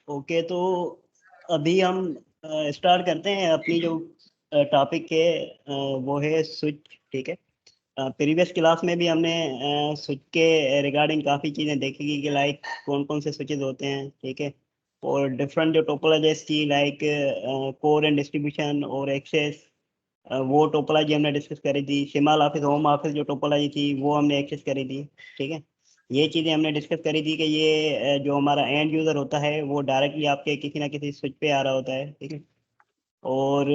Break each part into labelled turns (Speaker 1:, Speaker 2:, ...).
Speaker 1: Okay, तो अभी हम स्टार्ट करते हैं अपनी जो टॉपिक है, वो है स्विच। ठीक है। प्रीवियस क्लास में भी हमने स्विच के रिगार्डिंग काफ़ी चीज़ें देखी कि लाइक कौन कौन से स्विचेस होते हैं। ठीक है। और डिफरेंट जो टोपोलॉजीज थी लाइक कोर एंड डिस्ट्रीब्यूशन और एक्सेस, वो टोपोलॉजी हमने डिस्कस करी थी। शिमाल ऑफिस होम ऑफिस जो टोपोलॉजी थी वो हमने एक्सेस करी थी। ठीक है। ये चीज़ें हमने डिस्कस करी थी कि ये जो हमारा एंड यूज़र होता है वो डायरेक्टली आपके किसी ना किसी स्विच पे आ रहा होता है। ठीक है। और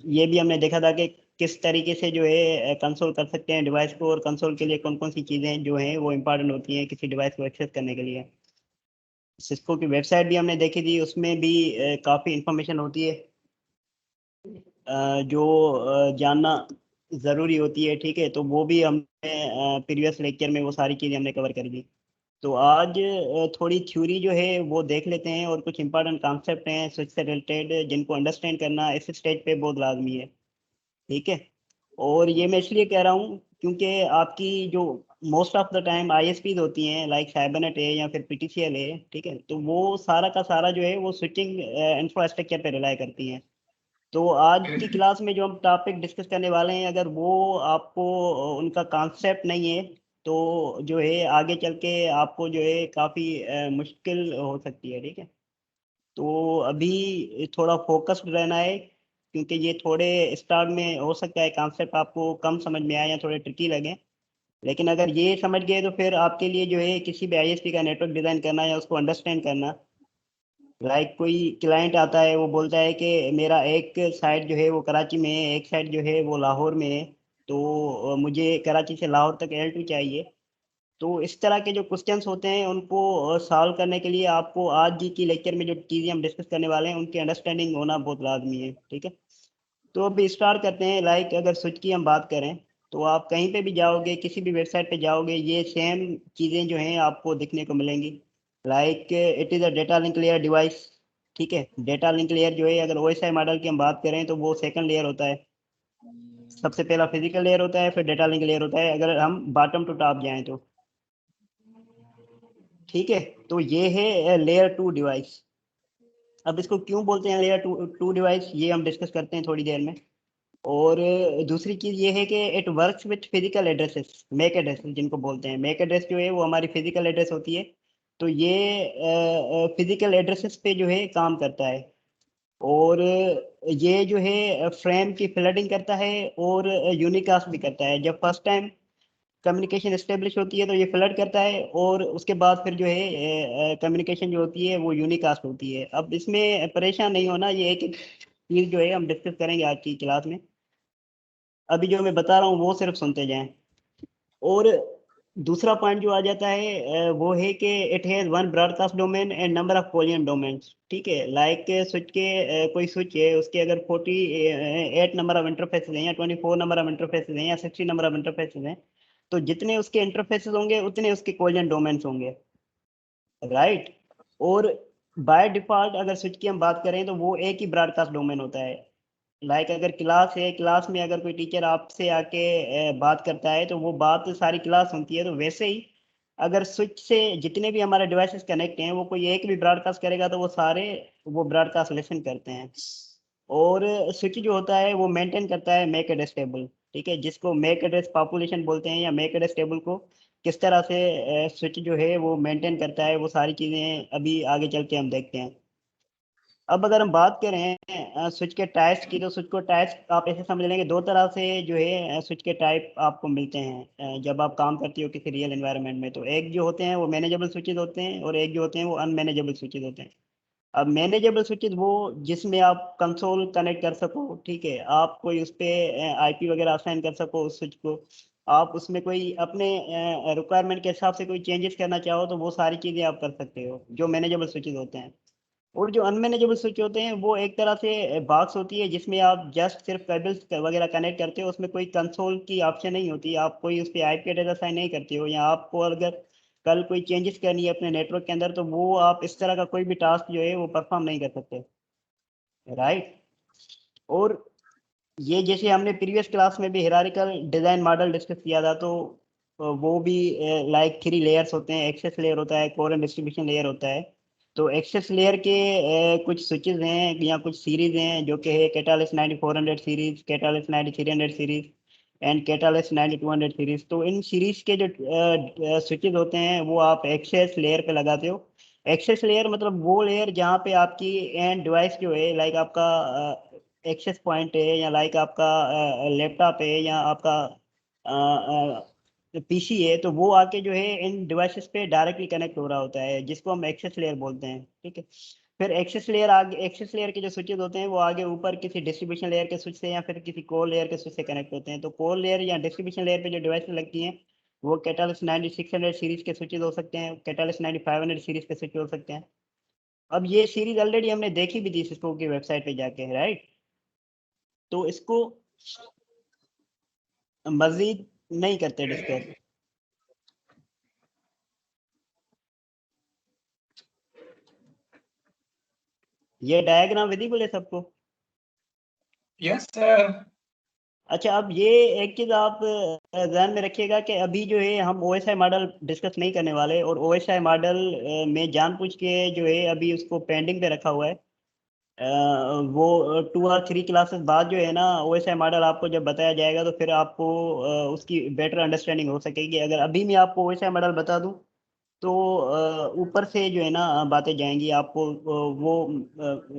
Speaker 1: ये भी हमने देखा था कि किस तरीके से जो है कंसोल कर सकते हैं डिवाइस को, और कंसोल के लिए कौन कौन सी चीज़ें जो हैं वो इम्पॉर्टेंट होती हैं किसी डिवाइस को एक्सेस करने के लिए। सिस्को की वेबसाइट भी हमने देखी थी, उसमें भी काफ़ी इंफॉर्मेशन होती है जो जानना ज़रूरी होती है। ठीक है। तो वो भी हमने प्रीवियस लेक्चर में वो सारी चीज़ें हमने कवर कर दी। तो आज थोड़ी थ्योरी जो है वो देख लेते हैं, और कुछ इंपॉर्टेंट कॉन्सेप्ट हैं स्विच से रिलेटेड जिनको अंडरस्टैंड करना इस स्टेज पे बहुत लाजमी है। ठीक है। और ये मैं इसलिए कह रहा हूँ क्योंकि आपकी जो मोस्ट ऑफ द टाइम आईएसपीज होती हैं लाइक साइबरनेट है या फिर पीटीसीएल है। ठीक है। तो वो सारा का सारा जो है वो स्विचिंग इंफ्रास्ट्रक्चर पे रिलाई करती हैं। तो आज की क्लास में जो हम टॉपिक डिस्कस करने वाले हैं, अगर वो आपको उनका कॉन्सेप्ट नहीं है तो जो है आगे चल के आपको जो है काफ़ी मुश्किल हो सकती है। ठीक है। तो अभी थोड़ा फोकस्ड रहना है क्योंकि ये थोड़े स्टार्ट में हो सकता है कॉन्सेप्ट आपको कम समझ में आए या थोड़े ट्रिकी लगे। लेकिन अगर ये समझ गए तो फिर आपके लिए जो है किसी भी आईएसपी का नेटवर्क डिज़ाइन करना या उसको अंडरस्टैंड करना, लाइक कोई क्लाइंट आता है वो बोलता है कि मेरा एक साइट जो है वो कराची में है, एक साइट जो है वो लाहौर में है, तो मुझे कराची से लाहौर तक L2 चाहिए। तो इस तरह के जो क्वेश्चंस होते हैं उनको सॉल्व करने के लिए आपको आज जी की लेक्चर में जो चीज़ें हम डिस्कस करने वाले हैं उनकी अंडरस्टैंडिंग होना बहुत लाजमी है। ठीक है। तो अभी स्टार्ट करते हैं। लाइक अगर स्विच की हम बात करें तो आप कहीं पे भी जाओगे, किसी भी वेबसाइट पे जाओगे, ये सेम चीज़ें जो हैं आपको दिखने को मिलेंगी। Like it is a data link layer device. ठीक है। डेटा लिंक लेयर जो है, अगर ओएसआई मॉडल की हम बात करें तो वो सेकंड लेयर होता है। सबसे पहला फिजिकल लेयर होता है, फिर डेटा लिंक लेयर होता है अगर हम बॉटम टू टॉप जाएं तो। ठीक है। तो ये है लेयर 2 डिवाइस। अब इसको क्यों बोलते हैं लेयर 2 डिवाइस, ये हम डिस्कस करते हैं थोड़ी देर में। और दूसरी चीज़ ये है कि it works with physical addresses, MAC address जिनको बोलते हैं। मैक एड्रेस जो है वो हमारी फिजिकल एड्रेस होती है। तो ये फिजिकल एड्रेसेस पे जो है काम करता है। और ये जो है फ्रेम की फ्लडिंग करता है और यूनिकास्ट भी करता है। जब फर्स्ट टाइम कम्युनिकेशन एस्टेब्लिश होती है तो ये फ्लड करता है, और उसके बाद फिर जो है कम्युनिकेशन जो होती है वो यूनिकास्ट होती है। अब इसमें परेशान नहीं होना, ये एक एक चीज़ जो है हम डिस्कस करेंगे आज की क्लास में। अभी जो मैं बता रहा हूँ वो सिर्फ सुनते जाएं। और दूसरा पॉइंट जो आ जाता है वो है कि it has one broadcast domain and number of collision domains. ठीक है। लाइक स्विच के कोई स्विच है उसके अगर 48 नंबर ऑफ इंटरफेसेस हैं या 24 नंबर ऑफ इंटरफेसेस हैं या 60 नंबर ऑफ इंटरफेसेस हैं, तो जितने उसके इंटरफेसेस होंगे उतने उसके कोलियन डोमेन्स होंगे। राइट। और बाय डिफॉल्ट अगर स्विच की हम बात करें तो वो एक ही ब्रॉडकास्ट डोमेन होता है। लाइक अगर क्लास है, क्लास में अगर कोई टीचर आपसे आके बात करता है तो वो बात सारी क्लास सुनती है। तो वैसे ही अगर स्विच से जितने भी हमारे डिवाइसेस कनेक्ट हैं वो कोई एक भी ब्रॉडकास्ट करेगा तो वो सारे वो ब्रॉडकास्ट लिसन करते हैं। और स्विच जो होता है वो मेंटेन करता है मैक एड्रेस टेबल। ठीक है। जिसको मैक एड्रेस पॉपुलेशन बोलते हैं, या मैक एड्रेस टेबल को किस तरह से स्विच जो है वो मेंटेन करता है, वो सारी चीज़ें अभी आगे चल के हम देखते हैं। अब अगर हम बात करें स्विच के टाइप्स की, तो स्विच को टाइप्स आप ऐसे समझ लेंगे दो तरह से जो है स्विच के टाइप आपको मिलते हैं जब आप काम करते हो किसी रियल एनवायरनमेंट में। तो एक जो होते हैं वो मैनेजेबल स्विचेज होते हैं, और एक जो होते हैं वो अनमैनेजेबल स्विचेज होते हैं। अब मैनेजेबल स्विचेज वो जिसमें आप कंसोल कनेक्ट कर सको। ठीक है। आप कोई उस पे आईपी वगैरह असाइन कर सको उस स्विच को। आप उसमें कोई अपने रिक्वायरमेंट के हिसाब से कोई चेंजेस करना चाहो तो वो सारी चीज़ें आप कर सकते हो, जो मैनेजेबल स्विचेज होते हैं। और जो अनमैनेजेबल स्विच होते हैं वो एक तरह से बॉक्स होती है जिसमें आप जस्ट सिर्फ केबल्स वगैरह कनेक्ट करते हो, उसमें कोई कंसोल की ऑप्शन नहीं होती। आप कोई उस पर आईपी एड्रेस असाइन नहीं करते हो, या आपको अगर कल कोई चेंजेस करनी है अपने नेटवर्क के अंदर तो वो आप इस तरह का कोई भी टास्क जो है वो परफॉर्म नहीं कर सकते। राइट। और ये जैसे हमने प्रीवियस क्लास में भी हिरारिकल डिज़ाइन मॉडल डिस्कस किया था, तो वो भी लाइक 3 लेयर्स होते हैं, एक्सेस लेयर होता है, कोर एंड डिस्ट्रीब्यूशन लेयर होता है। तो एक्सेस लेयर के कुछ स्विचेस हैं या कुछ सीरीज हैं जो कि है catalyst 9400 series, catalyst 9300 series and catalyst 9200 series. तो इन सीरीज के जो स्विचेस होते हैं वो आप एक्सेस लेयर पे लगाते हो। एक्सेस लेयर मतलब वो लेयर जहाँ पे आपकी एंड डिवाइस जो है, लाइक आपका एक्सेस पॉइंट है या लाइक आपका लैपटॉप है या आपका पीसी है, तो वो आके जो है इन डिवाइसेस पे डायरेक्टली कनेक्ट हो रहा होता है, जिसको हम एक्सेस लेयर बोलते हैं। ठीक है। फिर एक्सेस लेयर आगे, एक्सेस लेयर के जो स्विचेस होते हैं वो आगे ऊपर किसी डिस्ट्रीब्यूशन लेयर के स्विच से या फिर किसी कोर लेयर के स्विच से कनेक्ट होते हैं। तो कोर लेयर या डिस्ट्रीब्यूशन लेयर पे जो डिवाइसेस लगती हैं वो कैटालिस्ट 9600 सीरीज के स्विचेस हो सकते हैं, कैटालिस्ट 9500 सीरीज के स्विच हो सकते हैं। अब ये सीरीज ऑलरेडी हमने देखी भी थी सिस्को की वेबसाइट पे जाके, राइट। तो इसको मजीद नहीं करते डिस्कस। ये डायग्राम विजिबल है सबको?
Speaker 2: Yes sir.
Speaker 1: अच्छा, अब ये एक चीज आप ध्यान में रखिएगा कि अभी जो है हम ओएसआई मॉडल डिस्कस नहीं करने वाले, और ओएसआई मॉडल में जानबूझ के जो है अभी उसको पेंडिंग पे रखा हुआ है। वो 2 और 3 क्लासेस बाद जो है ना ओएसआई मॉडल आपको जब बताया जाएगा तो फिर आपको उसकी बेटर अंडरस्टैंडिंग हो सकेगी। अगर अभी मैं आपको ओएसआई मॉडल बता दूं तो ऊपर से जो है ना बातें जाएंगी, आपको वो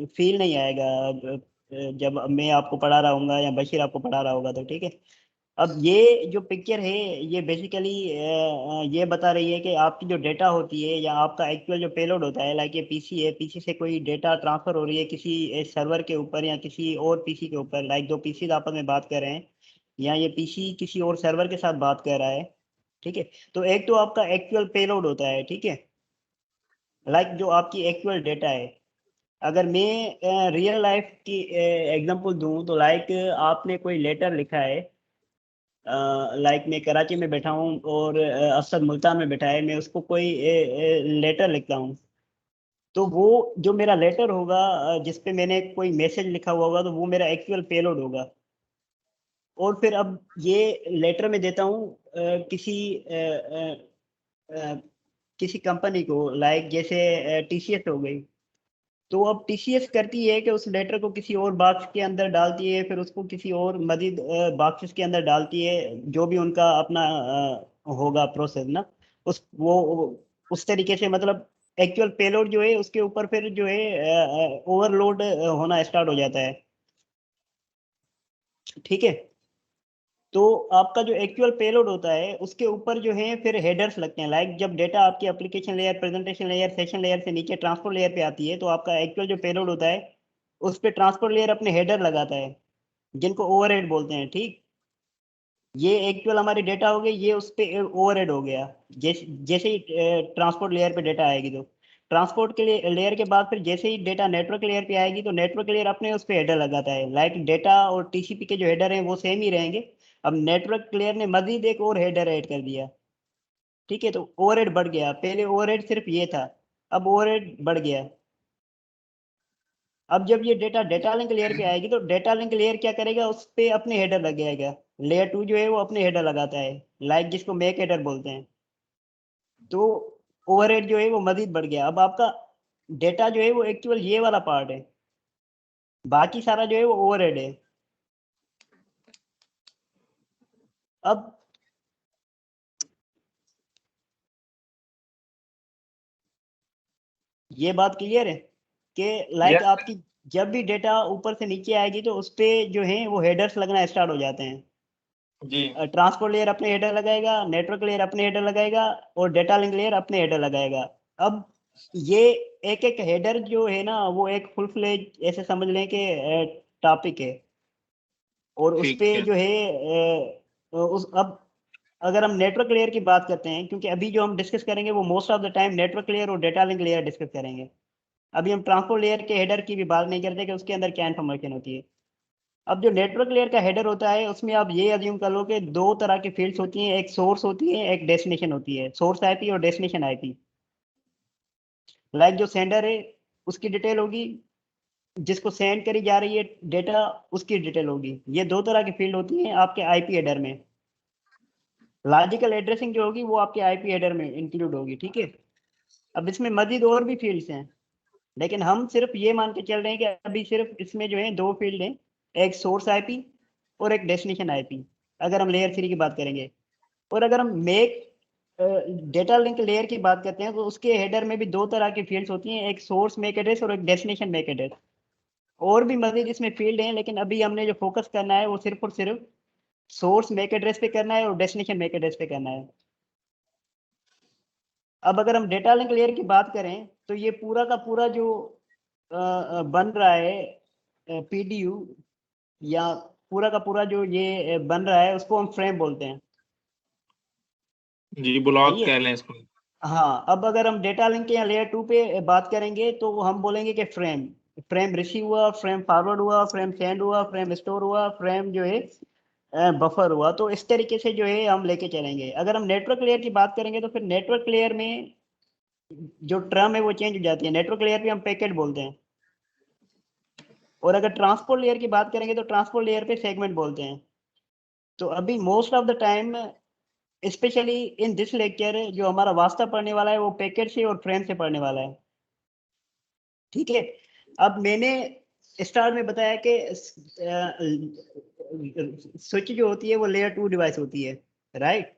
Speaker 1: फील नहीं आएगा जब मैं आपको पढ़ा रहा हूँ या बशीर आपको पढ़ा रहा होगा तो। ठीक है। अब ये जो पिक्चर है ये बेसिकली ये बता रही है कि आपकी जो डेटा होती है या आपका एक्चुअल जो पेलोड होता है, लाइक ये पीसी है, पीसी से कोई डेटा ट्रांसफर हो रही है किसी सर्वर के ऊपर या किसी और पीसी के ऊपर, लाइक दो पीसी आपस में बात कर रहे हैं या ये पीसी किसी और सर्वर के साथ बात कर रहा है। ठीक है। तो एक तो आपका एक्चुअल पेलोड होता है, ठीक है, लाइक जो आपकी एक्चुअल डेटा है। अगर मैं रियल लाइफ की एग्जांपल दूं तो लाइक आपने कोई लेटर लिखा है, लाइक मैं कराची में बैठा हूँ और अफसर मुल्तान में बैठा है, मैं उसको कोई लेटर लिखता हूँ। तो वो जो मेरा लेटर होगा जिस पे मैंने कोई मैसेज लिखा हुआ होगा तो वो मेरा एक्चुअल पेलोड होगा। और फिर अब ये लेटर में देता हूँ अ, किसी कंपनी को, लाइक जैसे टीसीएस हो गई। तो अब टीसीएस करती है कि उस लेटर को किसी और बॉक्स के अंदर डालती है, फिर उसको किसी और मजीद बॉक्सेस के अंदर डालती है, जो भी उनका अपना होगा प्रोसेस ना, उस वो उस तरीके से मतलब एक्चुअल पेलोड जो है उसके ऊपर फिर जो है ओवरलोड होना स्टार्ट हो जाता है। ठीक है। तो आपका जो एक्चुअल पेलोड होता है उसके ऊपर जो है फिर हेडर्स लगते हैं, लाइक जब डेटा आपकी application layer, presentation layer, session layer से नीचे ट्रांसपोर्ट लेयर पे आती है तो आपका एक्चुअल जो पेलोड होता है उस पे ट्रांसपोर्ट लेयर अपने हेडर लगाता है, जिनको ओवरहेड बोलते हैं। ठीक। ये एक्चुअल हमारी डेटा हो गई, ये उस पे ओवरहेड हो गया। जैसे जैसे ही ट्रांसपोर्ट लेयर पे डेटा आएगी तो ट्रांसपोर्ट के लिए लेयर के बाद फिर जैसे ही डेटा नेटवर्क लेयर पे आएगी तो नेटवर्क लेयर अपने उस पे हेडर लगाता है, लाइक डेटा और टीसीपी के जो हेडर हैं वो सेम ही रहेंगे। अब नेटवर्क लेयर ने मजीद एक और हेडर ऐड कर दिया। ठीक है। तो ओवरहेड बढ़ गया, पहले ओवरहेड सिर्फ ये था, अब ओवरहेड बढ़ गया। अब जब ये डेटा डेटा लिंक लेयर पे आएगी तो डेटा लिंक लेयर क्या करेगा, उस पे अपने हेडर लगाएगा। लेयर 2 जो है वो अपने हेडर लगाता है, लाइक जिसको मैक हेडर बोलते हैं। तो ओवरहेड जो है वो मजीद बढ़ गया। अब आपका डेटा जो है वो एक्चुअल ये वाला पार्ट है, बाकी सारा जो है वो ओवरहेड है। अब ये बात क्लियर है कि लाइक
Speaker 2: यस
Speaker 1: आपकी जब भी डेटा ऊपर से नीचे आएगी तो उस पे जो है वो हेडर्स लगना स्टार्ट हो जाते हैं।
Speaker 2: जी।
Speaker 1: ट्रांसपोर्ट लेयर अपने हेडर लगाएगा, नेटवर्क लेयर अपने हेडर लगाएगा और डेटा लिंक लेयर अपने हेडर लगाएगा। अब ये एक एक हेडर जो है ना वो एक फुल फ्लेज ऐसे समझ लें कि टॉपिक है। और उस
Speaker 2: ठीक
Speaker 1: पे
Speaker 2: है।
Speaker 1: जो है उस अब अगर हम नेटवर्क लेयर की बात करते हैं, क्योंकि अभी जो हम डिस्कस करेंगे वो most of the time network layer और डेटा लिंक लेयर डिस्कस करेंगे। अभी हम ट्रांसपोर्ट लेयर के हेडर की भी बात नहीं करते कि उसके अंदर क्या इन्फॉर्मेशन होती है। अब जो नेटवर्क लेयर का हेडर होता है उसमें आप ये अज्यूम कर लो कि दो तरह की फील्ड्स होती हैं, एक सोर्स होती है, एक डेस्टिनेशन होती है, सोर्स आईपी और डेस्टिनेशन आईपी। लाइक जो सेंडर है उसकी डिटेल होगी, जिसको सेंड करी जा रही है डेटा उसकी डिटेल होगी। ये दो तरह की फील्ड होती हैं आपके आईपी हेडर में। लॉजिकल एड्रेसिंग जो होगी वो आपके आईपी हेडर में इंक्लूड होगी, ठीक है। अब इसमें मजीद और भी फील्ड्स हैं, लेकिन हम सिर्फ ये मान के चल रहे हैं कि अभी सिर्फ इसमें जो है 2 फील्ड हैं, एक सोर्स आईपी और एक डेस्टिनेशन आईपी, अगर हम लेयर 3 की बात करेंगे। और अगर हम मेक डेटा लिंक लेयर की बात करते हैं तो उसके हेडर में भी 2 तरह की फील्ड्स होती हैं, एक सोर्स मैक एड्रेस और एक डेस्टिनेशन मैक एड्रेस। और भी मजीद इसमें फील्ड हैं, लेकिन अभी हमने जो फोकस करना है वो सिर्फ और सिर्फ सोर्स मैक एड्रेस पे करना है और डेस्टिनेशन मैक एड्रेस पे करना है। अब अगर हम डेटा लिंक लेयर की बात करें तो ये पूरा का पूरा जो बन रहा है पीडीयू, या पूरा का पूरा जो ये बन रहा है उसको हम फ्रेम बोलते हैं।
Speaker 2: जी, ब्लॉक
Speaker 1: सही है।
Speaker 2: कह लें इसको।
Speaker 1: हाँ, अब अगर हम डेटा लिंक या लेयर 2 पे बात करेंगे तो हम बोलेंगे कि फ्रेम, फ्रेम रिसीव हुआ, फ्रेम फॉरवर्ड हुआ, फ्रेम सेंड हुआ, फ्रेम स्टोर हुआ, फ्रेम जो है बफर हुआ। तो इस तरीके से जो है हम लेके चलेंगे। अगर हम नेटवर्क लेयर की बात करेंगे तो फिर नेटवर्क लेयर में जो टर्म है वो चेंज हो जाती है। नेटवर्क लेयर पे हम पैकेट बोलते हैं, और अगर ट्रांसपोर्ट लेयर की बात करेंगे तो ट्रांसपोर्ट लेयर पे सेगमेंट बोलते हैं। तो अभी most of the time, specially in this lecture, जो हमारा वास्ता पढ़ने वाला है वो पैकेट से और फ्रेम से पढ़ने वाला है, ठीक है। अब मैंने स्टार्ट में बताया कि स्विच जो होती है वो लेयर 2 डिवाइस होती है, राइट।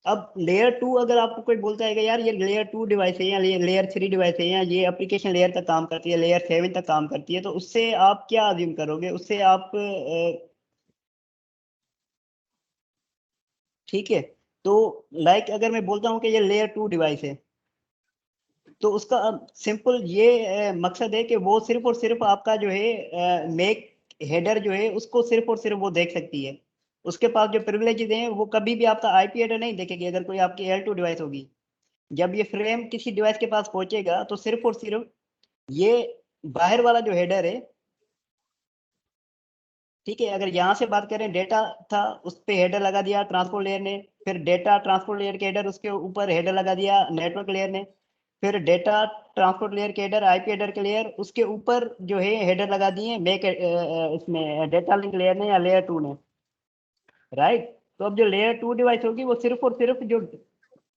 Speaker 1: अब लेयर 2 अगर आपको कोई बोलता है कि यार ये लेयर 2 डिवाइस है या लेयर 3 डिवाइस है या ये एप्लीकेशन लेयर तक काम करती है, लेयर 7 तक काम करती है, तो उससे आप क्या अज्यूम करोगे? उससे आप ठीक है। तो लाइक अगर मैं बोलता हूँ कि ये लेयर 2 डिवाइस है, तो उसका सिंपल ये मकसद है कि वो सिर्फ और सिर्फ आपका जो है मेक हेडर जो है उसको सिर्फ और सिर्फ वो देख सकती है। उसके पास जो प्रिविलेजेस हैं वो कभी भी आपका आईपी हेडर नहीं देखेगी अगर कोई आपकी L2 डिवाइस होगी। जब ये फ्रेम किसी डिवाइस के पास पहुंचेगा तो सिर्फ और सिर्फ ये बाहर वाला जो हेडर है, ठीक है। अगर यहाँ से बात करें, डेटा था उस पे हेडर लगा दिया ट्रांसपोर्ट लेयर ने, फिर डेटा ट्रांसपोर्ट लेयर के हेडर उसके ऊपर हेडर लगा दिया नेटवर्क लेयर ने, फिर डेटा ट्रांसपोर्ट लेयर के हेडर आईपी हेडर के लेयर उसके ऊपर जो है हेडर लगा दिए मेक इसमें डेटा लिंक लेयर ने या लेयर 2 ने, राइट। तो अब जो लेयर 2 डिवाइस होगी वो सिर्फ और सिर्फ जो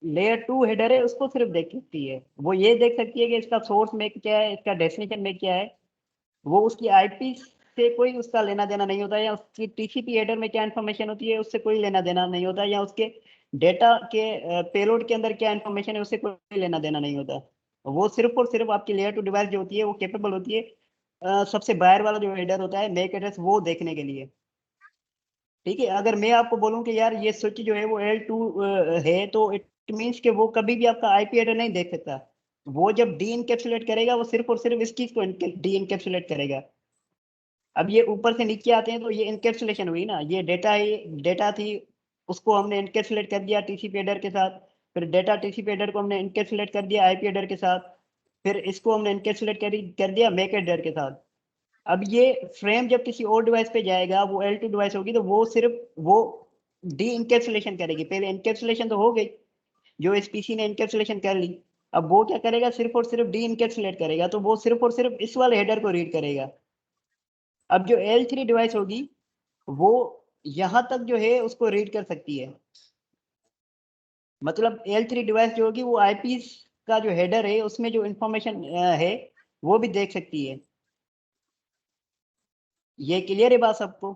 Speaker 1: लेयर 2 हेडर है उसको सिर्फ देख सकती है। वो ये देख सकती है कि इसका सोर्स में क्या है, इसका डेस्टिनेशन में क्या है। वो उसकी आईपी से कोई उसका लेना देना नहीं होता, या उसकी टीसीपी हेडर में क्या इन्फॉर्मेशन होती है उससे कोई लेना देना नहीं होता, या उसके डेटा के पेलोड के अंदर क्या इन्फॉर्मेशन है उससे कोई लेना देना नहीं होता। वो सिर्फ और सिर्फ आपकी लेयर 2 डिवाइस जो होती है वो केपेबल होती है सबसे बाहर वाला जो हेडर होता है मैक एड्रेस वो देखने के लिए, ठीक है। अगर मैं आपको बोलूं कि यार ये स्विच जो है वो L2 है, तो इट मीन्स कि वो कभी भी आपका आईपी हेडर नहीं देख सकता। वो जब डी इनकेप्सुलेट करेगा वो सिर्फ और सिर्फ इस चीज को डी इनकेप्सुलेट करेगा। अब ये ऊपर से नीचे आते हैं तो ये इनकेप्सुलेशन हुई ना, ये डेटा ही डेटा थी, उसको हमने इनकेप्सुलेट कर दिया टीसीपी हेडर के साथ। फिर डेटा टीसीपी हेडर को हमने इनकेप्सुलेट कर दिया आईपी हेडर के साथ। फिर इसको हमने इनकेप्सुलेट कर दिया मैक हेडर के साथ। अब ये फ्रेम जब किसी और डिवाइस पे जाएगा, वो L2 डिवाइस होगी, तो वो सिर्फ वो डी इनकेप्सुलेशन करेगी। पहले इनकेप्सुलेशन तो हो गई, जो इस पीसी ने इनकेप्सुलेशन कर ली। अब वो क्या करेगा, सिर्फ और सिर्फ डी इनकेप्सुलेट करेगा, तो वो सिर्फ और सिर्फ इस वाले हेडर को रीड करेगा। अब जो L3 डिवाइस होगी वो यहाँ तक जो है उसको रीड कर सकती है। मतलब L3 डिवाइस जो होगी वो आईपी का जो हेडर है उसमें जो इंफॉर्मेशन है वो भी देख सकती है। ये क्लियर है बात सबको?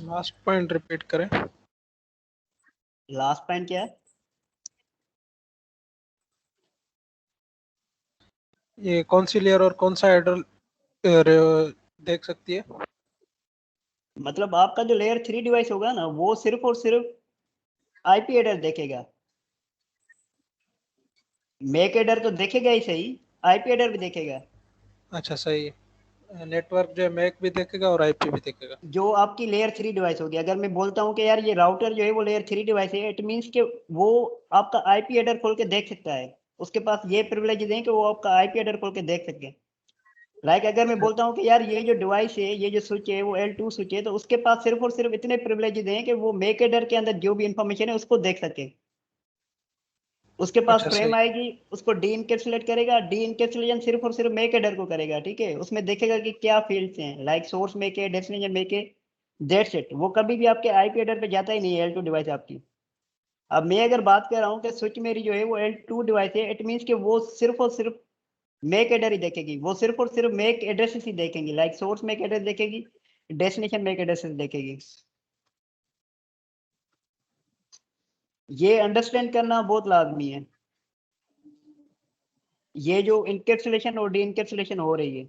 Speaker 3: लास्ट पॉइंट रिपीट करें।
Speaker 1: लास्ट पॉइंट क्या है?
Speaker 3: ये कौन सी लेयर और कौन सा हेडर देख सकती है?
Speaker 1: मतलब आपका जो लेयर 3 डिवाइस होगा ना वो सिर्फ और सिर्फ आईपी हेडर देखेगा। मैक हेडर तो देखेगा ही सही, आईपी हेडर भी देखेगा।
Speaker 3: अच्छा, सही है। नेटवर्क जो है मैक भी देखेगा और आईपी भी देखेगा।
Speaker 1: जो आपकी लेयर 3 डिवाइस होगी, अगर मैं बोलता हूँ कि यार ये राउटर जो है वो लेयर 3 डिवाइस है, इट मीन्स कि वो आपका आईपी हेडर खोल के देख सकता है। उसके पास ये प्रिविलेज है कि वो आपका आईपी हेडर खोल के देख सके। लाइक अगर मैं बोलता हूँ कि यार ये जो डिवाइस है, ये जो स्विच है वो L2 स्विच है, तो उसके पास सिर्फ और सिर्फ इतने प्रिविलेज हैं कि वो मैक हेडर के अंदर जो भी इंफॉर्मेशन है उसको देख सके। उसके पास
Speaker 3: अच्छा,
Speaker 1: फ्रेम
Speaker 3: सही।
Speaker 1: आएगी, उसको डी इनकैप्सुलेट करेगा, डी इनकैप्सुलेशन सिर्फ और सिर्फ मेक हेडर को करेगा, ठीक है। उसमें देखेगा कि क्या फील्ड्स हैं, लाइक सोर्स मेक है, डेस्टिनेशन मेक है, दैट्स इट। वो कभी भी आपके आईपी हेडर पे जाता ही नहीं है L2 डिवाइस आपकी। अब मैं अगर बात कर रहा हूँ कि स्विच मेरी जो है वो L2 डिवाइस है, इट मीन्स कि वो सिर्फ और सिर्फ मेक एड्रेस ही देखेगी, वो सिर्फ और सिर्फ मेक एड्रेसेस ही देखेंगी, लाइक सोर्स मेक एड्रेस देखेगी, डेस्टिनेशन मेक एड्रेसेस देखेगी। ये अंडरस्टैंड करना बहुत लाजमी है। ये जो इनकैप्सुलेशन और डी इनकैप्सुलेशन हो रही है,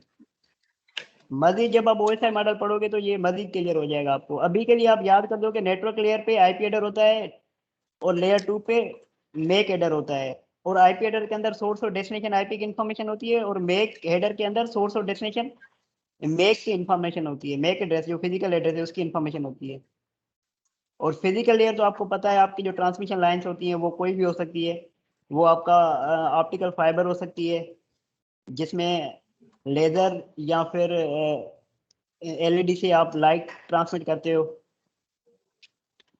Speaker 1: मजीद जब आप ओएसआई मॉडल पढ़ोगे तो ये मजीद क्लियर हो जाएगा आपको। अभी के लिए आप याद कर दो कि नेटवर्क लेयर पे आईपी हेडर होता है और लेयर 2 पे मेक हेडर होता है, और आईपी हेडर के अंदर सोर्स और डेस्टिनेशन आईपी की इंफॉर्मेशन होती है, और मेक हेडर के अंदर सोर्स और डेस्टिनेशन मेक की इंफॉर्मेशन होती है, मेक एड्रेस जो फिजिकल एड्रेस है उसकी इंफॉर्मेशन होती है। और फिजिकल लेयर तो आपको पता है, आपकी जो ट्रांसमिशन लाइंस होती हैं वो कोई भी हो सकती है, वो आपका ऑप्टिकल फाइबर हो सकती है जिसमें लेजर या फिर एलईडी से आप लाइट ट्रांसमिट करते हो,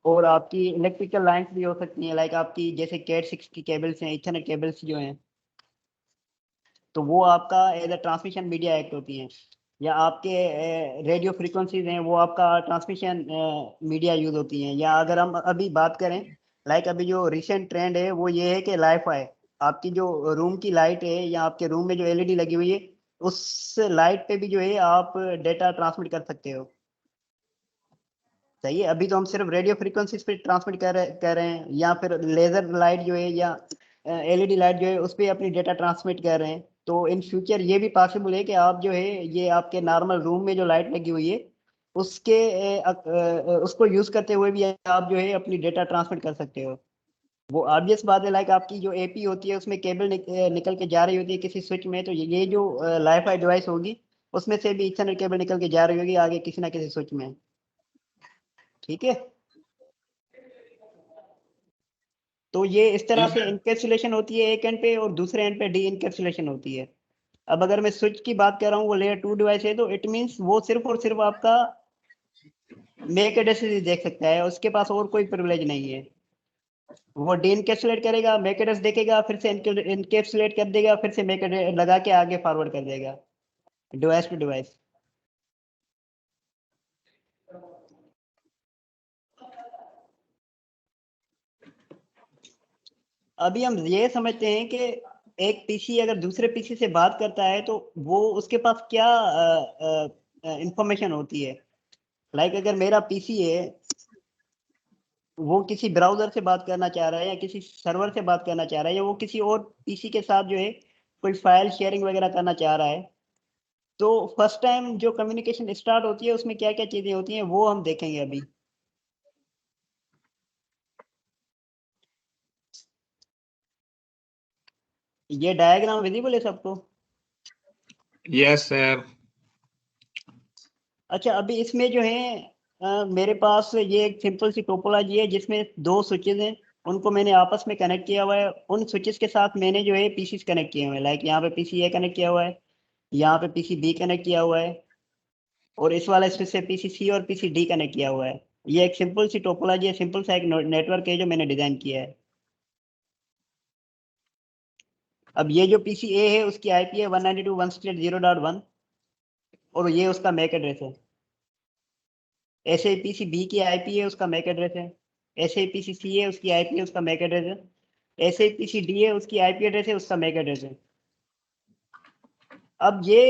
Speaker 1: और आपकी इलेक्ट्रिकल लाइंस भी हो सकती हैं, लाइक आपकी जैसे कैट 6 की केबल्स हैं, इथरनेट केबल्स जो हैं, तो वो आपका as a transmission media act होती हैं। या आपके रेडियो फ्रीक्वेंसीज हैं, वो आपका ट्रांसमिशन मीडिया यूज होती हैं। या अगर हम अभी बात करें, लाइक अभी जो रिसेंट ट्रेंड है वो ये है कि लाइफाई, आपकी जो रूम की लाइट है या आपके रूम में जो एलईडी लगी हुई है, उस लाइट पे भी जो है आप डेटा ट्रांसमिट कर सकते हो। सही है, अभी तो हम सिर्फ रेडियो फ्रीक्वेंसीज पे ट्रांसमिट कर रहे हैं, या फिर लेजर लाइट जो है या एलईडी लाइट जो है उस पर अपनी डेटा ट्रांसमिट कर रहे हैं। तो इन फ्यूचर ये भी पॉसिबल है कि आप जो है ये आपके नॉर्मल रूम में जो लाइट लगी हुई है उसके उसको यूज करते हुए भी आप जो है अपनी डेटा ट्रांसमिट कर सकते हो। वो ऑब्वियस बात है, लाइक आपकी जो एपी होती है उसमें केबल निकल के जा रही होती है किसी स्विच में, तो ये जो लाईफाई डिवाइस होगी उसमें से भी ईथरनेट केबल निकल के जा रही होगी आगे किसी ना किसी स्विच में, ठीक है। तो ये इस तरह
Speaker 2: Yes,
Speaker 1: से
Speaker 2: sir.
Speaker 1: इनकैप्सुलेशन होती है एक एंड पे, और दूसरे एंड पे डी इनकैप्सुलेशन होती है। अब अगर मैं स्विच की बात कर रहा हूँ, वो लेयर 2 डिवाइस है, तो इट मींस वो सिर्फ और सिर्फ आपका मेक एड्रेस ही देख सकता है, उसके पास और कोई प्रिविलेज नहीं है। वो डी इनकैप्सुलेट करेगा, मेक एड्रेस देखेगा, फिर से इनकैप्सुलेट कर देगा, फिर से मेक एड्रेस लगा के आगे फॉरवर्ड कर देगा डिवाइस टू डिवाइस। अभी हम ये समझते हैं कि एक पीसी अगर दूसरे पीसी से बात करता है तो वो उसके पास क्या इंफॉर्मेशन होती है। लाइक अगर मेरा पीसी है, वो किसी ब्राउजर से बात करना चाह रहा है या किसी सर्वर से बात करना चाह रहा है, या वो किसी और पीसी के साथ जो है कोई फाइल शेयरिंग वगैरह करना चाह रहा है, तो फर्स्ट टाइम जो कम्युनिकेशन स्टार्ट होती है उसमें क्या क्या चीजें होती हैं वो हम देखेंगे अभी। ये डायग्राम विजिबल है सबको?
Speaker 2: Yes, sir.
Speaker 1: अच्छा, अभी इसमें जो है मेरे पास ये एक सिंपल सी टोपोलॉजी है जिसमें दो स्विचेस हैं, उनको मैंने आपस में कनेक्ट किया हुआ है। उन स्विचेस के साथ मैंने जो है पीसी कनेक्ट किए हुए हैं, लाइक यहाँ पे पीसी ए कनेक्ट किया हुआ है, यहाँ पे पीसी बी कनेक्ट किया हुआ है, और इस वाला स्विच से पीसी सी और पीसी डी कनेक्ट किया हुआ है। ये एक सिंपल सी टोपोलॉजी है, सिंपल सा एक नेटवर्क है जो मैंने डिजाइन किया है। अब ये जो पीसी ए है उसकी आईपी है 192.168.0.1, और ये उसका मैक एड्रेस है। ऐसे ही पीसी बी की आईपी है, उसका मैक एड्रेस है। ऐसे ही पीसी सी है, उसकी आईपी है, उसका मैक एड्रेस है। ऐसे ही पीसी डी है, उसकी आईपी एड्रेस है, उसका मैक एड्रेस है। अब ये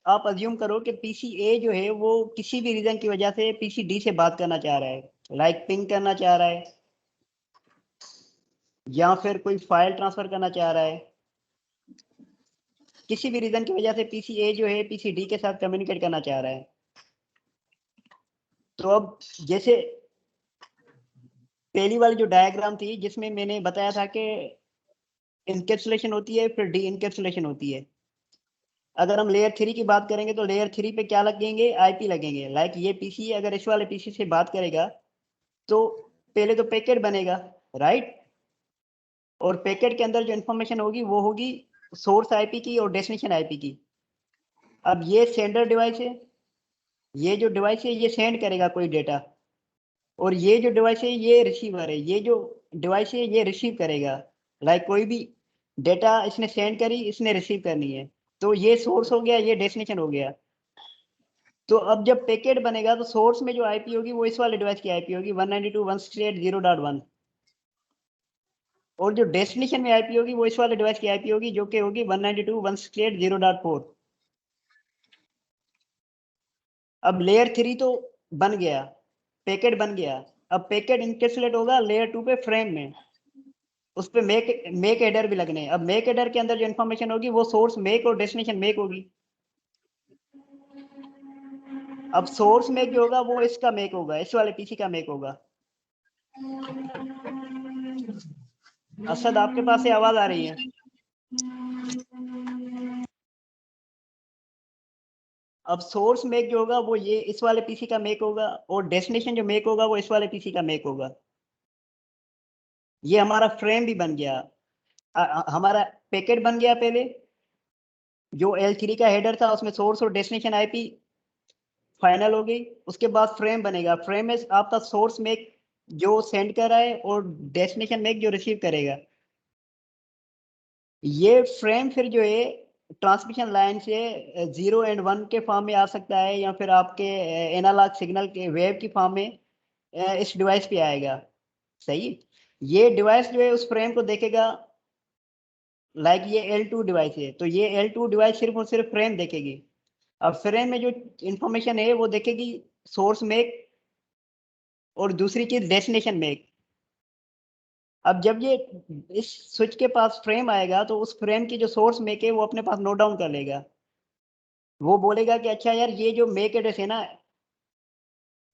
Speaker 1: आप अज्यूम करो कि पीसी ए जो है वो किसी भी रीजन की वजह से पीसी डी से बात करना चाह रहा है, लाइक पिंग करना चाह रहा है, या फिर कोई फाइल ट्रांसफर करना चाह रहा है। किसी भी रीजन की वजह से पीसी ए जो है पीसी डी के साथ कम्युनिकेट करना चाह रहा है। तो अब जैसे पहली वाली जो डायग्राम थी जिसमें मैंने बताया था कि इनकैप्सुलेशन होती है फिर डी इनकैप्सुलेशन होती है। अगर हम लेयर 3 की बात करेंगे तो लेयर 3 पे क्या लगेंगे, आईपी लगेंगे। लाइक ये पीसी अगर इस वाले पीसी से बात करेगा तो पहले तो पैकेट बनेगा, राइट। और पैकेट के अंदर जो इन्फॉर्मेशन होगी वो होगी सोर्स आईपी की और डेस्टिनेशन आईपी की। अब ये सेंडर डिवाइस है, ये जो डिवाइस है ये सेंड करेगा कोई डेटा, और ये जो डिवाइस है ये रिसीवर है, ये जो डिवाइस है ये रिसीव करेगा। लाइक कोई भी डेटा इसने सेंड करी, इसने रिसीव करनी है, तो ये सोर्स हो गया, ये डेस्टिनेशन हो गया। तो अब जब पैकेट बनेगा तो सोर्स में जो आईपी होगी वो इस वाले डिवाइस की आईपी होगी 192.168.0.1, और जो डेस्टिनेशन में आईपी होगी वो इस वाले डिवाइस की आईपी होगी जो कि होगी 192.168.0.4। अब लेयर 3 तो बन गया, पैकेट बन गया। अब पैकेट इनकैप्सुलेट होगा लेयर 2 पे फ्रेम में, उस पे मेक हेडर भी लगने हैं। अब मेक हेडर के अंदर जो इन्फॉर्मेशन होगी वो सोर्स मेक और डेस्टिनेशन मेक होगी। अब सोर्स मेक जो होगा वो इसका मेक होगा, इस वाले पीसी का मेक होगा। असद आपके पास से आवाज आ रही है? अब सोर्स मेक जो होगा वो ये इस वाले पीसी का मेक होगा, और डेस्टिनेशन जो मेक होगा वो इस वाले पीसी का मेक होगा। ये हमारा फ्रेम भी बन गया, हमारा पैकेट बन गया। पहले जो L3 का हेडर था उसमें सोर्स और डेस्टिनेशन आईपी फाइनल हो गई। उसके बाद फ्रेम बनेगा, फ्रेम में आपका सोर्स मेक जो सेंड कर रहा है और डेस्टिनेशन मेक जो रिसीव करेगा। ये फ्रेम फिर जो है ट्रांसमिशन लाइन से 0 एंड 1 के फॉर्म में आ सकता है, या फिर आपके एनालॉग सिग्नल के वेव की फॉर्म में इस डिवाइस पे आएगा। सही, ये डिवाइस जो है उस फ्रेम को देखेगा। लाइक ये L2 डिवाइस है, तो ये L2 डिवाइस सिर्फ और सिर्फ फ्रेम देखेगी। अब फ्रेम में जो इंफॉर्मेशन है वो देखेगी सोर्स मेक और दूसरी चीज डेस्टिनेशन मेक। अब जब ये इस स्विच के पास फ्रेम आएगा तो उस फ्रेम की जो सोर्स मेक है वो अपने पास नोट डाउन कर लेगा। वो बोलेगा कि अच्छा यार, ये जो मेक एड्रेस है ना,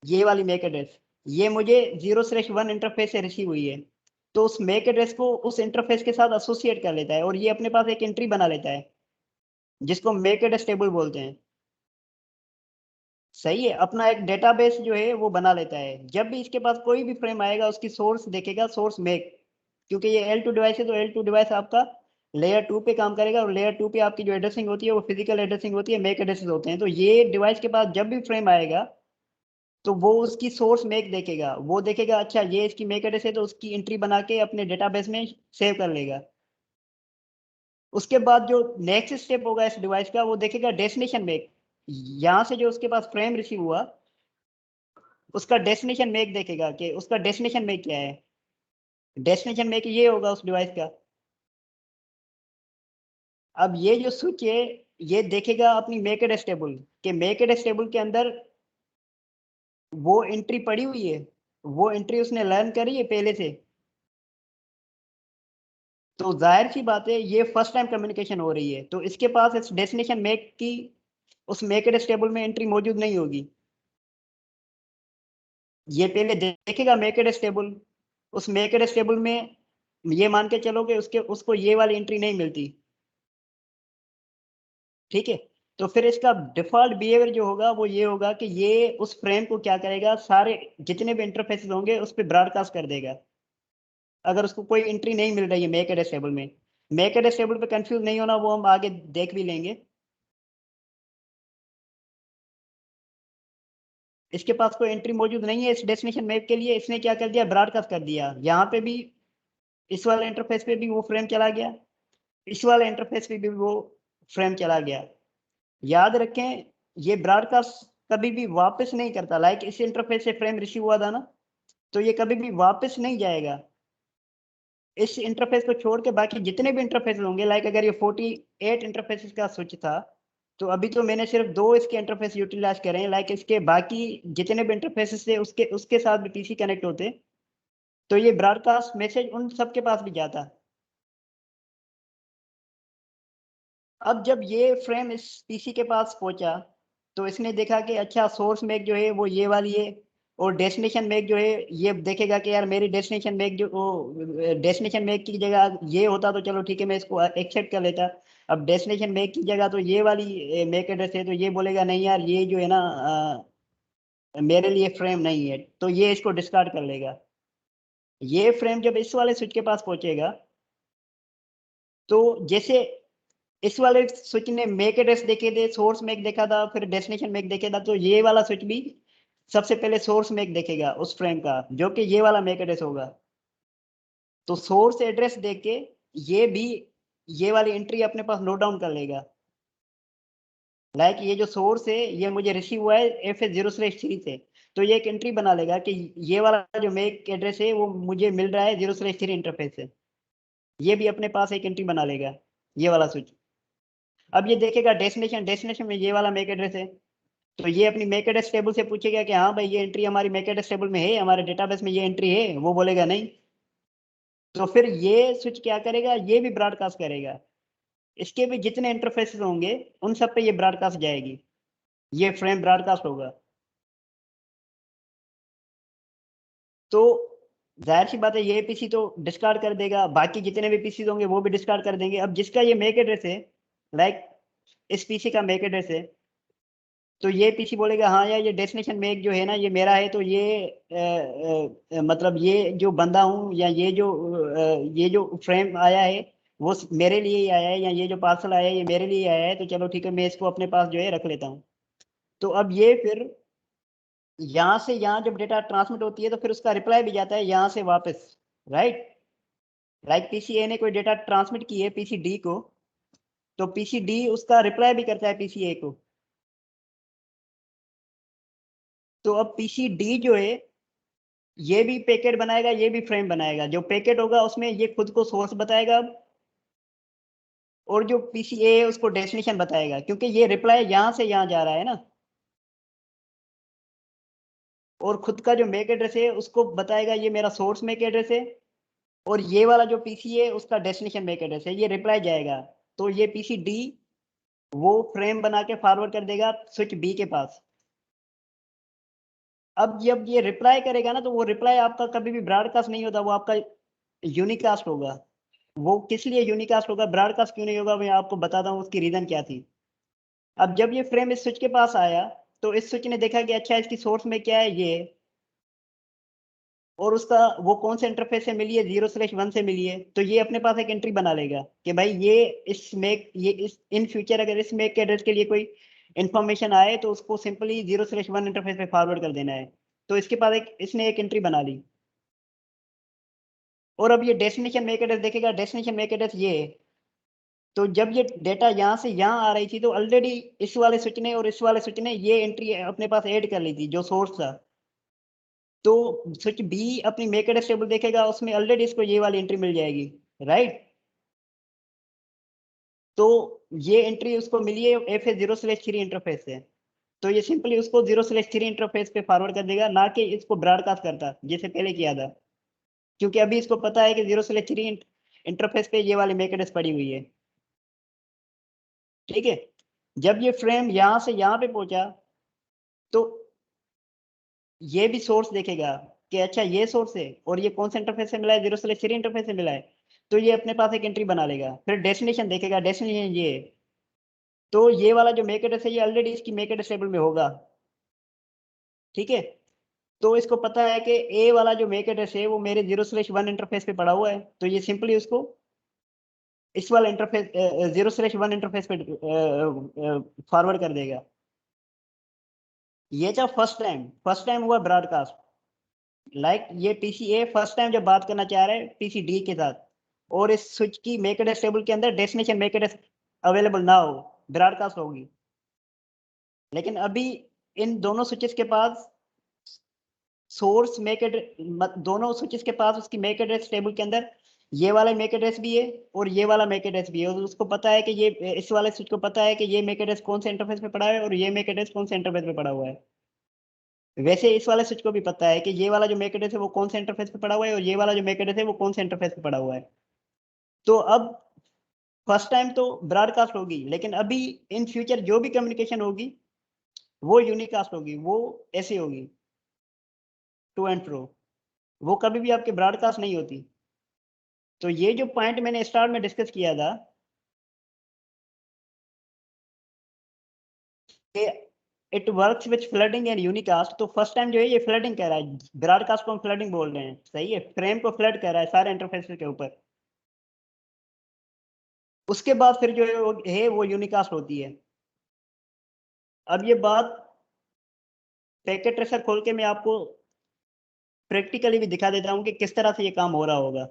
Speaker 1: ये वाली मेक एड्रेस, ये मुझे 0/1 इंटरफेस से रिसीव हुई है। तो उस मेक एड्रेस को उस इंटरफेस के साथ एसोसिएट कर लेता है, और ये अपने पास एक एंट्री बना लेता है जिसको मेक एड्रेस टेबल बोलते हैं। सही है, अपना एक डेटाबेस जो है वो बना लेता है। जब भी इसके पास कोई भी फ्रेम आएगा उसकी सोर्स देखेगा, सोर्स मेक, क्योंकि ये L2 डिवाइस है तो L2 डिवाइस आपका लेयर 2 पे काम करेगा, और लेयर 2 पे आपकी जो एड्रेसिंग होती है वो फिजिकल एड्रेसिंग होती है, मेक एड्रेसेस होते हैं। तो ये डिवाइस के पास जब भी फ्रेम आएगा तो वो उसकी सोर्स मेक देखेगा, वो देखेगा अच्छा ये इसकी मेक एड्रेस है, तो उसकी एंट्री बना के अपने डेटाबेस में सेव कर लेगा। उसके बाद जो नेक्स्ट स्टेप होगा इस डिवाइस का, वो देखेगा डेस्टिनेशन मेक। यहाँ से जो उसके पास फ्रेम रिसीव हुआ उसका डेस्टिनेशन मेक देखेगा कि उसका डेस्टिनेशन मेक क्या है। डेस्टिनेशन मेक ये होगा उस डिवाइस का। अब ये जो स्विच है ये देखेगा अपनी मेक एड्रेस टेबल, कि मेक एड्रेस टेबल के अंदर वो एंट्री पड़ी हुई है, वो एंट्री उसने लर्न करी है पहले से। तो जाहिर सी बात है ये फर्स्ट टाइम कम्युनिकेशन हो रही है, तो इसके पास इस डेस्टिनेशन मेक की उस मेक एड्रेस टेबल में एंट्री मौजूद नहीं होगी। ये पहले देखेगा मेक एड्रेस टेबल, उस मेक एड्रेस टेबल में ये मान के चलो कि उसको ये वाली एंट्री नहीं मिलती। ठीक है, तो फिर इसका डिफॉल्ट बिहेवियर जो होगा वो ये होगा कि ये उस फ्रेम को क्या करेगा, सारे जितने भी इंटरफेसेस होंगे उस पर ब्रॉडकास्ट कर देगा। अगर उसको कोई एंट्री नहीं मिल रही है मेक एड्रेस टेबल में, मेक एड्रेस टेबल पे कंफ्यूज नहीं होना, वो हम आगे देख भी लेंगे। इसके पास कोई एंट्री मौजूद नहीं है इस डेस्टिनेशन मैप के लिए, इसने क्या कर दिया, ब्रॉडकास्ट कर दिया। यहाँ पे भी इस वाले इंटरफेस पे भी वो फ्रेम चला गया, इस वाले इंटरफेस पे भी वो फ्रेम चला गया। याद रखें ये ब्रॉडकास्ट कभी भी वापस नहीं करता। लाइक इस इंटरफेस से फ्रेम रिसीव हुआ था ना, तो ये कभी भी वापस नहीं जाएगा। इस इंटरफेस को छोड़ के बाकी जितने भी इंटरफेस होंगे, लाइक अगर ये 48 इंटरफेसेस का स्विच था, तो अभी तो मैंने सिर्फ 2 इसके इंटरफेस यूटिलाइज करे हैं। लाइक इसके बाकी जितने भी इंटरफेसेस थे उसके उसके साथ भी पीसी कनेक्ट होते, तो ये ब्रॉडकास्ट मैसेज उन सबके पास भी जाता। अब जब ये फ्रेम इस पीसी के पास पहुंचा तो इसने देखा कि अच्छा सोर्स मैक जो है वो ये वाली है, और डेस्टिनेशन मैक जो है ये देखेगा कि यार मेरी डेस्टिनेशन मैक जो डेस्टिनेशन मैक की जगह ये होता तो चलो ठीक है मैं इसको एक्सेप्ट कर लेता। अब डेस्टिनेशन मैक की जगह तो ये वाली मैक एड्रेस है, तो ये बोलेगा नहीं यार ये जो है ना मेरे लिए फ्रेम नहीं है, तो ये इसको डिस्कार्ड कर लेगा। ये फ्रेम जब इस वाले स्विच के पास पहुंचेगा तो जैसे इस वाले स्विच ने मेक एड्रेस देखे थे, सोर्स मेक देखा था, फिर डेस्टिनेशन मेक देखे था, तो ये वाला स्विच भी सबसे पहले सोर्स मेक देखेगा उस फ्रेम का, जो कि ये वाला मेक एड्रेस होगा। तो सोर्स एड्रेस देख के ये भी ये वाली एंट्री अपने पास नोट डाउन कर लेगा। लाइक ये जो सोर्स है ये मुझे रिसीव हुआ है FA0/3 से, तो ये एक एंट्री बना लेगा कि ये वाला जो मेक एड्रेस है वो मुझे मिल रहा है 0/3 इंटरफेस से। ये भी अपने पास एक एंट्री बना लेगा ये वाला स्विच। अब ये देखेगा डेस्टिनेशन में ये वाला मेक एड्रेस है, तो ये अपनी मेक एड्रेस टेबल से पूछेगा कि हाँ भाई ये एंट्री हमारी मेक एड्रेस टेबल में है, हमारे डेटाबेस में ये एंट्री है, वो बोलेगा नहीं। तो फिर ये स्विच क्या करेगा, ये भी ब्रॉडकास्ट करेगा। इसके भी जितने इंटरफेसेस होंगे उन सब पे ये ब्रॉडकास्ट जाएगी, ये फ्रेम ब्रॉडकास्ट होगा। तो जाहिर सी बात है ये पीसी तो डिस्कार्ड कर देगा, बाकी जितने भी पीसी होंगे वो भी डिस्कार्ड कर देंगे। अब जिसका ये मेक एड्रेस है, लाइक इस पीसी का मेक एड्रेस है, तो ये पीसी बोलेगा हाँ यार ये डेस्टिनेशन मेक जो है ना ये मेरा है, तो ये मतलब ये जो बंदा हूँ या ये जो फ्रेम आया है वो मेरे लिए ही आया है, या ये जो पार्सल आया है ये मेरे लिए आया है, तो चलो ठीक है मैं इसको अपने पास जो है रख लेता हूँ। तो अब ये फिर यहाँ से यहाँ जब डेटा ट्रांसमिट होती है तो फिर उसका रिप्लाई भी जाता है यहाँ से वापस, राइट। लाइक पीसी ए ने कोई डेटा ट्रांसमिट की है पीसी डी को, तो पीसी डी उसका रिप्लाई भी करता है पीसी ए को। तो अब पीसी डी जो है ये भी पैकेट बनाएगा, ये भी फ्रेम बनाएगा। जो पैकेट होगा उसमें ये खुद को सोर्स बताएगा अब, और जो पीसी ए है उसको डेस्टिनेशन बताएगा, क्योंकि ये रिप्लाई यहाँ से यहाँ जा रहा है ना। और खुद का जो मेक एड्रेस है उसको बताएगा ये मेरा सोर्स मेक एड्रेस है, और ये वाला जो पीसी है उसका डेस्टिनेशन मेक एड्रेस है, ये रिप्लाई जाएगा। तो ये पीसी डी वो फ्रेम बना के फॉरवर्ड कर देगा स्विच बी के पास। अब जब ये रिप्लाई करेगा ना, तो वो रिप्लाई आपका कभी भी ब्रॉडकास्ट नहीं होता, वो आपका यूनिकास्ट होगा। वो किस लिए यूनिकास्ट होगा, ब्रॉडकास्ट क्यों नहीं होगा, मैं आपको बताता हूँ उसकी रीजन क्या थी। अब जब ये फ्रेम इस स्विच के पास आया, तो इस स्विच ने देखा कि अच्छा इसकी सोर्स में क्या है ये, और उसका वो कौन से इंटरफेस से मिली है 0/1 से मिली है, तो ये अपने पास एक एंट्री बना लेगा कि भाई ये इस इन फ्यूचर अगर इस मेक के एड्रेस के लिए कोई इंफॉर्मेशन आए तो उसको सिंपली 0/1 इंटरफेस पे फॉरवर्ड कर देना है। तो इसके पास इसने एक एंट्री बना ली। और अब ये डेस्टिनेशन मेक एड्रेस देखेगा, डेस्टिनेशन मेक एड्रेस ये है। तो जब ये डेटा यहाँ से यहाँ आ रही थी तो ऑलरेडी इस वाले स्विच ने और इस वाले स्विच ने ये एंट्री अपने पास ऐड कर ली थी जो सोर्स था। तो स्विच बी अपनी मेक एड्रेस टेबल देखेगा, उसमें ऑलरेडी इसको ये वाली एंट्री मिल जाएगी, राइट। तो ये एंट्री उसको मिली है FA0/3 इंटरफेस से, तो ये सिंपली उसको 0/3 इंटरफेस पे फॉरवर्ड कर देगा, ना कि इसको ब्रॉडकास्ट करता जैसे पहले किया था। क्योंकि अभी इसको पता है कि 0/3 इंटरफेस पे ये वाली मेक एड्रेस पड़ी हुई है, ठीक है। जब ये फ्रेम यहाँ से यहाँ पे पहुंचा, तो ये भी सोर्स देखेगा कि अच्छा ये सोर्स है और ये कौन सा इंटरफेस से मिला है, 0/3 इंटरफेस से मिला है। तो ये अपने पास एक एंट्री बना लेगा। फिर डेस्टिनेशन देखेगा, डेस्टिनेशन ये है। तो ये वाला जो मेक एड्रेस है ये ऑलरेडी इसकी मेक एड्रेस टेबल में होगा, ठीक है। तो इसको पता है कि ए वाला जो मेक एड्रेस है वो मेरे 0/1 इंटरफेस पे पड़ा हुआ है, तो ये सिंपली उसको इस वाला इंटरफेस 0/1 इंटरफेस पे फॉरवर्ड कर देगा। ये था फर्स्ट टाइम हुआ ब्रॉडकास्ट। लाइक ये पीसी ए फर्स्ट टाइम जब बात करना चाह रहा है पीसी डी के साथ, और इस स्विच की मेक एड्रेस टेबल के अंदर डेस्टिनेशन मेक एड्रेस अवेलेबल ना हो, ब्रॉडकास्ट होगी। लेकिन अभी इन दोनों स्विचेस के पास सोर्स मेक एड्रेस, दोनों स्विचेस के पास उसकी मेक एड्रेस टेबल के अंदर ये वाला मेक एड्रेस भी है और ये वाला मेक एड्रेस भी है, और उसको पता है कि ये इस वाले स्विच को पता है कि ये मेक एड्रेस कौन से इंटरफेस पे पड़ा है और ये मेक एड्रेस कौन से इंटरफेस पे पड़ा हुआ है। वैसे इस वाले स्विच को भी पता है कि ये वाला जो मैक एड्रेस है वो कौन से इंटरफेस पे पड़ा हुआ है और ये वाला जो मैक एड्रेस है वो कौन से इंटरफेस पे पड़ा हुआ है। तो अब फर्स्ट टाइम तो ब्रॉडकास्ट होगी, लेकिन अभी इन फ्यूचर जो भी कम्युनिकेशन होगी वो यूनिकास्ट होगी, वो ऐसी होगी टू एंड फ्रो, वो कभी भी आपके ब्रॉडकास्ट नहीं होती। तो ये जो पॉइंट मैंने स्टार्ट में डिस्कस किया था कि it works with flooding and unicast, तो फर्स्ट टाइम जो है ये फ्लडिंग कर रहा है, ब्रॉडकास्ट को हम फ्लडिंग बोल रहे हैं, सही है, फ्रेम को फ्लड कर रहा है सारे इंटरफेस के ऊपर। उसके बाद फिर जो है वो यूनिकास्ट होती है। अब ये बात पैकेट ट्रेसर खोल के मैं आपको प्रैक्टिकली भी दिखा देता हूँ कि किस तरह से ये काम हो रहा होगा।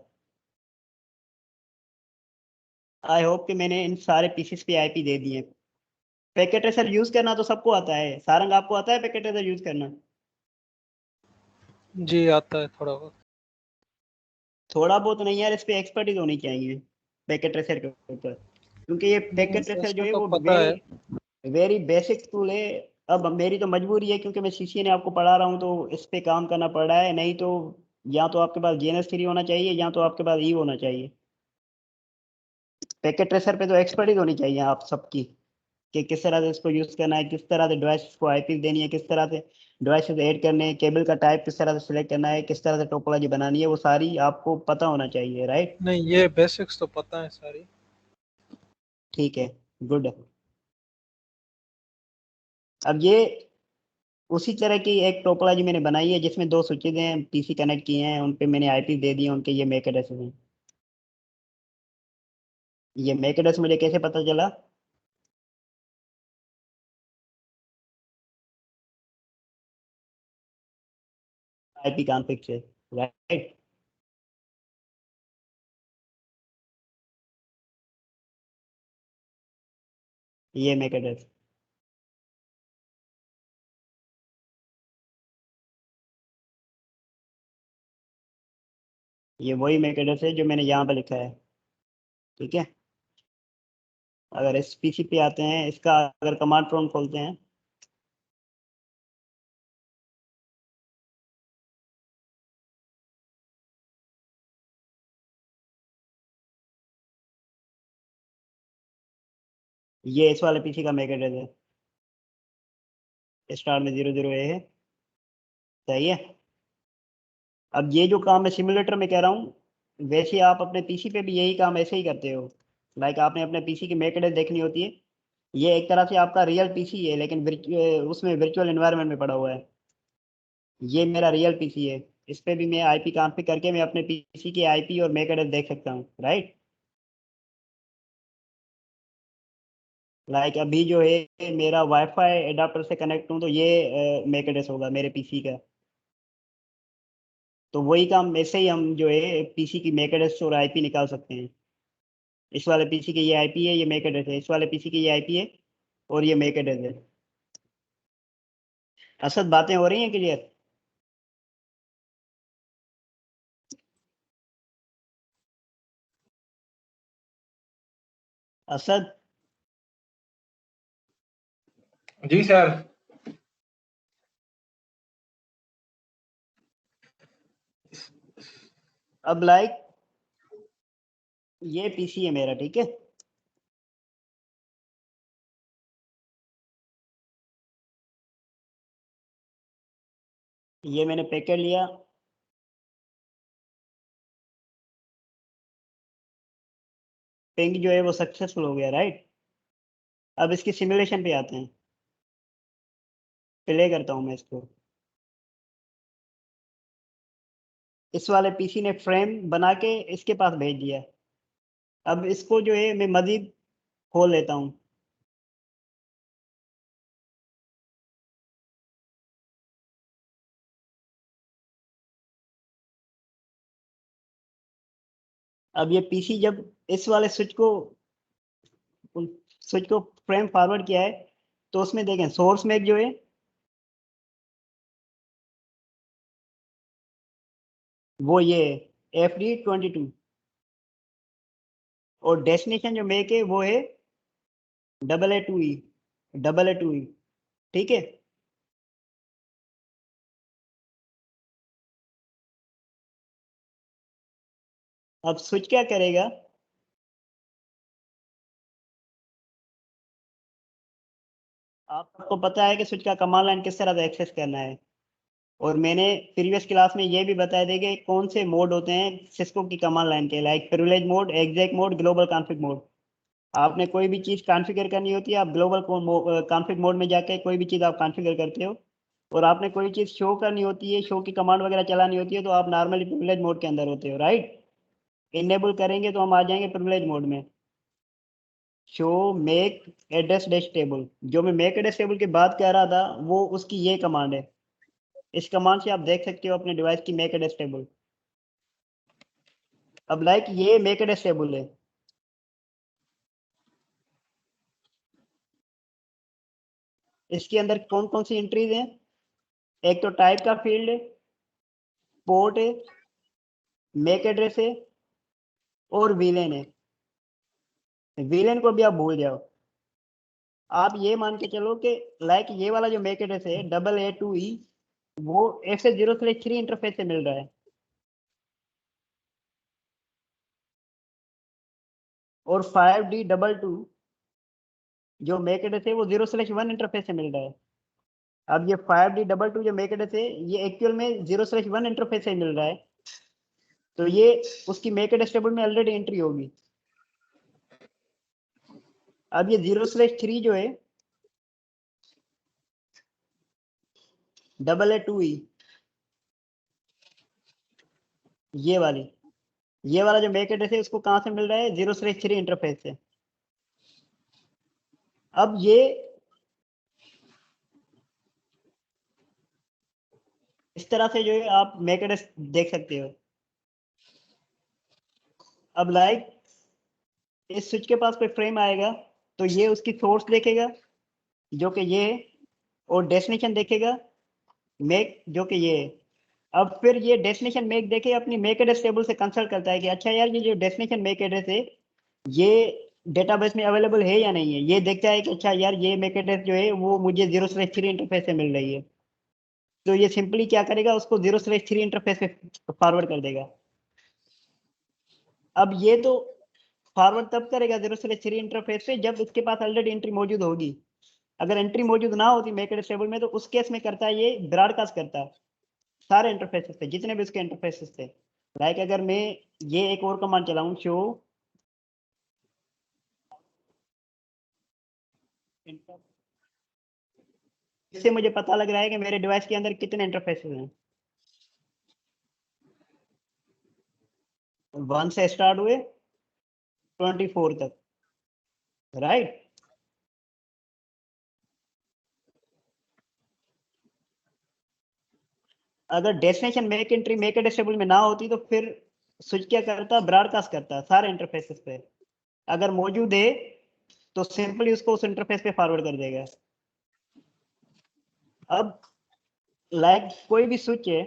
Speaker 1: आई होप कि मैंने इन सारे पीसीस पे आईपी दे दिए। पैकेट ट्रेसर यूज करना तो सबको आता है। सारंग, आपको आता है पैकेट ट्रेसर यूज करना?
Speaker 3: जी आता है थोड़ा बहुत।
Speaker 1: थोड़ा बहुत नहीं यार, इस पे एक्सपर्टीज होनी चाहिए पैकेट ट्रेसर के ऊपर, क्योंकि ये पैकेट ट्रेसर जो
Speaker 3: इसमें
Speaker 1: है
Speaker 3: तो
Speaker 1: वो
Speaker 3: पता
Speaker 1: वेरी
Speaker 3: है।
Speaker 1: वेरी बेसिक टूल है। अब मेरी तो मजबूरी है क्योंकि मैं सीसीए ने आपको पढ़ा रहा हूँ तो इस पे काम करना पड़ रहा है, नहीं तो या तो आपके पास जीएनएस 3 होना चाहिए या तो आपके पास ई होना चाहिए। पैकेट ट्रेसर पे तो एक्सपर्टीज होनी चाहिए आप सबकी, कि किस तरह से इसको यूज करना है, किस तरह से डिवाइस को आईपी देनी है, किस तरह से डिवाइसेस ऐड करने हैं, केबल का टाइप किस तरह से सिलेक्ट करना है, किस तरह से टोपोलॉजी बनानी है, वो सारी आपको पता होना चाहिए, राइट?
Speaker 3: नहीं, ये बेसिक्स तो पता है सारी।
Speaker 1: ठीक है, गुड। अब ये उसी तरह की एक टोपोलॉजी मैंने बनाई है जिसमें दो स्विचेज हैं, पीसी कनेक्ट किए हैं, उन पे मैंने आईपी दे दी है, उनके ये मैक एड्रेस हैं। ये मैक एड्रेस मुझे कैसे पता चला? आईपी कॉन्फ़िग से, राइट? ये मैक एड्रेस, ये वही मैक एड्रेस है जो मैंने यहाँ पे लिखा है, ठीक है? अगर इस पीसी पे आते हैं, इसका अगर कमांड प्रॉम्प्ट खोलते हैं, ये इस वाले पीसी का मैक एड्रेस है, स्टार्ट में 00A है, सही है? अब ये जो काम मैं सिमुलेटर में कह रहा हूँ, वैसे आप अपने पीसी पे भी यही काम ऐसे ही करते हो। लाइक आपने अपने पीसी की मैक एड्रेस देखनी होती है, ये एक तरह से आपका रियल पीसी है लेकिन उसमें वर्चुअल एनवायरनमेंट में पड़ा हुआ है। ये मेरा रियल पीसी है, इस पे भी मैं आईपी कॉन्फ़िग करके मैं अपने पीसी की आईपी और मैक एड्रेस देख सकता हूँ, राइट? लाइक अभी जो है मेरा वाईफाई एडाप्टर से कनेक्ट हूँ तो ये मैक एड्रेस होगा मेरे पीसी का। तो वही काम ऐसे ही हम जो है पीसी की मैक एड्रेस और आईपी निकाल सकते हैं। इस वाले पीसी की ये आईपी है, ये मैक एड्रेस है, इस वाले पीसी की ये आईपी है और ये मैक एड्रेस है। असद, बातें हो रही हैं क्लियर? असद,
Speaker 2: जी सर।
Speaker 1: अब लाइक ये पीसी है मेरा, ठीक है? ये मैंने पैकेट लिया, पिंग जो है वो सक्सेसफुल हो गया, राइट? अब इसकी सिमुलेशन पे आते हैं, प्ले करता हूँ मैं इसको। इस वाले पीसी ने फ्रेम बना के इसके पास भेज दिया। अब इसको जो है मैं मजीद खोल लेता हूँ। अब ये पीसी जब इस वाले स्विच को फ्रेम फॉरवर्ड किया है तो उसमें देखें सोर्स में जो है वो ये FD22 और डेस्टिनेशन जो मेक है वो है AA2E, ठीक है? अब स्विच क्या करेगा? आपको पता है कि स्विच का कमांड लाइन किस तरह से एक्सेस करना है, और मैंने प्रीवियस क्लास में ये भी बताया था कि कौन से मोड होते हैं सिस्को की कमांड लाइन के, like privilege mode, exact mode, global config mode. आपने कोई भी चीज़ कॉन्फ़िगर करनी होती है, आप ग्लोबल कॉन्फ़िग मोड में जाके कोई भी चीज़ आप कॉन्फ़िगर करते हो, और आपने कोई चीज़ शो करनी होती है, शो की कमांड वगैरह चलानी होती है, तो आप नॉर्मली प्रिविलेज मोड के अंदर होते हो, राइट? इनेबल करेंगे तो हम आ जाएंगे प्रिविलेज मोड में। Show make address dash table, जो मैं मेक एड्रेस टेबल की बात कर रहा था वो उसकी ये कमांड है। इस कमांड से आप देख सकते हो अपने डिवाइस की मेक एड्रेस टेबल। अब लाइक ये मेक एड्रेस टेबल है, इसके अंदर कौन कौन सी एंट्रीज हैं? एक तो टाइप का फील्ड है, पोर्ट है, मैक एड्रेस है और विलेन है। विलेन को भी आप भूल जाओ, आप ये मान के चलो कि लाइक ये वाला जो मैक एड्रेस है AA2E वो SS0/3 इंटरफेस से मिल रहा है, और 5D22 जो मैक एड्रेस है वो 0/1 इंटरफेस से मिल रहा है। अब ये 5D22 जो मैक एड्रेस है ये एक्चुअल में 0/1 इंटरफेस से मिल रहा है, तो ये उसकी मैक एड्रेस टेबल में ऑलरेडी एंट्री होगी। अब ये 0/3 जो है AA2E ये वाला जो मैक एड्रेस है उसको कहाँ से मिल रहा है? 0/3 इंटरफेस से। अब ये इस तरह से जो है आप मैक एड्रेस देख सकते हो। अब लाइक इस स्विच के पास कोई फ्रेम आएगा तो ये उसकी सोर्स देखेगा जो कि ये है, और डेस्टिनेशन देखेगा मैक जो कि ये है। अब फिर ये डेस्टिनेशन मैक देखे अपनी मैक एड्रेस टेबल से कंसल्ट करता है कि अच्छा यार ये जो डेस्टिनेशन मैक एड्रेस है ये डेटाबेस में अवेलेबल है या नहीं है। ये देखता है कि अच्छा यार ये मैक एड्रेस जो है वो मुझे 0/3 इंटरफेस से मिल रही है, तो ये सिंपली क्या करेगा, उसको 0/3 इंटरफेस पे फॉरवर्ड कर देगा। अब ये तो फॉरवर्ड तब करेगा 0/3 इंटरफेस पे जब उसके पास ऑलरेडी एंट्री मौजूद होगी। अगर एंट्री मौजूद ना होती मैक एड्रेस टेबल में तो उस केस में करता है ये ब्रॉडकास्ट करता है सारे इंटरफेसेस पे, जितने भी उसके इंटरफेसेस थे। लाइक अगर मैं ये एक और कमांड चलाऊं, शो इससे मुझे पता लग रहा है कि मेरे डिवाइस के अंदर कितने इंटरफेसेस हैं। 1 से स्टार्ट हुए 24 तक, राइट। अगर destination MAC entry MAC address table में ना होती तो फिर स्विच क्या करता, ब्रॉडकास्ट करता सारे इंटरफेसेस पे। अगर मौजूद है तो सिंपली उसको उस इंटरफेस पे फॉरवर्ड कर देगा। अब लाइक कोई भी स्विच है,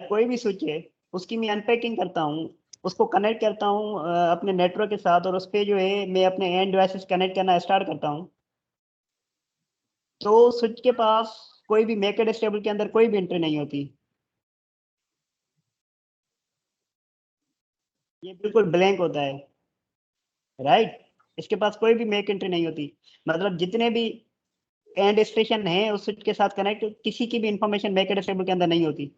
Speaker 1: कोई भी स्विच है उसकी मैं अनपैकिंग करता हूँ, उसको कनेक्ट करता हूँ अपने नेटवर्क के साथ, और उस पर जो है मैं अपने एंड डिवाइसेस कनेक्ट करना स्टार्ट करता हूँ। तो स्विच के पास कोई भी मैक एड्रेस टेबल के अंदर कोई भी एंट्री नहीं होती, ये बिल्कुल ब्लैंक होता है, राइट। इसके पास कोई भी मैक एंट्री नहीं होती, मतलब जितने भी एंड स्टेशन है उस स्विच के साथ कनेक्ट किसी की भी इंफॉर्मेशन मैक एड्रेस टेबल के अंदर नहीं होती।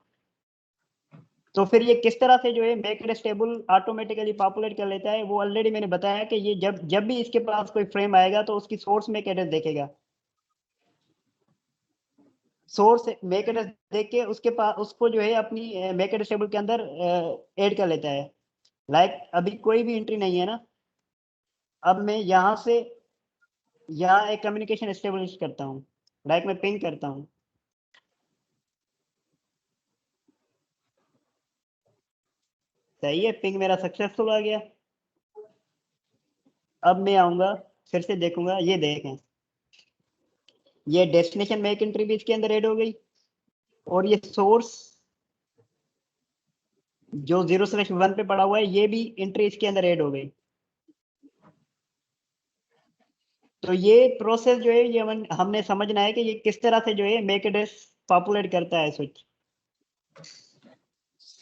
Speaker 1: तो फिर ये किस तरह से जो है MAC address table automatically populate कर लेता है, वो ऑलरेडी मैंने बताया कि ये जब जब भी इसके पास कोई फ्रेम आएगा तो उसकी सोर्स मैक एड्रेस देखेगा। सोर्स मैक एड्रेस देख के उसके पास उसको जो है अपनी मैक एड्रेस टेबल के अंदर ऐड कर लेता है। लाइक अभी कोई भी एंट्री नहीं है ना, अब मैं यहाँ से यहाँ एक कम्युनिकेशन एस्टेब्लिश करता हूँ, लाइक मैं पिंग करता हूँ, सही है, पिंग मेरा सक्सेसफुल आ गया। अब मैं आऊंगा फिर से देखूंगा, ये देखें ये डेस्टिनेशन मैक एंट्री भी इसके अंदर ऐड हो गई, और ये सोर्स जो 0/1 पे पड़ा हुआ है ये भी एंट्री इसके अंदर ऐड हो गई। तो ये प्रोसेस जो है ये हमने समझना है कि ये किस तरह से जो है मैक एड्रेस पॉपुलेट करता है स्विच।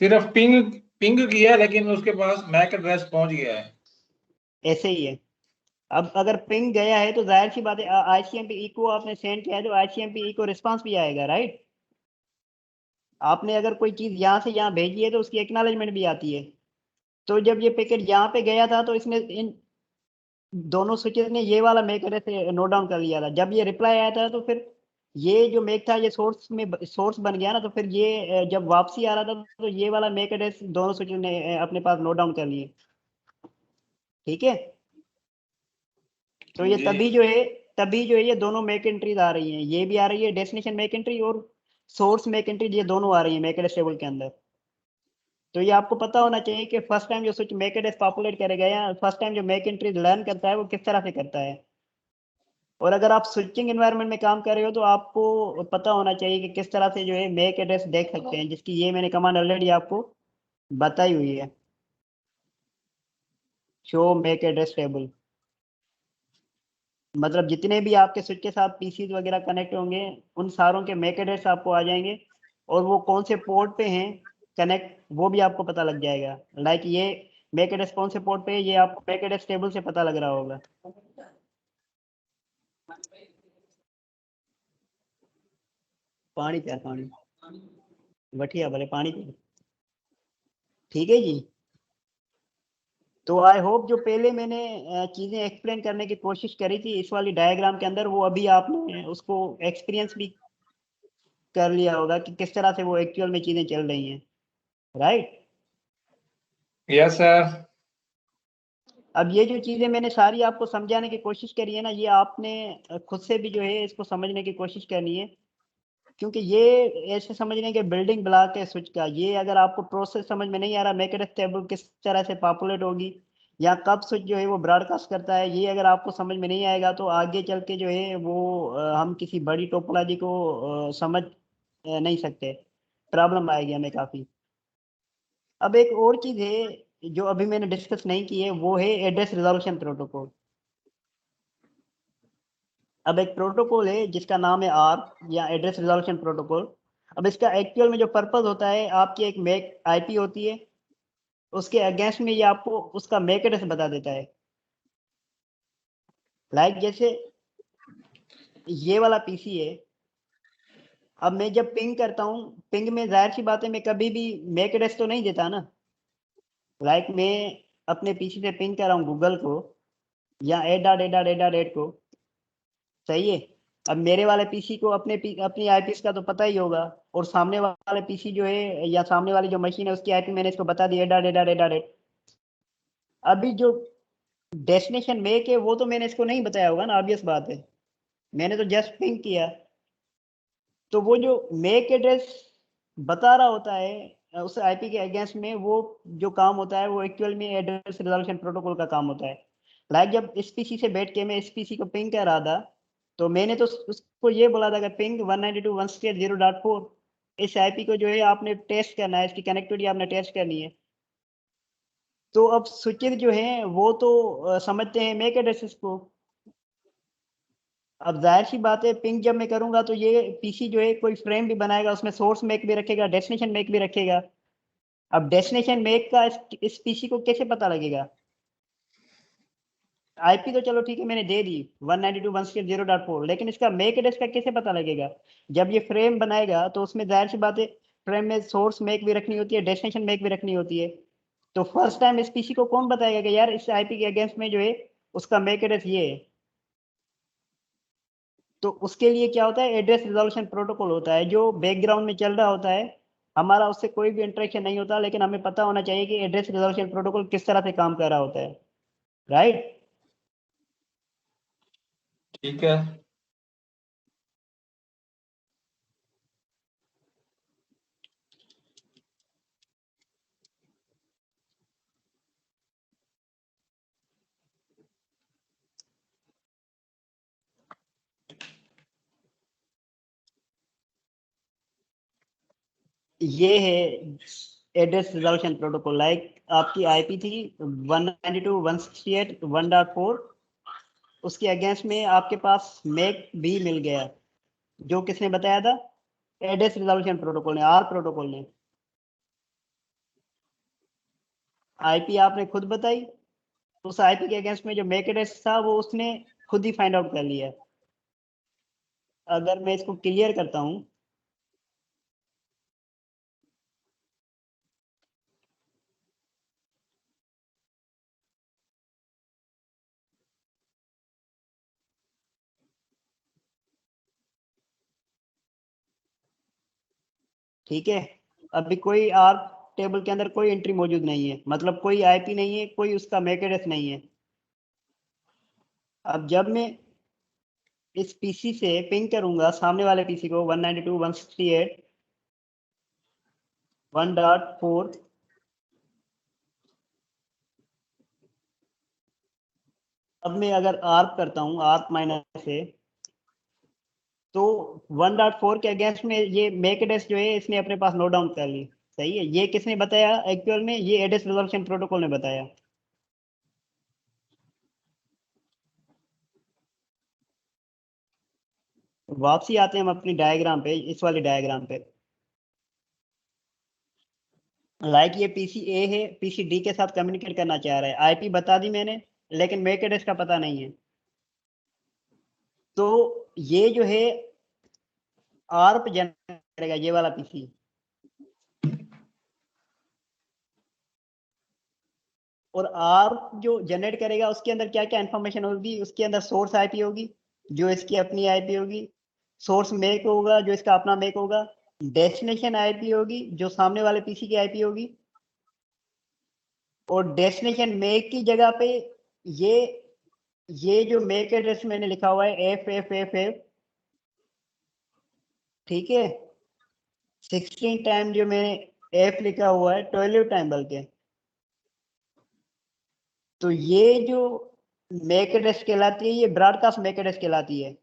Speaker 2: सिर्फ पिंग पिंग किया लेकिन उसके पास मैक एड्रेस पहुंच गया है।
Speaker 1: ऐसे ही है। अब अगर पिंग गया है तो जाहिर सी बात है आईसीएमपी इको आपने सेंड किया है तो आईसीएमपी इको रिस्पांस भी आएगा, राइट। आपने अगर कोई चीज यहाँ से यहाँ भेजी है तो उसकी एक्नॉलेजमेंट भी आती है। तो जब ये पैकेट यहाँ पे गया था तो इसने इन दोनों स्विचेस ने ये वाला मैक एड्रेस नोट डाउन कर लिया था। जब ये रिप्लाई आया था तो फिर ये जो मैक था ये सोर्स बन गया ना, तो फिर ये जब वापसी आ रहा था तो ये वाला मैक एड्रेस दोनों स्विचेस ने अपने पास नोट डाउन कर लिए, ठीक है। तो ये
Speaker 2: जी
Speaker 1: तभी जो है ये दोनों मैक एंट्रीज आ रही हैं, ये भी आ रही है डेस्टिनेशन मैक एंट्री और सोर्स मैक एंट्री, ये दोनों आ रही है मैक एड्रेस टेबल के अंदर। तो ये आपको पता होना चाहिए कि फर्स्ट टाइम जो स्विच मैक एड्रेस पॉपुलेट करेगा या फर्स्ट टाइम जो मैक एंट्री लर्न करता है वो किस तरह से करता है। और अगर आप स्विचिंग एनवायरनमेंट में काम कर रहे हो तो आपको पता होना चाहिए कि किस तरह से जो है मैक एड्रेस देख सकते हैं, जिसकी ये मैंने कमांड ऑलरेडी आपको बताई हुई है, शो मैक एड्रेस टेबल। मतलब जितने भी आपके स्विच के साथ पीसीज वगैरह कनेक्ट होंगे उन सारों के मैक एड्रेस आपको आ जाएंगे, और वो कौन से पोर्ट पे हैं कनेक्ट वो भी आपको पता लग जाएगा। लाइक ये मैक एड्रेस कौन से पोर्ट पे है ये आपको मैक एड्रेस टेबल से पता लग रहा होगा। पानी प्यार पानी वठिया भले पानी पी। ठीक है जी। तो आई होप जो पहले मैंने चीजें एक्सप्लेन करने की कोशिश करी थी इस वाली डायग्राम के अंदर, वो अभी आपने उसको एक्सपीरियंस भी कर लिया होगा कि किस तरह से वो एक्चुअल में चीजें चल रही हैं, राइट।
Speaker 2: Yes sir.
Speaker 1: अब ये जो चीजें मैंने सारी आपको समझाने की कोशिश करी है ना, ये आपने खुद से भी जो है इसको समझने की कोशिश करनी है, क्योंकि ये ऐसे समझने के बिल्डिंग ब्लॉक है स्विच का। ये अगर आपको प्रोसेस समझ में नहीं आ रहा मैक एड्रेस टेबल किस तरह से पॉपुलेट होगी या कब स्विच जो है वो ब्रॉडकास्ट करता है, ये अगर आपको समझ में नहीं आएगा तो आगे चल के जो है वो हम किसी बड़ी टोपोलॉजी को समझ नहीं सकते, प्रॉब्लम आएगी हमें काफ़ी। अब एक और चीज़ है जो अभी मैंने डिस्कस नहीं की है, वो है एड्रेस रिजोल्यूशन प्रोटोकॉल। अब एक प्रोटोकॉल है जिसका नाम है आर्प या एड्रेस रिजोल्यूशन प्रोटोकॉल। अब इसका एक्चुअल में जो पर्पस होता है, आपकी एक मैक आईपी होती है, उसके अगेंस्ट में ये आपको उसका मैक एड्रेस बता देता है। लाइक जैसे ये वाला पीसी है, अब मैं जब पिंग करता हूँ, पिंग में जाहिर सी बात है मैं कभी भी मैक एड्रेस तो नहीं देता ना। लाइक मैं अपने पीसी से पिंग कर रहा हूँ गूगल को या एड को, सही है। अब मेरे वाले पीसी को अपनी आईपी का तो पता ही होगा, और सामने वाले पीसी जो है या सामने वाली जो मशीन है उसकी आईपी मैंने इसको बता दी एड। अभी जो डेस्टिनेशन मेक है वो तो मैंने इसको नहीं बताया होगा ना, ऑब्वियस बात है, मैंने तो जस्ट पिंग किया। तो वो जो मेक एड्रेस बता रहा होता है उस आईपी के अगेंस्ट में, वो जो काम होता है वो एक्चुअल में एड्रेस रिजोल्यूशन प्रोटोकॉल का काम होता है। लाइक जब इस पीसी से बैठ के मैं इस पीसी को पिंग कर रहा था, तो मैंने तो उसको ये बोला था कि पिंग 192.168.0.4, इस आईपी को जो है आपने टेस्ट करना है, इसकी कनेक्टिविटी आपने टेस्ट करनी है। तो अब स्विचेस जो हैं वो तो समझते हैं मैक एड्रेसेस को। अब जाहिर सी बात है पिंग जब मैं करूंगा तो ये पीसी जो है कोई फ्रेम भी बनाएगा, उसमें सोर्स मैक भी रखेगा, डेस्टिनेशन मैक भी रखेगा। अब डेस्टिनेशन मैक का इस पीसी को कैसे पता लगेगा। आईपी तो चलो ठीक है मैंने दे दी 192.168.0.4, लेकिन इसका मैक एड्रेस का कैसे पता लगेगा। जब ये फ्रेम बनाएगा तो उसमें जाहिर सी बात है फ्रेम में सोर्स मैक भी रखनी होती है, डेस्टिनेशन मैक भी रखनी होती है। तो फर्स्ट टाइम इस पीसी को कौन बताएगा कि यार इस आईपी के अगेंस्ट में जो है उसका मैक एड्रेस ये है। तो उसके लिए क्या होता है, एड्रेस रिजोल्यूशन प्रोटोकॉल होता है जो बैकग्राउंड में चल रहा होता है। हमारा उससे कोई भी इंटरेक्शन नहीं होता, लेकिन हमें पता होना चाहिए कि एड्रेस रिजोल्यूशन प्रोटोकॉल किस तरह से काम कर रहा होता है, राइट।
Speaker 2: ठीक है।
Speaker 1: ये है एड्रेस रिजोल्यूशन प्रोटोकॉल। लाइक आपकी आईपी थी 192.168.1.4, उसके अगेंस्ट में आपके पास मैक भी मिल गया, जो किसने बताया था, एड्रेस रिजोल्यूशन प्रोटोकॉल ने, आर प्रोटोकॉल ने। आईपी आपने खुद बताई, उस आईपी के अगेंस्ट में जो मैक एड्रेस था वो उसने खुद ही फाइंड आउट कर लिया। अगर मैं इसको क्लियर करता हूँ, ठीक है। अभी कोई आर टेबल के अंदर कोई एंट्री मौजूद नहीं है, मतलब कोई आईपी नहीं है, कोई उसका मैक एड्रेस नहीं है। अब जब मैं इस पीसी से पिंग करूंगा सामने वाले पीसी को 192.168.1.4, अब मैं अगर आर्प करता हूँ, आर्प माइनस से, तो 1.4 के अगेंस्ट में ये मैक एड्रेस जो है इसने अपने पास नोट डाउन कर ली। सही है, ये किसने बताया एक्चुअल में? ये एड्रेस रिजोल्यूशन प्रोटोकॉल ने बताया। वापसी आते हैं हम अपनी डायग्राम पे, इस वाले डायग्राम पे। लाइक ये पीसी ए है, पीसी डी के साथ कम्युनिकेट करना चाह रहा है, आईपी बता दी मैंने, लेकिन मैक एड्रेस का पता नहीं है। तो ये जो है आर्प जनरेट करेगा, ये वाला पीसी, और आर्प जो जनरेट करेगा उसके अंदर क्या क्या इंफॉर्मेशन होगी? उसके अंदर सोर्स आईपी होगी जो इसकी अपनी आईपी होगी, सोर्स मेक होगा जो इसका अपना मेक होगा, डेस्टिनेशन आईपी होगी जो सामने वाले पीसी की आईपी होगी, और डेस्टिनेशन मेक की जगह पे ये जो मेक एड्रेस मैंने लिखा हुआ है एफ एफ एफ एफ, ठीक है, 16 टाइम जो मैंने एफ लिखा हुआ है, 12 टाइम बल्कि, तो ये जो मैक एड्रेस कहलाती है, ये ब्रॉडकास्ट मैक एड्रेस कहलाती है।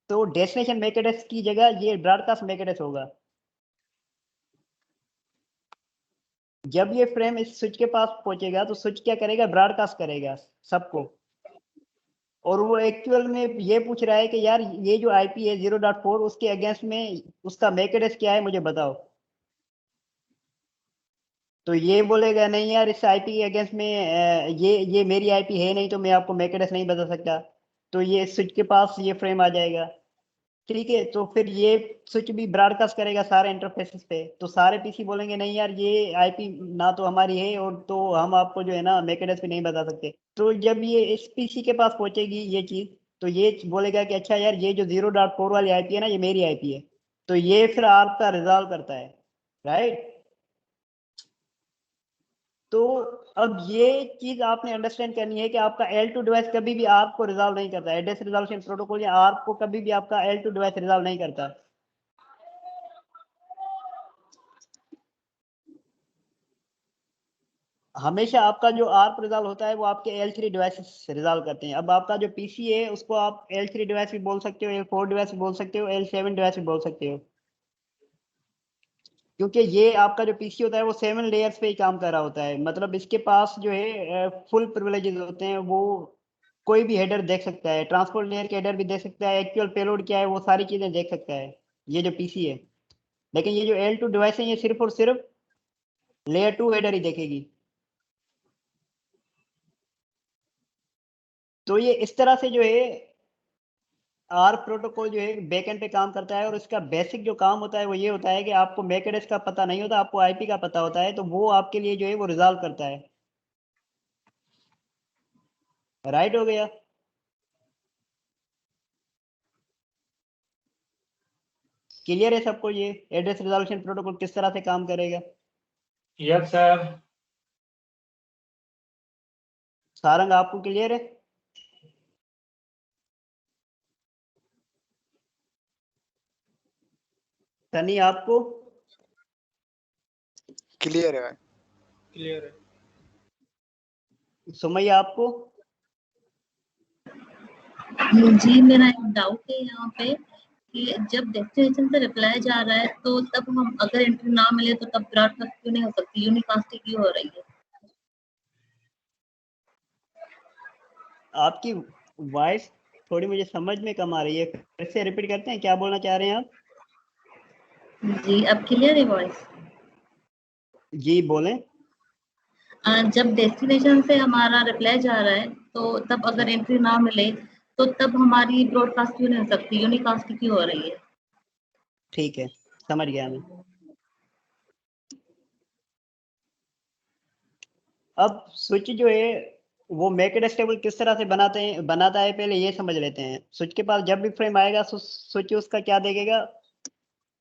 Speaker 1: तो डेस्टिनेशन मैक एड्रेस की जगह ये ब्रॉडकास्ट मैक एड्रेस होगा। जब ये फ्रेम इस स्विच के पास पहुंचेगा तो स्विच क्या करेगा? ब्रॉडकास्ट करेगा सबको, और वो एक्चुअल में ये पूछ रहा है कि यार ये जो आईपी है 0.4 उसके अगेंस्ट में उसका मैक एड्रेस क्या है, मुझे बताओ। तो ये बोलेगा नहीं यार इस आईपी के अगेंस्ट में ये मेरी आईपी है नहीं, तो मैं आपको मैक एड्रेस नहीं बता सकता। तो ये स्विच के पास ये फ्रेम आ जाएगा, ठीक है। तो फिर ये स्विच भी ब्रॉडकास्ट करेगा सारे इंटरफेसेस पे, तो सारे पीसी बोलेंगे नहीं यार ये आईपी ना तो हमारी है, और तो हम आपको जो है ना मैक एड्रेस भी नहीं बता सकते। तो जब ये इस पीसी के पास पहुंचेगी ये चीज, तो ये बोलेगा कि अच्छा यार ये जो 0.4 वाली आईपी है ना, ये मेरी आईपी है। तो ये फिर आपका रिजॉल्व करता है, राइट। तो अब ये चीज आपने अंडरस्टैंड करनी है कि आपका L2 डिवाइस कभी भी आर्प को रिजॉल्व नहीं करता, एड्रेस रिजॉल्यूशन प्रोटोकॉल या आर्प को कभी भी आपका L2 डिवाइस रिजॉल्व नहीं करता। हमेशा आपका जो आर्प रिजॉल्व होता है वो आपके L3 डिवाइस रिजॉल्व करते हैं। अब आपका जो पीसी है उसको आप L3 डिवाइस भी बोल सकते हो, L4 डिवाइस भी बोल सकते हो, L7 डिवाइस भी बोल सकते हो, क्योंकि ये आपका जो पीसी होता है वो 7 लेयर्स पे ही काम कर रहा होता है। मतलब इसके पास जो है फुल प्रिविलेजेस होते हैं, वो कोई भी हेडर देख सकता है, ट्रांसपोर्ट लेयर के हेडर भी देख सकता है, एक्चुअल पेलोड क्या है वो सारी चीजें देख सकता है ये जो पीसी है। लेकिन ये जो L2 डिवाइस है ये सिर्फ और सिर्फ लेयर 2 हेडर ही देखेगी। तो ये इस तरह से जो है आर प्रोटोकॉल जो है बैकएंड पे काम करता है, और इसका बेसिक जो काम होता है वो ये होता है कि आपको मैक एड्रेस का पता नहीं होता, आपको आईपी का पता होता है, तो वो आपके लिए जो है वो रिजॉल्व करता है। राइट हो गया? क्लियर है सबको ये एड्रेस रिजॉल्यूशन प्रोटोकॉल किस तरह से काम करेगा?
Speaker 2: Yes sir.
Speaker 1: सारंग आपको क्लियर है? सनी आपको?
Speaker 4: क्लियर है।
Speaker 3: क्लियर है।
Speaker 1: सुमैया आपको?
Speaker 5: जी मेरा एक डाउट है यहाँ पे कि जब डेस्टिनेशन से रिप्लाई जा रहा है तो तब हम अगर एंट्री ना मिले तो तब ब्रॉडकास्ट क्यों नहीं हो सकती, यूनिकास्टिंग क्यों हो रही है?
Speaker 1: आपकी वॉइस थोड़ी मुझे समझ में कम आ रही है, फिर से रिपीट करते हैं, क्या बोलना चाह रहे हैं आप?
Speaker 5: जी अब क्लियर है वॉइस?
Speaker 1: जी बोलें।
Speaker 5: जब डेस्टिनेशन से हमारा रिप्लाई जा रहा है तो तब अगर एंट्री ना मिले तो तब हमारी ब्रॉडकास्ट क्यों नहीं हो सकती, यूनिकास्ट क्यों हो रही है?
Speaker 1: ठीक है, समझ गया मैं। अब स्विच जो है वो मैक एड्रेस टेबल किस तरह से बनाता है पहले ये समझ लेते हैं। स्विच के पास जब भी फ्रेम आएगा स्विच उसका क्या देखेगा?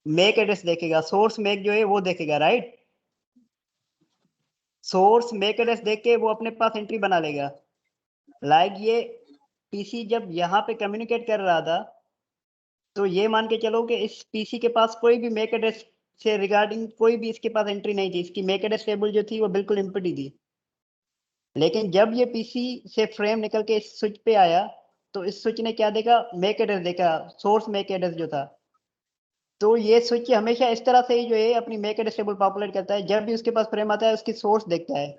Speaker 1: मैक एड्रेस देखेगा, सोर्स मैक जो है वो देखेगा, राइट। सोर्स मैक एड्रेस देख के वो अपने पास एंट्री बना लेगा। लाइक ये पीसी जब यहाँ पे कम्युनिकेट कर रहा था, तो ये मान के चलो कि इस पीसी के पास कोई भी मैक एड्रेस से रिगार्डिंग कोई भी इसके पास एंट्री नहीं थी, इसकी मैक एड्रेस टेबल जो थी वो बिल्कुल एम्प्टी थी। लेकिन जब ये पीसी से फ्रेम निकल के इस स्विच पे आया तो इस स्विच ने क्या देखा, मैक एड्रेस देखा, सोर्स मैक एड्रेस जो था। तो ये स्विच हमेशा इस तरह से ही जो है अपनी मैक एड्रेस टेबल पॉपुलेट करता है, जब भी उसके पास फ्रेम आता है उसकी सोर्स देखता है।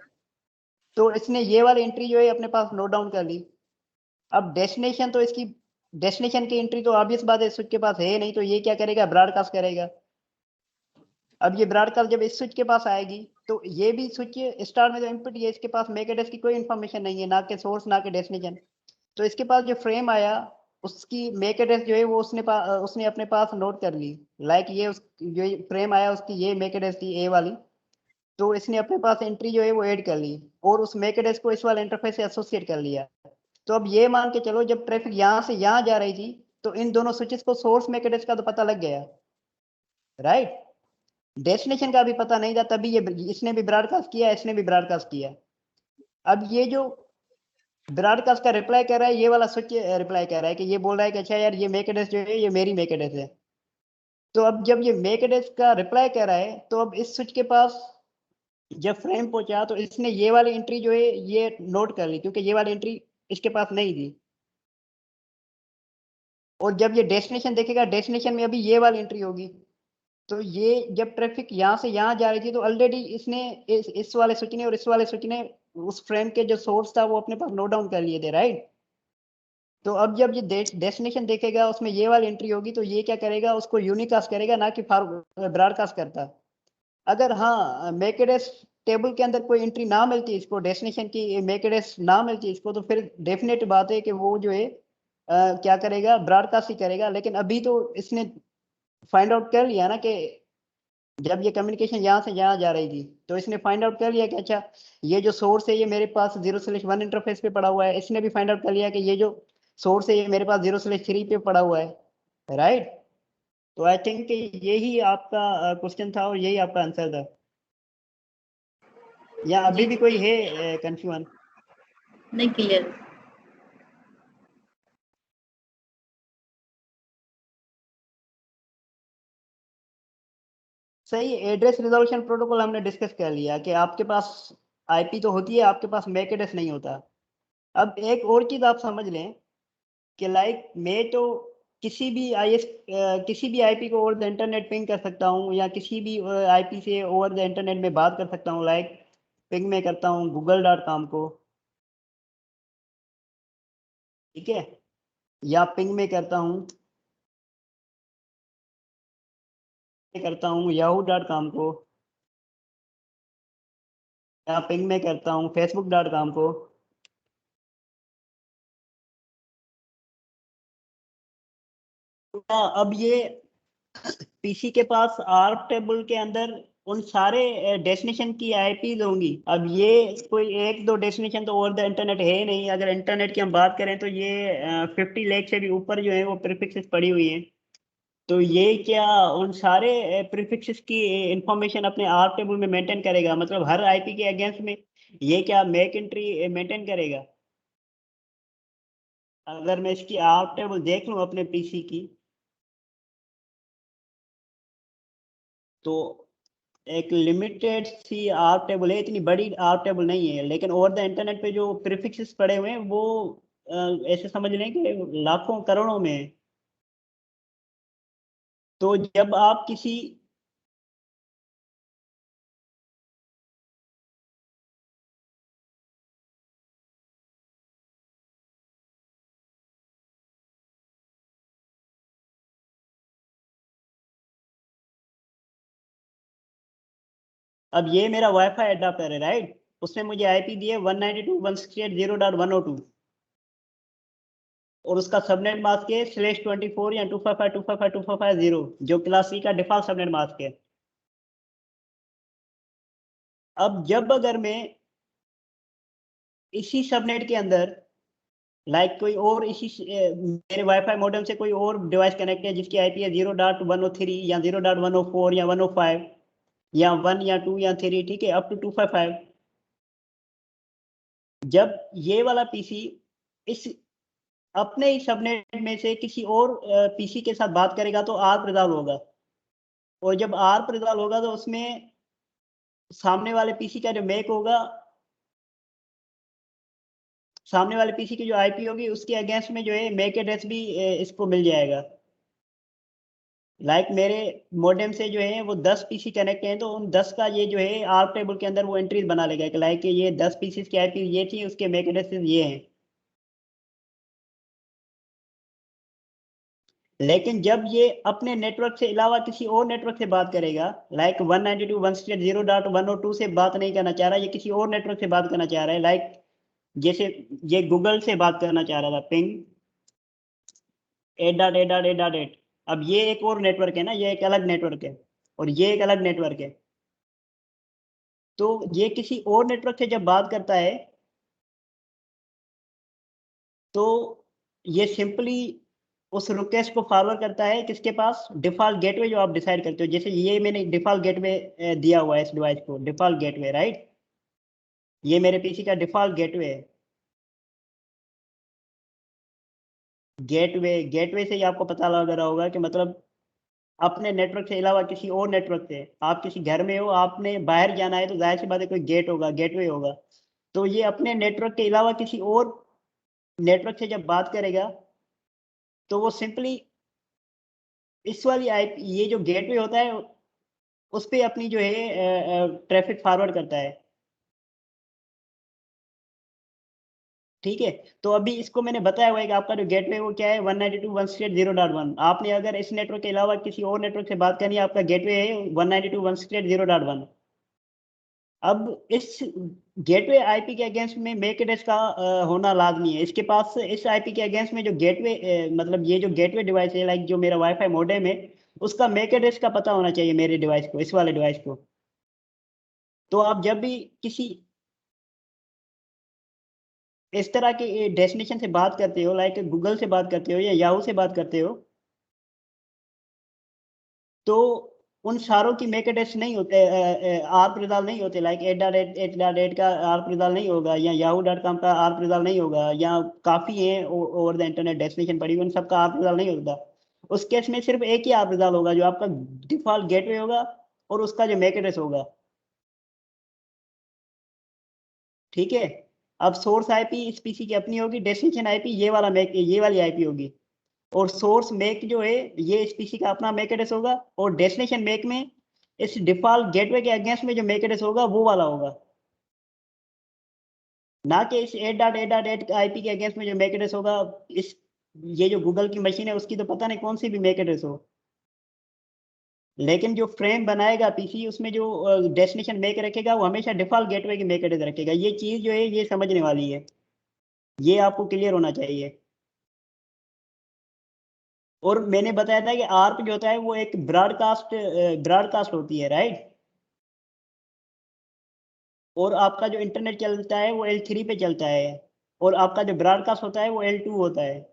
Speaker 1: तो इसने ये वाली एंट्री जो है अपने पास नोट डाउन कर ली। अब डेस्टिनेशन तो इसकी डेस्टिनेशन की एंट्री तो ऑब्वियस बात है स्विच के पास है नहीं, तो ये क्या करेगा, ब्रॉडकास्ट करेगा। अब ये ब्रॉडकास्ट जब इस स्विच के पास आएगी तो ये भी स्विच स्टार में जो इनपुट है इसके पास मैक एड्रेस की कोई इन्फॉर्मेशन नहीं है, ना के सोर्स ना के डेस्टिनेशन। तो इसके पास जो फ्रेम आया उसकी मैक एड्रेस जो है वो उसने अपने पास नोट कर ली। लाइक ये जो फ्रेम आया उसकी ये मैक एड्रेस थी ए वाली, तो इसने अपने पास एंट्री जो है वो ऐड कर ली और उस मैक एड्रेस को इस वाले इंटरफेस से एसोसिएट कर लिया। तो अब ये मान के चलो जब ट्रैफिक यहाँ से यहाँ जा रही थी तो इन दोनों स्विचेस को सोर्स मैक एड्रेस का तो पता लग गया, राइट। डेस्टिनेशन का भी पता नहीं था, तभी ये इसने भी ब्रॉडकास्ट किया, इसने भी ब्रॉडकास्ट किया। अब ये जो ब्रॉडकास्ट का रिप्लाई कर रहा है, ये वाला स्विच रिप्लाई कर रहा है कि ये बोल रहा है कि अच्छा यार ये मैक एड्रेस जो है ये मेरी मैक एड्रेस है। तो अब जब ये मैक एड्रेस का रिप्लाई कर रहा है तो अब इस स्विच के पास जब फ्रेम पहुंचा तो इसने ये वाली एंट्री जो है ये नोट कर ली, क्योंकि ये वाली एंट्री इसके पास नहीं थी। और जब ये डेस्टिनेशन देखेगा, डेस्टिनेशन में अभी ये वाली एंट्री होगी। तो ये जब ट्रैफिक यहाँ से यहाँ जा रही थी तो ऑलरेडी इसने इस वाले स्विच ने और इस वाले स्विच ने उस फ्रेम के जो सोर्स था वो अपने पास नोट डाउन कर लिए थे, राइट। तो अब जब ये डेस्टिनेशन देखेगा उसमें ये वाली एंट्री होगी तो ये क्या करेगा, उसको यूनिकास्ट करेगा, ना कि ब्रॉडकास्ट करता। अगर हाँ मैक एड्रेस टेबल के अंदर कोई एंट्री ना मिलती इसको, डेस्टिनेशन की मैक एड्रेस ना मिलती इसको, तो फिर डेफिनेट बात है कि वो जो है क्या करेगा, ब्रॉडकास्ट ही करेगा। लेकिन अभी तो इसने फाइंड आउट कर लिया ना कि जब ये कम्युनिकेशन यहाँ से यहाँ जा रही थी तो इसने फाइंड आउट कर लिया कि अच्छा ये जो सोर्स है ये मेरे पास 0/1 इंटरफेस पे पड़ा हुआ है। इसने भी फाइंड आउट कर लिया कि ये जो सोर्स है ये मेरे पास 0/3 पे पड़ा हुआ है, राइट। तो आई थिंक यही आपका क्वेश्चन था और यही आपका आंसर था, या अभी भी कोई है कंफ्यूजन?
Speaker 5: नहीं, क्लियर।
Speaker 1: सही। एड्रेस रिजोल्यूशन प्रोटोकॉल हमने डिस्कस कर लिया कि आपके पास आईपी तो होती है, आपके पास मैक एड्रेस नहीं होता। अब एक और चीज आप समझ लें कि लाइक मैं तो किसी भी आईपी को ओवर द इंटरनेट पिंग कर सकता हूँ, या किसी भी आईपी से ओवर द इंटरनेट में बात कर सकता हूँ। लाइक पिंग में करता हूँ google.com को, ठीक है, या पिंग में करता हूँ yahoo.com को, या पिंग में करता हूँ facebook.com को। अब ये पीसी के पास आर्क टेबल के अंदर उन सारे डेस्टिनेशन की आईपी होंगी। अब ये कोई एक दो डेस्टिनेशन तो ओवर द इंटरनेट है नहीं। अगर इंटरनेट की हम बात करें तो ये 50 लाख से भी ऊपर जो है वो प्रीफिक्सेस पड़ी हुई है। तो ये क्या उन सारे प्रीफिक्सेस की इंफॉर्मेशन अपने आर्क टेबल में मेंटेन करेगा? मतलब हर आईपी के अगेंस्ट में ये क्या मैक एंट्री मेंटेन करेगा? अगर मैं इसकी आर्क टेबल देख लूं अपने पीसी की तो एक लिमिटेड सी आर्क टेबल है, इतनी बड़ी आर्क टेबल नहीं है। लेकिन ओवर द इंटरनेट पे जो प्रीफिक्सेस पड़े हुए हैं वो ऐसे समझ लें कि लाखों करोड़ों में है। तो जब आप किसी अब ये मेरा वाईफाई एडाप्टर है, राइट। उसने मुझे आईपी दी है 192.168.0.102 और उसका सबनेट मास्क है /24 या 255.255.255.0 जो क्लास सी का डिफॉल्ट सबनेट मास्क है। अब जब अगर मैं इसी सबनेट के अंदर लाइक कोई और मेरे वाईफाई मॉडेम से कोई और डिवाइस कनेक्ट है जिसकी आईपी है 0.103 या 0.104 या 105 या 1 या 2 या 3, ठीक है, अप टू 255। जब ये वाला पीसी इस अपने ही सबनेट में से किसी और पीसी के साथ बात करेगा तो आर्प रिजॉल्व होगा। और जब आर्प रिजॉल्व होगा तो उसमें सामने वाले पीसी का जो मैक होगा सामने वाले पीसी की जो आईपी होगी उसके अगेंस्ट में जो है मैक एड्रेस भी इसको मिल जाएगा। लाइक मेरे मॉडेम से जो है वो 10 पीसी कनेक्ट हैं, तो उन 10 का ये जो है आर्क टेबल के अंदर वो एंट्रीज बना लेगा कि लाइक ये 10 पीसीज की आईपी ये थी, उसके मैक एड्रेसेस ये हैं। लेकिन जब ये अपने नेटवर्क से अलावा किसी और नेटवर्क से बात करेगा, लाइक 192.168.0.102 से बात नहीं करना चाह रहा, ये किसी और नेटवर्क से बात करना चाह रहा है, लाइक जैसे ये गूगल से बात करना चाह रहा था, पिंग 8.8.8.8। अब ये एक और नेटवर्क है ना, ये एक अलग नेटवर्क है और ये एक अलग नेटवर्क है। तो ये किसी और नेटवर्क से जब बात करता है तो ये सिंपली उस रिक्वेस्ट को फॉरवर्ड करता है किसके पास, डिफॉल्ट गेटवे जो आप डिसाइड करते हो। जैसे ये मैंने डिफॉल्ट गेटवे दिया हुआ है इस डिवाइस को, डिफॉल्ट गेटवे, राइट, ये मेरे पीसी का डिफॉल्ट गेटवे है। गेटवे से ही आपको पता लग रहा होगा कि मतलब अपने नेटवर्क से अलावा किसी और नेटवर्क से, आप किसी घर में हो, आपने बाहर जाना है तो जाहिर सी बात है कोई गेट होगा, गेटवे होगा। तो ये अपने नेटवर्क के अलावा किसी और नेटवर्क से जब बात करेगा तो वो सिंपली इस वाली आईपी, ये जो गेटवे होता है उस पे अपनी जो है ट्रैफिक फॉरवर्ड करता है। ठीक है, तो अभी इसको मैंने बताया हुआ है कि आपका जो गेटवे वो क्या है, 192.168.0.1। आपने अगर इस नेटवर्क के अलावा किसी और नेटवर्क से बात करनी है, आपका गेटवे है 192.168.0.1। अब इस गेटवे आईपी के अगेंस्ट में मैक एड्रेस का होना लाजमी है। इसके पास इस आईपी के अगेंस्ट में जो गेटवे मतलब ये जो गेटवे डिवाइस है, लाइक जो मेरा वाईफाई मॉडेम है, उसका मैक एड्रेस का पता होना चाहिए मेरे डिवाइस को, इस वाले डिवाइस को। तो आप जब भी किसी इस तरह के डेस्टिनेशन से बात करते हो, लाइक गूगल से बात करते हो या याहू से बात करते हो, तो उन सारों की मैक एड्रेस नहीं होते, आर्प रिजॉल्व नहीं होते, लाइक 8.8 का आर्प रिजॉल्व नहीं होगा, या yahoo.com का आर्प रिजॉल्व नहीं होगा, या काफ़ी है ओवर द इंटरनेट डेस्टिनेशन पड़ी हुई, उन सबका आर्प रिजॉल्व नहीं होता। उस केस में सिर्फ एक ही आर्प रिजॉल्व होगा, जो आपका डिफॉल्ट गेटवे होगा और उसका जो मैक एड्रेस होगा। ठीक है, अब सोर्स आईपी इस पीसी की अपनी होगी, डेस्टिनेशन आईपी ये वाला मैक, ये वाली आईपी होगी, और सोर्स मैक जो है ये इस पीसी का अपना मैक एड्रेस होगा, और डेस्टिनेशन मैक में इस डिफॉल्ट गेटवे के अगेंस्ट में जो मैक एड्रेस होगा वो वाला होगा, ना कि इस 8.8.8 आईपी के अगेंस्ट में जो मैक एड्रेस होगा इस, ये जो गूगल की मशीन है उसकी तो पता नहीं कौन सी भी मैक एड्रेस हो, लेकिन जो फ्रेम बनाएगा पीसी उसमें जो डेस्टिनेशन मैक रखेगा वो हमेशा डिफॉल्ट गेटवे की मैक एड्रेस रखेगा। ये चीज़ जो है ये समझने वाली है, ये आपको क्लियर होना चाहिए। और मैंने बताया था कि आर्प जो होता है वो एक ब्रॉडकास्ट होती है, राइट, और आपका जो इंटरनेट चलता है वो L3 पे चलता है, और आपका जो ब्रॉडकास्ट होता है वो L2 होता है।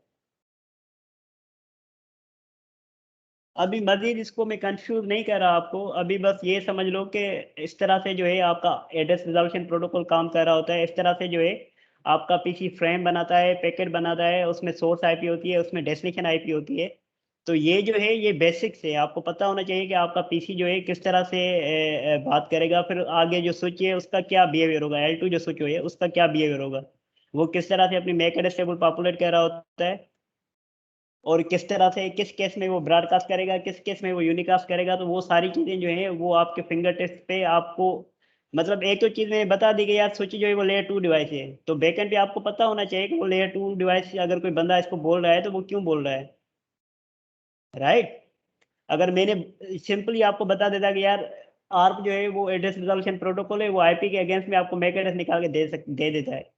Speaker 1: अभी मजीद इसको मैं कंफ्यूज नहीं कर रहा आपको, अभी बस ये समझ लो कि इस तरह से जो है आपका एड्रेस रिजॉल्यूशन प्रोटोकॉल काम कर रहा होता है। इस तरह से जो है आपका पीसी फ्रेम बनाता है, पैकेट बनाता है, उसमें सोर्स आईपी होती है, उसमें डेस्टिनेशन आईपी होती है। तो ये जो है ये बेसिक्स है, आपको पता होना चाहिए कि आपका पीसी जो है किस तरह से बात करेगा। फिर आगे जो स्विच है उसका क्या बिहेवियर होगा, L2 जो स्विच है उसका क्या बिहेवियर होगा, वो किस तरह से अपनी मैक एड्रेस टेबल पॉपुलेट कर रहा होता है, और किस तरह से किस केस में वो ब्रॉडकास्ट करेगा, किस केस में वो यूनिकास्ट करेगा। तो वो सारी चीज़ें जो हैं वो आपके फिंगर टिप्स पे आपको, मतलब एक तो चीज़ मैंने बता दी कि यार स्विच जो है वो लेयर 2 डिवाइस है, तो बैकएंड पे आपको पता होना चाहिए कि वो लेयर 2 डिवाइस, अगर कोई बंदा इसको बोल रहा है तो वो क्यों बोल रहा है, राइट। अगर मैंने सिंपली आपको बता देता कि यार आर्प जो है वो एड्रेस रिजोल्यूशन प्रोटोकॉल है, वो आईपी के अगेंस्ट में आपको मैक एड्रेस निकाल के दे देता है,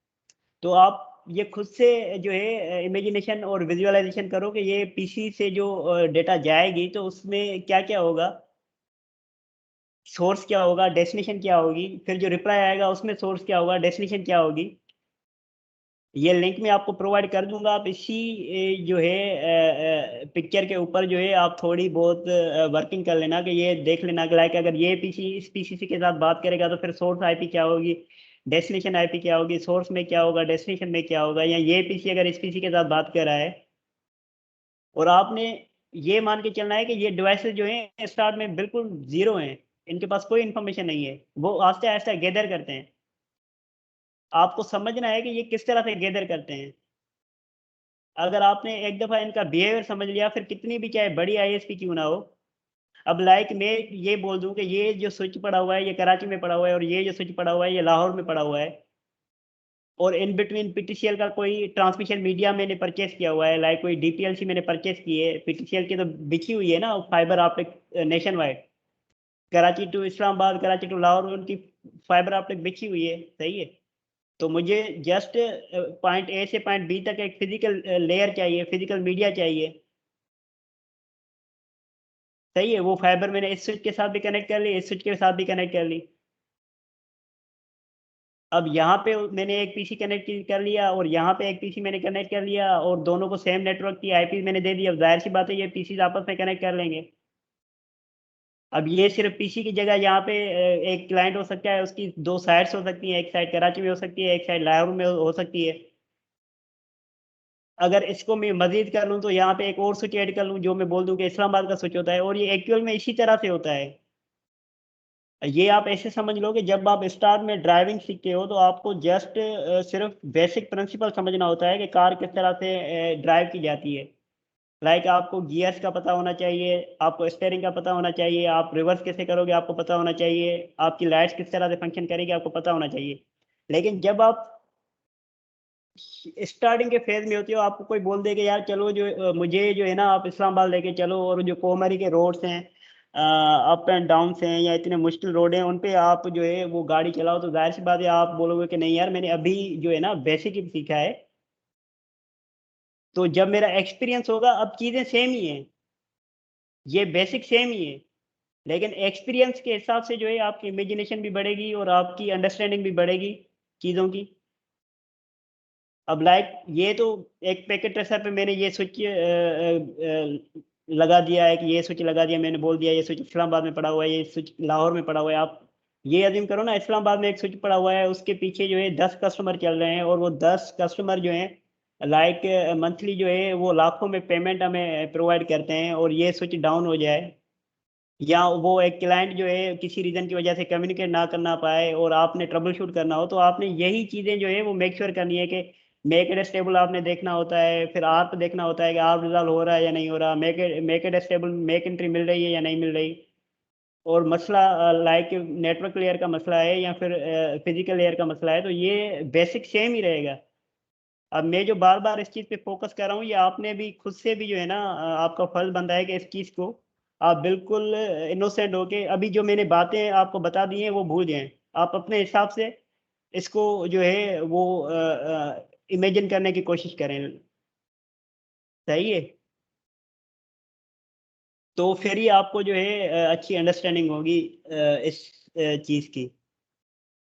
Speaker 1: तो आप ये खुद से जो है इमेजिनेशन और विजुअलाइजेशन करो कि ये पीसी से जो डेटा जाएगी तो उसमें क्या क्या होगा, सोर्स क्या होगा, डेस्टिनेशन क्या होगी, फिर जो रिप्लाई आएगा उसमें सोर्स क्या होगा, डेस्टिनेशन क्या होगी। ये लिंक मैं आपको प्रोवाइड कर दूंगा, आप इसी जो है पिक्चर के ऊपर जो है आप थोड़ी बहुत वर्किंग कर लेना, कि ये देख लेना कि लाइक अगर ये पीसी इस पीसी के साथ बात करेगा तो फिर सोर्स आईपी क्या होगी, डेस्टिनेशन आईपी क्या होगी, सोर्स में क्या होगा, डेस्टिनेशन में क्या होगा। या ये पीसी अगर इस पीसी के साथ बात कर रहा है, और आपने ये मान के चलना है कि ये डिवाइसेस जो हैं स्टार्ट में बिल्कुल जीरो हैं, इनके पास कोई इन्फॉर्मेशन नहीं है, वो आस्ते आस्ते गैदर करते हैं। आपको समझना है कि ये किस तरह से गैदर करते हैं। अगर आपने एक दफ़ा इनका बिहेवियर समझ लिया, फिर कितनी भी चाहे बड़ी आईएसपी क्यों ना हो, अब लाइक मैं ये बोल दूँ कि ये जो स्विच पड़ा हुआ है, ये कराची में पड़ा हुआ है और ये जो स्विच पड़ा हुआ है, ये लाहौर में पड़ा हुआ है और इन बिटवीन पीटीसीएल का कोई ट्रांसमिशन मीडिया मैंने परचेज़ किया हुआ है, लाइक कोई डीपीएलसी मैंने परचेज़ की है। पीटीसीएल की तो बिकी हुई है ना fibre optic nation wide. Karachi to Islamabad, Karachi to Lahore उनकी फाइबर ऑप्टिक बिछी हुई है, सही है। तो मुझे जस्ट पॉइंट ए से पॉइंट बी तक एक फिजिकल लेयर चाहिए, फिजिकल मीडिया चाहिए, सही है। वो फाइबर मैंने इस स्विच के साथ भी कनेक्ट कर ली, इस स्विच के साथ भी कनेक्ट कर ली। अब यहाँ पे मैंने एक पीसी कनेक्ट कर लिया और यहाँ पे एक पीसी मैंने कनेक्ट कर लिया और दोनों को सेम नेटवर्क की आईपी मैंने दे दी। अब जाहिर सी बात है ये पीसीज आपस में कनेक्ट कर लेंगे। अब ये सिर्फ पीसी की जगह यहाँ पे एक क्लाइंट हो सकता है, उसकी 2 साइट्स हो सकती हैं, एक साइड कराची में हो सकती है, एक साइड लाहौर में हो सकती है। अगर इसको मैं मज़ीद कर लूँ तो यहाँ पे एक और स्विच ऐड कर लूँ, जो मैं बोल दूँ कि इस्लामाबाद का स्विच होता है और ये एक्चुअल में इसी तरह से होता है। ये आप ऐसे समझ लो कि जब आप स्टार्ट में ड्राइविंग सीखते हो तो आपको जस्ट सिर्फ बेसिक प्रिंसिपल समझना होता है कि कार किस तरह से ड्राइव की जाती है। लाइक आपको गियर्स का पता होना चाहिए, आपको स्टीयरिंग का पता होना चाहिए, आप रिवर्स कैसे करोगे आपको पता होना चाहिए, आपकी लाइट्स किस तरह से फंक्शन करेगी आपको पता होना चाहिए। लेकिन जब आप स्टार्टिंग के फेज़ में होते हो, आपको कोई बोल दे कि यार चलो जो मुझे जो है ना आप इस्लामाबाद लेके चलो और जो कोमरी के रोड्स हैं, अप एंड डाउन्स हैं या इतने मुश्किल रोड हैं, उन पे आप जो है वो गाड़ी चलाओ, तो ज़ाहिर-सी बात है आप बोलोगे कि नहीं यार मैंने अभी जो है ना बेसिक ही सीखा है। तो जब मेरा एक्सपीरियंस होगा, अब चीज़ें सेम ही हैं, ये बेसिक सेम ही है, लेकिन एक्सपीरियंस के हिसाब से जो है आपकी इमेजिनेशन भी बढ़ेगी और आपकी अंडरस्टैंडिंग भी बढ़ेगी चीज़ों की। अब लाइक ये तो एक पैकेट ट्रेसर पे मैंने ये स्विच लगा दिया है कि ये स्विच लगा दिया, मैंने बोल दिया ये स्विच इस्लामाबाद में पड़ा हुआ है, ये स्विच लाहौर में पड़ा हुआ है। आप ये अज़्यूम करो ना इस्लामाबाद में एक स्विच पड़ा हुआ है, उसके पीछे जो है 10 कस्टमर चल रहे हैं और वो 10 कस्टमर जो हैं लाइक मंथली जो है वो लाखों में पेमेंट हमें प्रोवाइड करते हैं और ये स्विच डाउन हो जाए या वो एक क्लाइंट जो है किसी रीज़न की वजह से कम्युनिकेट ना करना पाए और आपने ट्रबल शूट करना हो, तो आपने यही चीज़ें जो है वो मेक श्योर करनी है कि मेक इट स्टेबल आपने देखना होता है, फिर आर्प देखना होता है कि आर्प रिज़ॉल्व हो रहा है या नहीं हो रहा, make it stable, make entry मिल रही है या नहीं मिल रही। और मसला लाइक नेटवर्क लेयर का मसला है या फिर फिज़िकल लेयर का मसला है, तो ये बेसिक सेम ही रहेगा। अब मैं जो बार-बार इस चीज़ पे फ़ोकस कर रहा हूँ, ये आपने भी खुद से भी जो है ना आपका फ़र्ज़ बनता है कि इस चीज़ को आप बिल्कुल इनोसेंट होके अभी जो मैंने बातें आपको बता दी हैं, वो भूल जाएँ। आप अपने हिसाब से इसको जो है वो इमेजिन करने की कोशिश करें। सही है? तो फिर ही आपको जो है अच्छी अंडरस्टैंडिंग होगी इस चीज़ की।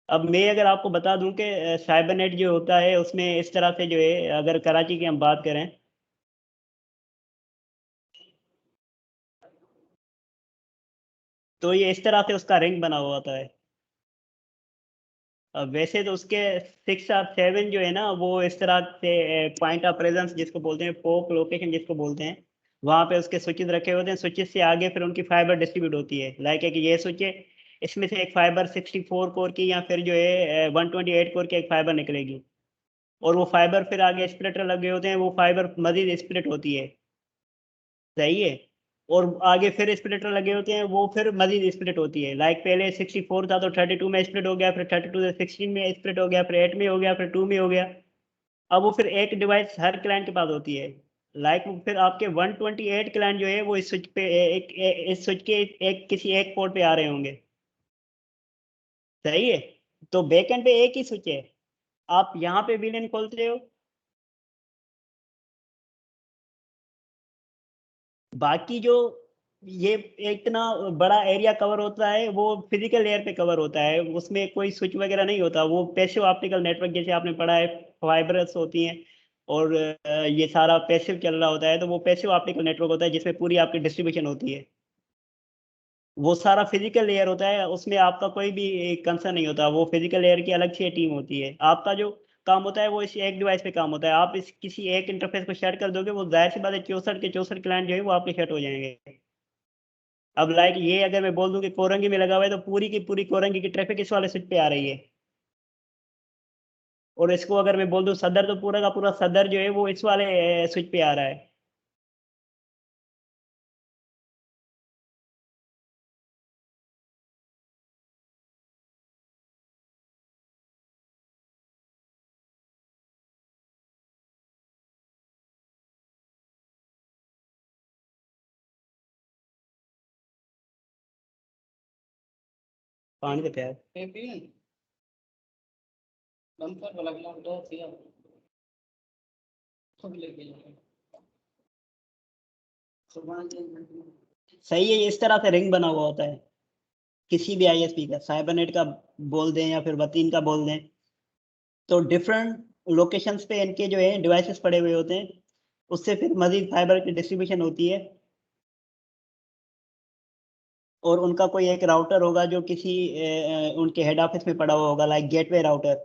Speaker 1: अब मैं अगर आपको बता दूँ कि साइबर नेट जो होता है, उसमें इस तरह से जो है अगर कराची की हम बात करें तो ये इस तरह से उसका रिंग बना हुआ होता है। वैसे तो उसके 6 और 7 जो है ना वो इस तरह से पॉइंट ऑफ प्रेजेंस जिसको बोलते हैं, फोक लोकेशन जिसको बोलते हैं, वहाँ पे उसके स्विचेस रखे होते हैं। स्विचेस से आगे फिर उनकी फाइबर डिस्ट्रीब्यूट होती है। लाइक है कि ये स्विच है, इसमें से एक फाइबर 64 कोर की या फिर जो है 128 कोर की एक फाइबर निकलेगी और वो फाइबर फिर आगे स्प्लिटर लगे होते हैं, वो फाइबर मज़ीद स्प्लिट होती है। सही है? और आगे फिर स्प्लिटर लगे होते हैं, वो फिर मज़ीद स्प्लिट होती है। लाइक पहले 64 था तो 32 में स्प्लिट हो गया, फिर 32 से 16 में स्प्लिट हो गया, फिर 8 में हो गया, फिर 2 में हो गया। अब वो फिर एक डिवाइस हर क्लाइंट के पास होती है। लाइक फिर आपके 128 क्लाइंट जो है वो इस स्विच पे इस स्विच के एक किसी एक पोर्ट पे आ रहे होंगे। सही है? तो बैकएंड पे एक ही स्विच है। आप यहाँ पे विलेन खोलते हो, बाकी जो ये इतना बड़ा एरिया कवर होता है, वो फिजिकल लेयर पे कवर होता है। उसमें कोई स्विच वगैरह नहीं होता। वो पैसिव ऑप्टिकल नेटवर्क जैसे आपने पढ़ा है, फाइबर्स होती हैं और ये सारा पैसिव चल रहा होता है, तो वो पैसिव ऑप्टिकल नेटवर्क होता है जिसमें पूरी आपकी डिस्ट्रीब्यूशन होती है। वो सारा फिजिकल लेयर होता है, उसमें आपका कोई भी कंसर्न नहीं होता। वो फिजिकल लेयर की अलग से टीम होती है। आपका जो काम होता है वो इस एक डिवाइस पे काम होता है। आप इस किसी एक इंटरफ़ेस को शट कर दोगे, वो ज़ाहिर-सी बात है 64 के 64 क्लाइंट जो है वो आपके शट हो जाएँगे। अब लाइक ये अगर मैं बोल दूँ कि कोरंगी में लगा हुआ है, तो पूरी की पूरी कोरंगी की ट्रैफ़िक इस वाले स्विच पे आ रही है। और इसको अगर मैं बोल दूं सदर, तो पूरा का पूरा सदर जो है वो इस वाले स्विच पे आ रहा है। पानी दे प्यार सही है। ये इस तरह से रिंग बना हुआ होता है किसी भी आईएसपी का, साइबरनेट का बोल दें या फिर वतीन का बोल दें, तो डिफरेंट लोकेशंस पे इनके जो है डिवाइसेस पड़े हुए होते हैं। उससे फिर मजीद फाइबर की डिस्ट्रीब्यूशन होती है, और उनका कोई एक राउटर होगा जो किसी उनके हेड ऑफिस में पड़ा हुआ होगा, लाइक गेटवे राउटर।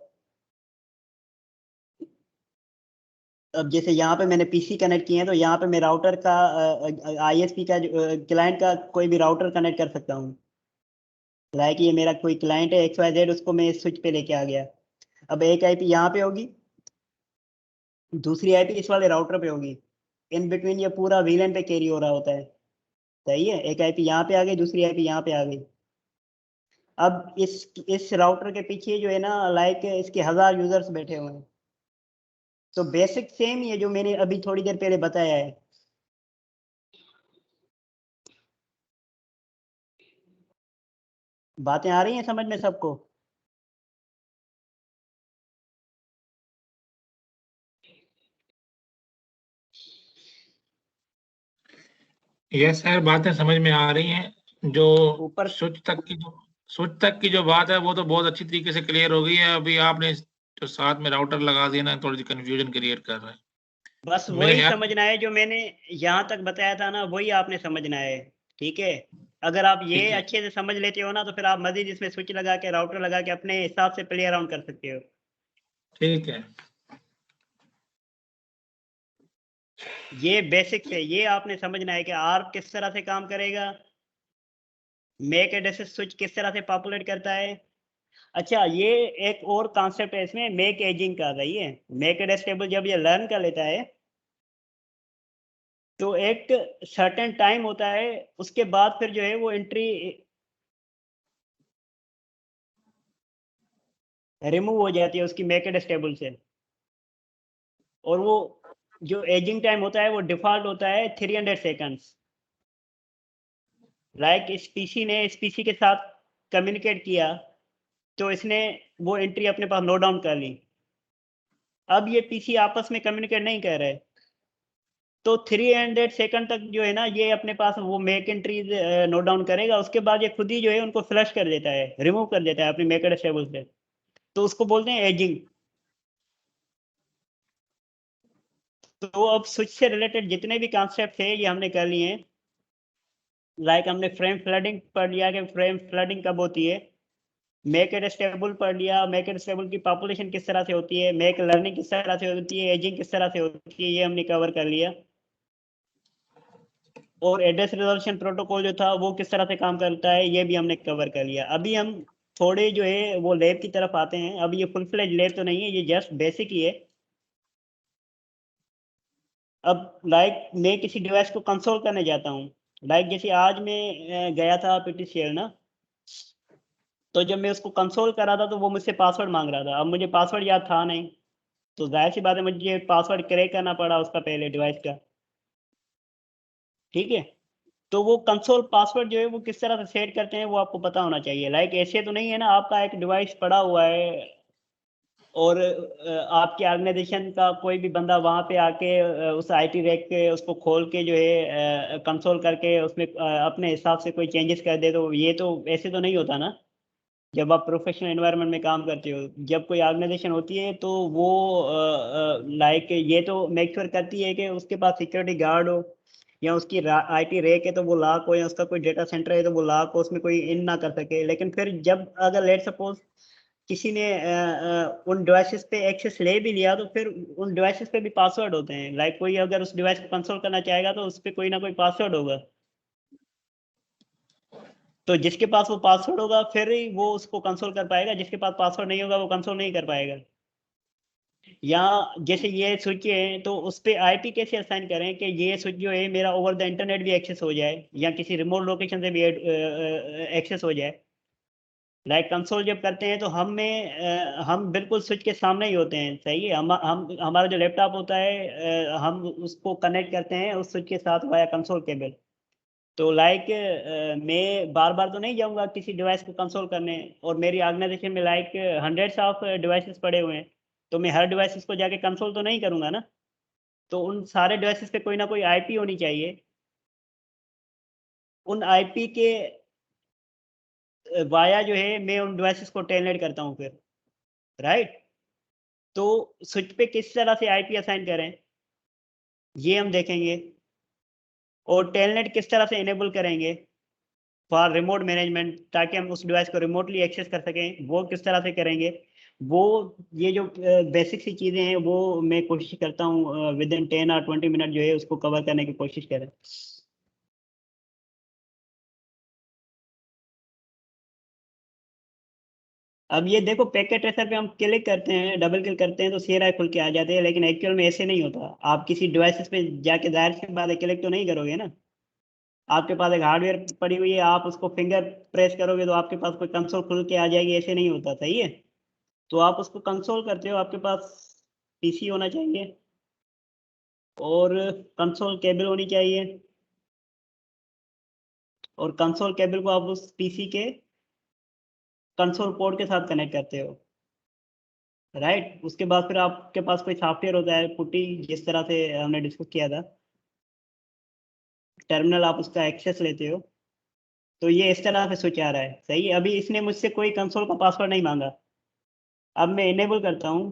Speaker 1: अब जैसे यहाँ पे मैंने पीसी कनेक्ट किए हैं, तो यहाँ पे मैं राउटर का आईएसपी का क्लाइंट का कोई भी राउटर कनेक्ट कर सकता हूँ। लाइक ये मेरा कोई क्लाइंट है XYZ, उसको मैं स्विच पे लेके आ गया। अब एक आईपी यहाँ पे होगी, दूसरी आईपी इस वाले राउटर पे होगी। इन बिटवीन ये पूरा वीलैन पे कैरी हो रहा होता है। सही है, एक आईपी यहाँ पे आ गई, दूसरी आईपी यहाँ पे आ गई। अब इस राउटर के पीछे जो है ना, लाइक इसके 1000 यूजर्स बैठे हुए हैं। तो बेसिक सेम ही है जो मैंने अभी थोड़ी देर पहले बताया है। बातें आ रही हैं समझ में सबको?
Speaker 2: यस सर, बातें समझ में आ रही हैं। जो
Speaker 1: ऊपर
Speaker 2: स्विच तक की जो बात है वो तो बहुत अच्छी तरीके से क्लियर हो गई है। अभी आपने जो साथ में राउटर लगा दिया ना, थोड़ी सी कंफ्यूजन क्रिएट कर रहा है
Speaker 1: बस
Speaker 2: मेरे
Speaker 1: वही
Speaker 2: ख्याल।
Speaker 1: समझना है जो मैंने यहाँ तक बताया था ना, वही आपने समझना है। ठीक है, अगर आप ये
Speaker 2: ठीक है,
Speaker 1: अच्छे से समझ लेते हो ना, तो फिर आप मजीद इसमें स्विच लगा के राउटर लगा के अपने हिसाब से प्ले अराउंड कर सकते हो।
Speaker 2: ठीक है।
Speaker 1: ये बेसिक्स है, ये आपने समझना है कि आर्प किस तरह से काम करेगा, मैक एड्रेस स्विच किस तरह से पॉपुलेट करता है। अच्छा, ये एक और कॉन्सेप्ट है इसमें, मैक एजिंग का। रही है मैक एड्रेस टेबल जब ये लर्न कर लेता है, तो एक सर्टेन टाइम होता है, उसके बाद फिर जो है वो एंट्री रिमूव हो जाती है उसकी मैक एड्रेस टेबल से। और वो जो एजिंग टाइम होता है वो डिफॉल्ट होता है 300 सेकंड्स। लाइक इस पीसी ने इस पीसी के साथ कम्युनिकेट किया, तो इसने वो एंट्री अपने पास नोट डाउन कर ली। अब ये पीसी आपस में कम्युनिकेट नहीं कर रहे, तो 300 सेकंड तक जो है ना, ये अपने पास वो मैक एंट्रीज नोट डाउन करेगा। उसके बाद ये खुद ही जो है उनको फ्लश कर देता है, रिमूव कर देता है अपनी मैक एड्रेस टेबल से। तो उसको बोलते हैं एजिंग। तो अब स्विच से रिलेटेड जितने भी कॉन्सेप्ट थे ये हमने कर लिए हैं। लाइक हमने फ्रेम फ्लडिंग पढ़ लिया कि फ्रेम फ्लडिंग कब होती है, मैक एड्रेस टेबल पढ़ लिया, मैक एड्रेस टेबल की पॉपुलेशन किस तरह से होती है, मैक लर्निंग किस तरह से होती है, एजिंग किस तरह से होती है, ये हमने कवर कर लिया। और एड्रेस रिजोल्यूशन प्रोटोकॉल जो था वो किस तरह से काम करता है, ये भी हमने कवर कर लिया। अभी हम थोड़े जो है वो लैब की तरफ आते हैं। अभी ये फुल फ्लेज लैब तो नहीं है, ये जस्ट बेसिक ही है। अब लाइक मैं किसी डिवाइस को कंसोल करने जाता हूँ, लाइक जैसे आज मैं गया था PTCL ना, तो जब मैं उसको कंसोल कर रहा था तो वो मुझसे पासवर्ड मांग रहा था। अब मुझे पासवर्ड याद था नहीं, तो जाहिर सी बात है मुझे पासवर्ड क्रैक करना पड़ा उसका पहले डिवाइस का। ठीक है, तो वो कंसोल पासवर्ड जो है वो किस तरह से सेट करते हैं वो आपको पता होना चाहिए। लाइक ऐसे तो नहीं है ना आपका एक डिवाइस पड़ा हुआ है और आपके ऑर्गेनाइजेशन का कोई भी बंदा वहाँ पे आके उस आईटी रैक के उसको खोल के जो है कंसोल करके उसमें अपने हिसाब से कोई चेंजेस कर दे। तो ये तो ऐसे तो नहीं होता ना। जब आप प्रोफेशनल एनवायरनमेंट में काम करते हो, जब कोई ऑर्गेनाइजेशन होती है, तो वो लाइक ये तो मेक श्योर करती है कि उसके पास सिक्योरिटी गार्ड हो, या उसकी आईटी रैक है तो वो लॉक हो, या उसका कोई डेटा सेंटर है तो वो लॉक हो, उसमें कोई इन ना कर सके। लेकिन फिर जब अगर लेट सपोज किसी ने उन डिवाइसेस पे एक्सेस ले भी लिया, तो फिर उन डिवाइसेस पे भी पासवर्ड होते हैं। लाइक कोई अगर उस डिवाइस को कंसोल करना चाहेगा तो उस पर कोई ना कोई पासवर्ड होगा। तो जिसके पास वो पासवर्ड होगा फिर ही वो उसको कंसोल कर पाएगा, जिसके पास पासवर्ड नहीं होगा वो कंसोल नहीं कर पाएगा। या जैसे ये स्विच है तो उस पे आईपी कैसे असाइन करें कि ये स्विच जो है मेरा ओवर द इंटरनेट भी एक्सेस हो जाए या किसी रिमोट लोकेशन से भी एक्सेस हो जाए। लाइक कंसोल जब करते हैं तो हम बिल्कुल स्विच के सामने ही होते हैं, सही है। हम हमारा जो लैपटॉप होता है हम उसको कनेक्ट करते हैं उस स्विच के साथ वाया कंसोल केबल। तो लाइक मैं बार बार तो नहीं जाऊंगा किसी डिवाइस को कंसोल करने, और मेरी ऑर्गेनाइजेशन में लाइक हंड्रेड्स ऑफ डिवाइसेस पड़े हुए हैं, तो मैं हर डिवाइसेस को जाके कंसोल तो नहीं करूंगा ना। तो उन सारे डिवाइसेस पे कोई ना कोई आईपी होनी चाहिए। उन आईपी के वाया जो है मैं उन डिवाइसेस को टेलनेट करता हूँ फिर, राइट। तो स्विच पे किस तरह से आईपी असाइन करें ये हम देखेंगे, और टेलनेट किस तरह से इनेबल करेंगे फॉर रिमोट मैनेजमेंट, ताकि हम उस डिवाइस को रिमोटली एक्सेस कर सकें, वो किस तरह से करेंगे। वो ये जो बेसिक सी चीज़ें हैं वो मैं कोशिश करता हूँ विद इन 10 और 20 मिनट जो है उसको कवर करने की कोशिश करें। अब ये देखो पैकेट ट्रेसर पे हम क्लिक करते हैं, डबल क्लिक करते हैं तो CRI खुल के आ जाते हैं, लेकिन एक्चुअल में ऐसे नहीं होता। आप किसी डिवाइसेस पे जाके जाहिर सी बात है क्लिक तो नहीं करोगे ना। आपके पास एक हार्डवेयर पड़ी हुई है, आप उसको फिंगर प्रेस करोगे तो आपके पास कोई कंसोल खुल के आ जाएगी, ऐसे नहीं होता, सही है। तो आप उसको कंसोल करते हो, आपके पास पीसी होना चाहिए और कंसोल केबल होनी चाहिए, और कंसोल केबल को आप उस पीसी के कंसोल पोर्ट के साथ कनेक्ट करते हो, राइट। उसके बाद फिर आपके पास कोई सॉफ्टवेयर होता है पुट्टी, जिस तरह से हमने डिस्कस किया था, टर्मिनल आप उसका एक्सेस लेते हो। तो ये इस तरह से स्विच आ रहा है, सही है। अभी इसने मुझसे कोई कंसोल का पासवर्ड नहीं मांगा। अब मैं इनेबल करता हूँ,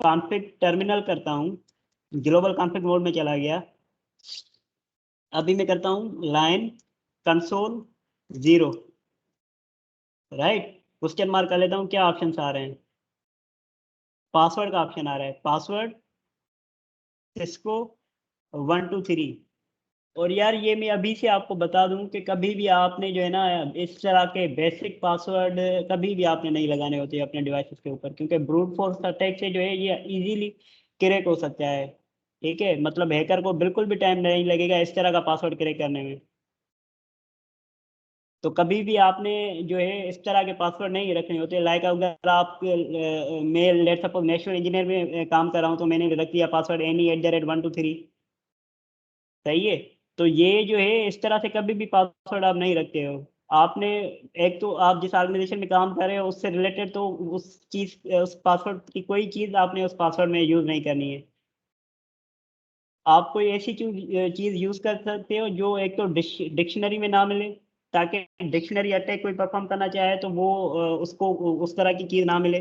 Speaker 1: कॉन्फ़िग टर्मिनल करता हूँ, ग्लोबल कॉन्फ़िग मोड में चला गया। अभी मैं करता हूँ line console 0, right. Question mark कर लेता हूँ, क्या ऑप्शंस आ रहे हैं। पासवर्ड का ऑप्शन आ रहा है, पासवर्ड सिस्को 123। और यार ये मैं अभी से आपको बता दूं कि कभी भी आपने जो है ना इस तरह के बेसिक पासवर्ड कभी भी आपने नहीं लगाने होते अपने डिवाइसेस के ऊपर, क्योंकि ब्रूट फोर्स अटैक से जो है ये इजीली क्रैक हो सकता है। ठीक है, मतलब हैकर को बिल्कुल भी टाइम नहीं लगेगा इस तरह का पासवर्ड क्रैक करने में। तो कभी भी आपने जो है इस तरह के पासवर्ड नहीं रखने होते। लाइक अगर आप मैं लेट सपोज नेशनल इंजीनियर में काम कर रहा हूँ तो मैंने रख दिया पासवर्ड any@123, सही है। तो ये जो है इस तरह से कभी भी पासवर्ड आप नहीं रखते हो। आपने एक तो आप जिस ऑर्गेनाइजेशन में काम कर रहे हो उससे रिलेटेड तो उस पासवर्ड की कोई चीज़ आपने उस पासवर्ड में यूज़ नहीं करनी है। आप कोई ऐसी चीज़ यूज़ कर सकते हो जो एक तो डिक्शनरी में ना मिले, ताकि डिक्शनरी अटैक कोई परफॉर्म करना चाहे तो वो उसको उस तरह की चीज़ ना मिले,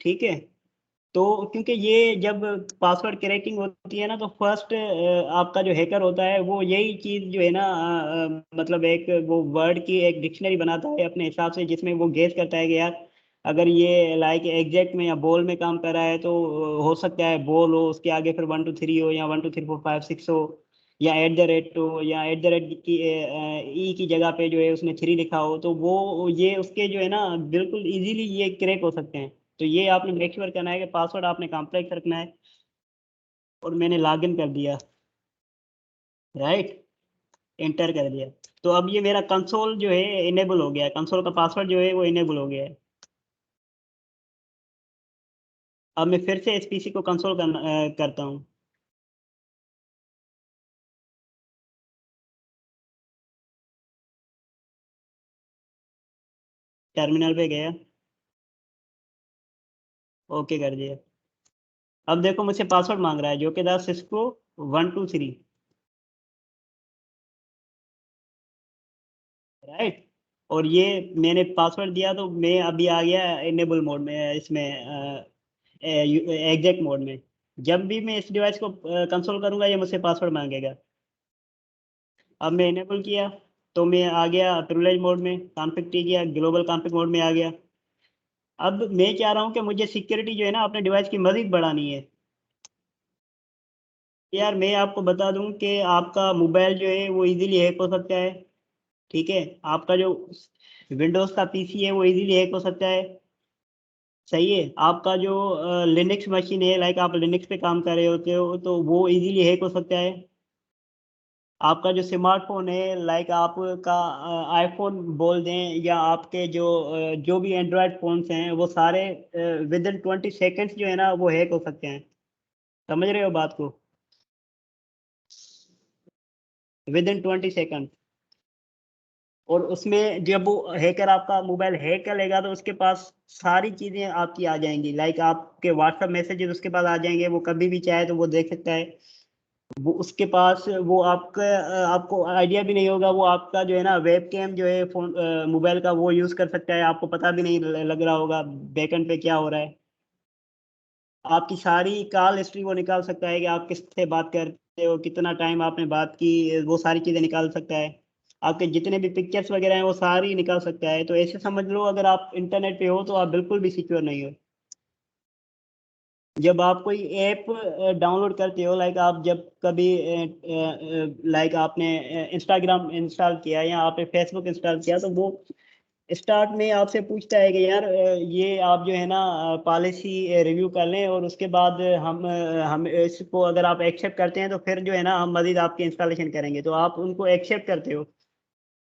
Speaker 1: ठीक है। तो क्योंकि ये जब पासवर्ड क्रैकिंग होती है ना तो फर्स्ट आपका जो हैकर होता है वो यही चीज़ जो है ना मतलब एक वो वर्ड की एक डिक्शनरी बनाता है अपने हिसाब से, जिसमें वो गेस करता है कि यार अगर ये लाइक एग्जैक्ट में या बोल में काम कर रहा है तो हो सकता है बोल हो, उसके आगे फिर 1 2 3 हो, या 1 2 3 4 5 6 हो, या @ हो, या @ की ई की जगह पे जो है उसने 3 लिखा हो, तो वो ये उसके जो है ना बिल्कुल इजीली ये क्रैक हो सकते हैं। तो ये आपने मेक श्योर करना है कि पासवर्ड आपने कॉम्प्लेक्स रखना है। और मैंने लॉगिन कर दिया, राइट, एंटर कर दिया। तो अब ये मेरा कंसोल जो है इनेबल हो गया है, कंसोल का पासवर्ड जो है वो इनेबल हो गया है। अब मैं फिर से इस पीसी को कंसोल करता हूँ। टर्मिनल पे गया, ओके कर दिया। अब देखो मुझसे पासवर्ड मांग रहा है जो कि था सिस्को 123, राइट। और ये मैंने पासवर्ड दिया तो मैं अभी आ गया इनेबल मोड में, इसमें एग्जैक्ट मोड में। जब भी मैं इस डिवाइस को कंसोल करूंगा ये मुझसे पासवर्ड मांगेगा। अब मैं इनेबल किया तो मैं आ गया प्रिविलेज मोड में, कॉन्फ़िग किया, ग्लोबल कॉन्फ़िग मोड में आ गया। अब मैं चाह रहा हूँ कि मुझे सिक्योरिटी जो है ना अपने डिवाइस की मजीद बढ़ानी है। यार मैं आपको बता दूं कि आपका मोबाइल जो है वो इजीली हैक हो सकता है, ठीक है। आपका जो विंडोज़ का पीसी है वो इजीली हैक हो सकता है। सही है। आपका जो लिनक्स मशीन है, लाइक आप लिनक्स पे काम कर रहे होते हो, तो वो इजीली हैक हो सकता है। आपका जो स्मार्टफोन है, लाइक आपका आईफोन बोल दें, या आपके जो भी एंड्रॉयड फोन्स हैं, वो सारे विद इन 20 सेकेंड्स जो है ना वो हैक हो सकते हैं। समझ रहे हो बात को? With in 20 second. और उसमें जब वो हैकर आपका मोबाइल हैक कर लेगा तो उसके पास सारी चीज़ें आपकी आ जाएंगी, लाइक आपके व्हाट्सएप मैसेजेस उसके पास आ जाएंगे, वो कभी भी चाहे तो वो देख सकता है। वो उसके पास वो आपका आपको आइडिया भी नहीं होगा, वो आपका जो है ना वेब कैम जो है फोन मोबाइल का वो यूज़ कर सकता है, आपको पता भी नहीं लग रहा होगा बैकएंड पे क्या हो रहा है। आपकी सारी कॉल हिस्ट्री वो निकाल सकता है कि आप किससे बात करते हो, कितना टाइम आपने बात की, वो सारी चीज़ें निकाल सकता है। आपके जितने भी पिक्चर्स वगैरह हैं वो सारी निकाल सकता है। तो ऐसे समझ लो, अगर आप इंटरनेट पे हो तो आप बिल्कुल भी सिक्योर नहीं हो। जब आप कोई ऐप डाउनलोड करते हो, लाइक आप जब कभी लाइक आपने इंस्टाग्राम इंस्टॉल किया या आपने फेसबुक इंस्टॉल किया, तो वो स्टार्ट में आपसे पूछता है कि यार ये आप जो है ना पॉलिसी रिव्यू कर लें, और उसके बाद हम इसको अगर आप एक्सेप्ट करते हैं तो फिर जो है ना हम मजीद आपकी इंस्टॉलेशन करेंगे। तो आप उनको एक्सेप्ट करते हो।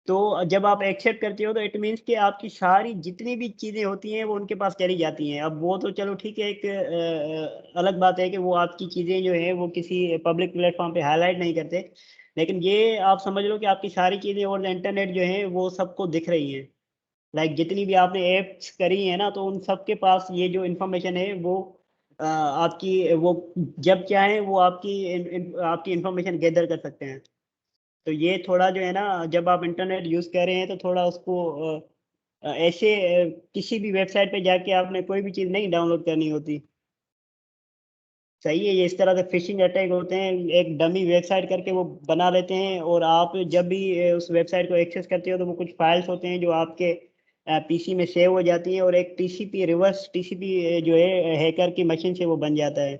Speaker 1: तो जब आप एक्सेप्ट करते हो तो इट मीन्स कि आपकी सारी जितनी भी चीज़ें होती हैं वो उनके पास चली जाती हैं। अब वो तो चलो ठीक है, एक अलग बात है कि वो आपकी चीज़ें जो है वो किसी पब्लिक प्लेटफॉर्म पे हाईलाइट नहीं करते, लेकिन ये आप समझ लो कि आपकी सारी चीज़ें और इंटरनेट जो है वो सबको दिख रही हैं। लाइक जितनी भी आपने एप्स करी है ना, तो उन सबके पास ये जो इन्फॉर्मेशन है वो आपकी वो जब चाहें वो आपकी इन्फॉर्मेशन गैदर कर सकते हैं। तो ये थोड़ा जो है ना, जब आप इंटरनेट यूज़ कर रहे हैं तो थोड़ा उसको ऐसे किसी भी वेबसाइट पे जाके आपने कोई भी चीज़ नहीं डाउनलोड करनी होती। सही है। ये इस तरह से फिशिंग अटैक होते हैं, एक डमी वेबसाइट करके वो बना लेते हैं, और आप जब भी उस वेबसाइट को एक्सेस करते हो तो वो कुछ फाइल्स होते हैं जो आपके पीसी में सेव हो जाती हैं, और एक टीसीपी रिवर्स टीसीपी जो है हैकर की मशीन से वो बन जाता है।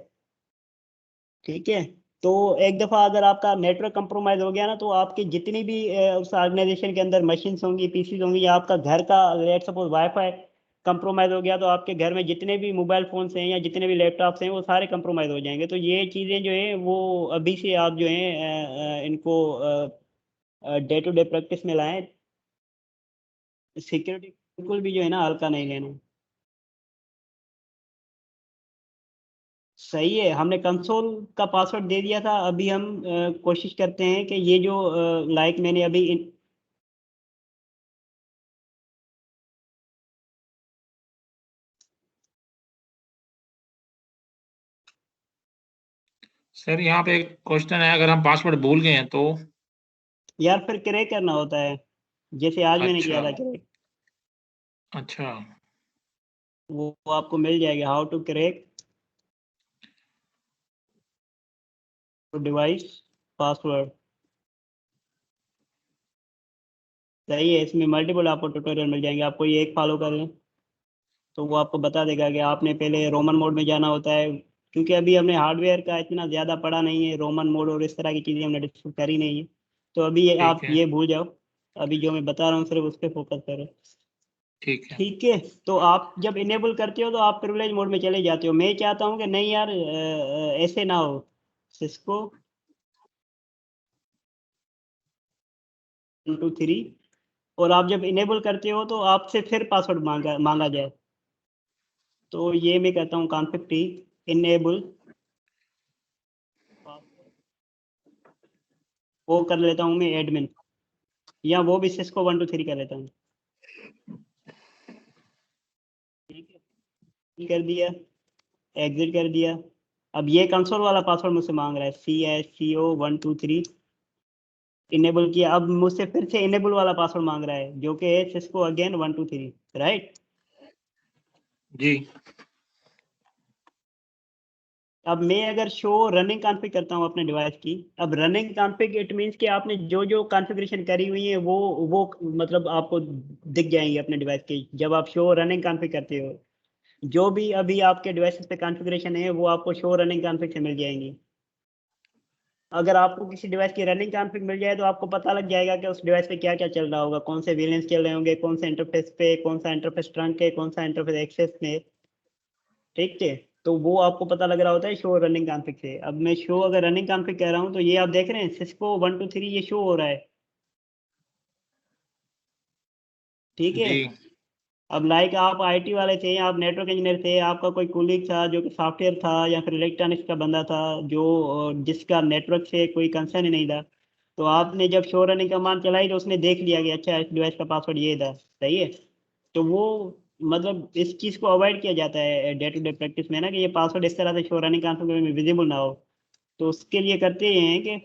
Speaker 1: ठीक है। तो एक दफ़ा अगर आपका नेटवर्क कंप्रोमाइज हो गया ना, तो आपकी जितनी भी उस ऑर्गेनाइजेशन के अंदर मशीन्स होंगी, पीसीज होंगी, या आपका घर का लेट सपोज वाईफाई कंप्रोमाइज हो गया, तो आपके घर में जितने भी मोबाइल फ़ोन्स हैं या जितने भी लैपटॉप्स हैं वो सारे कंप्रोमाइज हो जाएंगे। तो ये चीज़ें जो हैं वो अभी से आप जो हैं इनको डे टू डे प्रैक्टिस में लाएं। सिक्योरिटी बिल्कुल भी जो है ना हल्का नहीं लेना। सही है। हमने कंसोल का पासवर्ड दे दिया था। अभी हम कोशिश करते हैं कि ये जो लाइक मैंने अभी
Speaker 2: सर यहाँ पे एक क्वेश्चन है, अगर हम पासवर्ड भूल गए हैं तो?
Speaker 1: यार फिर क्रैक करना होता है, जैसे आज मैंने किया था क्रैक।
Speaker 2: अच्छा।
Speaker 1: वो आपको मिल जाएगा, how to crack device password. सही है। इसमें मल्टीपल आपको ट्यूटोरियल मिल जाएंगे, आप कोई एक फॉलो कर लें तो वो आपको बता देगा कि आपने पहले रोमन मोड में जाना होता है। क्योंकि अभी हमने हार्डवेयर का इतना ज़्यादा पढ़ा नहीं है, रोमन मोड और इस तरह की चीज़ें हमने डिस्कस करी नहीं है। तो अभी आप
Speaker 2: ठीक है।
Speaker 1: ये भूल जाओ, अभी जो मैं बता रहा हूँ सिर्फ उस पर फोकस करो।
Speaker 2: ठीक है।
Speaker 1: ठीक है। तो आप जब इनेबल करते हो तो आप प्रिविलेज मोड में चले जाते हो। मैं चाहता हूँ कि नहीं यार ऐसे ना हो। सिस्को 1 2 3, और आप जब इनेबल करते हो तो आपसे फिर पासवर्ड मांगा मांगा जाए। तो ये मैं कहता हूँ कॉन्फिग टी इनेबल, वो कर लेता हूँ मैं एडमिन, या वो भी सिस्को 1 2 3 कर लेता हूँ। ठीक है। कर दिया, एग्जिट कर दिया। अब ये कंसोल वाला पासवर्ड मुझसे मांग रहा है, CSCO 1 2 3 इनेबल किया। अब मुझसे फिर से इनेबल वाला पासवर्ड मांग रहा है, जो कि है सिस्को अगेन 1 2 3, राइट।
Speaker 2: जी।
Speaker 1: अब मैं अगर शो रनिंग कॉन्फ़िग करता हूँ अपने डिवाइस की, अब रनिंग कॉन्फ़िग इट मीन्स कि आपने जो जो कॉन्फ़िगरेशन करी हुई है वो मतलब आपको दिख जाएंगे अपने डिवाइस की, जब आप शो रनिंग कॉन्फ़िग करते हो। जो भी अभी आपके डिवाइसेस पे कॉन्फ़िगरेशन है वो आपको शो रनिंग कॉन्फ़िग से मिल जाएंगी। अगर आपको किसी डिवाइस की रनिंग कॉन्फ़िग मिल जाए तो आपको पता लग जाएगा कि उस डिवाइस पे क्या क्या चल रहा होगा, कौन से वेरिएंट्स चल रहे होंगे, कौन से इंटरफेस पे, कौन सा इंटरफेस ट्रंक है, कौन सा इंटरफेस एक्सेस में। ठीक है, तो वो आपको पता लग रहा होता है शो रनिंग कॉन्फ़िग से। अब मैं शो अगर रनिंग कॉन्फ़िग कह रहा हूँ तो ये आप देख रहे हैं सिस्को 1 2 3 ये शो हो रहा है, ठीक है।
Speaker 2: जी
Speaker 1: अब लाइक आप आईटी वाले थे, आप नेटवर्क इंजीनियर थे, आपका कोई कुलीग था जो कि सॉफ्टवेयर था या फिर इलेक्ट्रॉनिक्स का बंदा था जो जिसका नेटवर्क से कोई कंसर्न ही नहीं था, तो आपने जब शो रनिंग कमांड चलाई तो उसने देख लिया कि अच्छा इस डिवाइस का पासवर्ड ये था, सही है। तो वो मतलब इस चीज़ को अवॉइड किया जाता है डे टू डे प्रैक्टिस में ना, कि ये पासवर्ड इस तरह से शो रनिंग कॉन्फ़िगर में विजिबल ना हो। तो उसके लिए करते ये हैं कि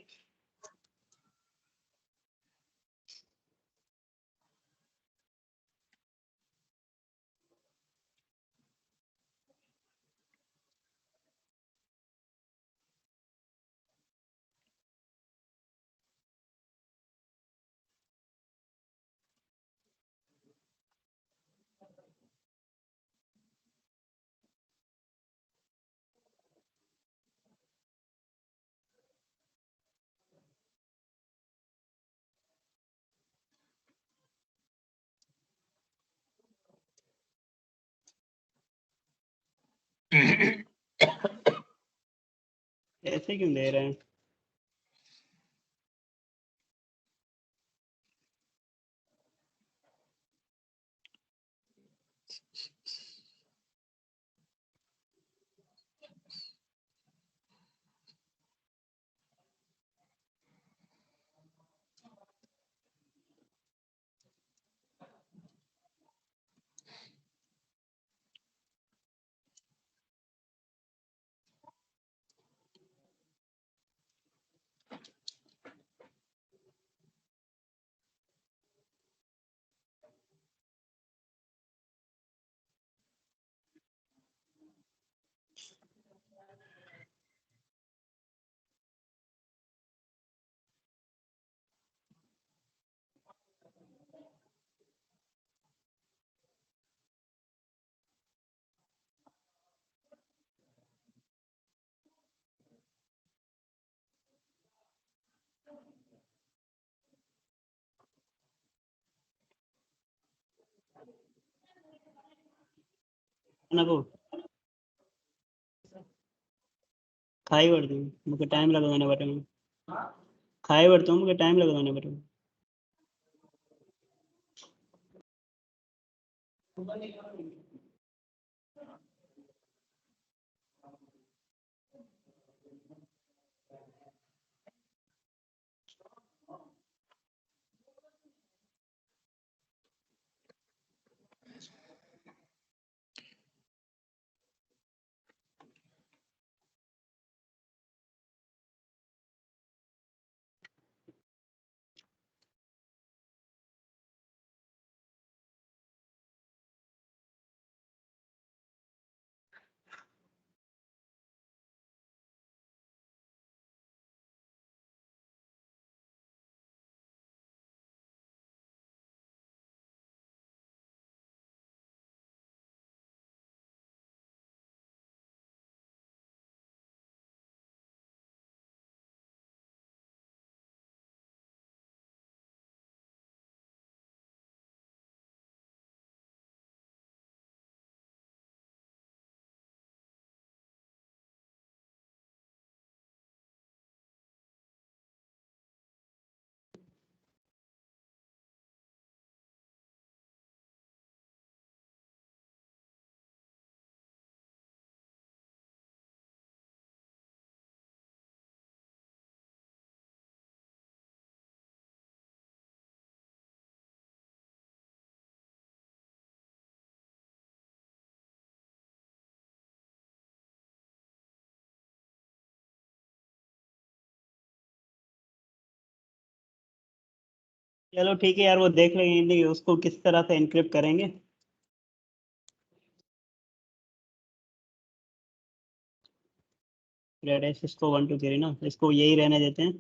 Speaker 1: ऐसे क्यों दे रहे हैं। ना को खाई वरतूं मूंखे टाइम लॻंदो हिन बटन में, खाई वरितो मूंखे टाइम लॻंदो हिन बटन में। चलो ठीक है यार, वो देख लेंगे उसको किस तरह से एनक्रिप्ट करेंगे। रेड एस इसको 1 2 3 ना, इसको यही रहने देते हैं।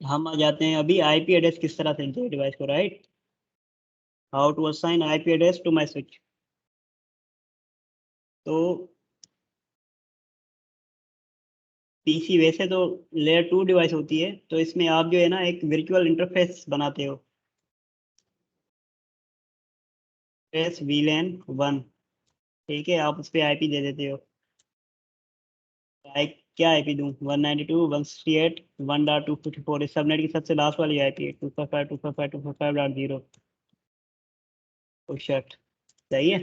Speaker 1: हम आ जाते हैं अभी आईपी एड्रेस किस तरह से डिवाइस को, right. How to assign IP address to my switch. तो पीसी वैसे तो लेयर 2 डिवाइस होती है, तो इसमें आप जो है ना एक वर्चुअल इंटरफेस बनाते हो, एस वीलैन 1। ठीक है, आप उस पर आईपी दे देते हो। क्या आईपी दूं? 192.168.1.254 इस सबनेट की सबसे लास्ट वाली आईपी है 255.255.255.0। ओ शिट, सही है।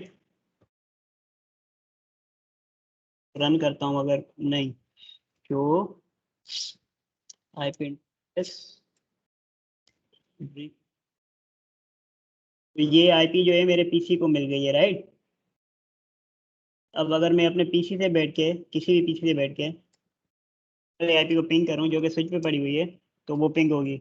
Speaker 1: रन करता हूँ अगर नहीं तो आईपी ये आईपी जो है मेरे पीसी को मिल गई है, राइट। अब अगर मैं अपने पीसी से बैठ के, किसी भी पीसी से बैठ के आईपी को पिंग करूं जो कि स्विच पे पड़ी हुई है, तो वो पिंग होगी।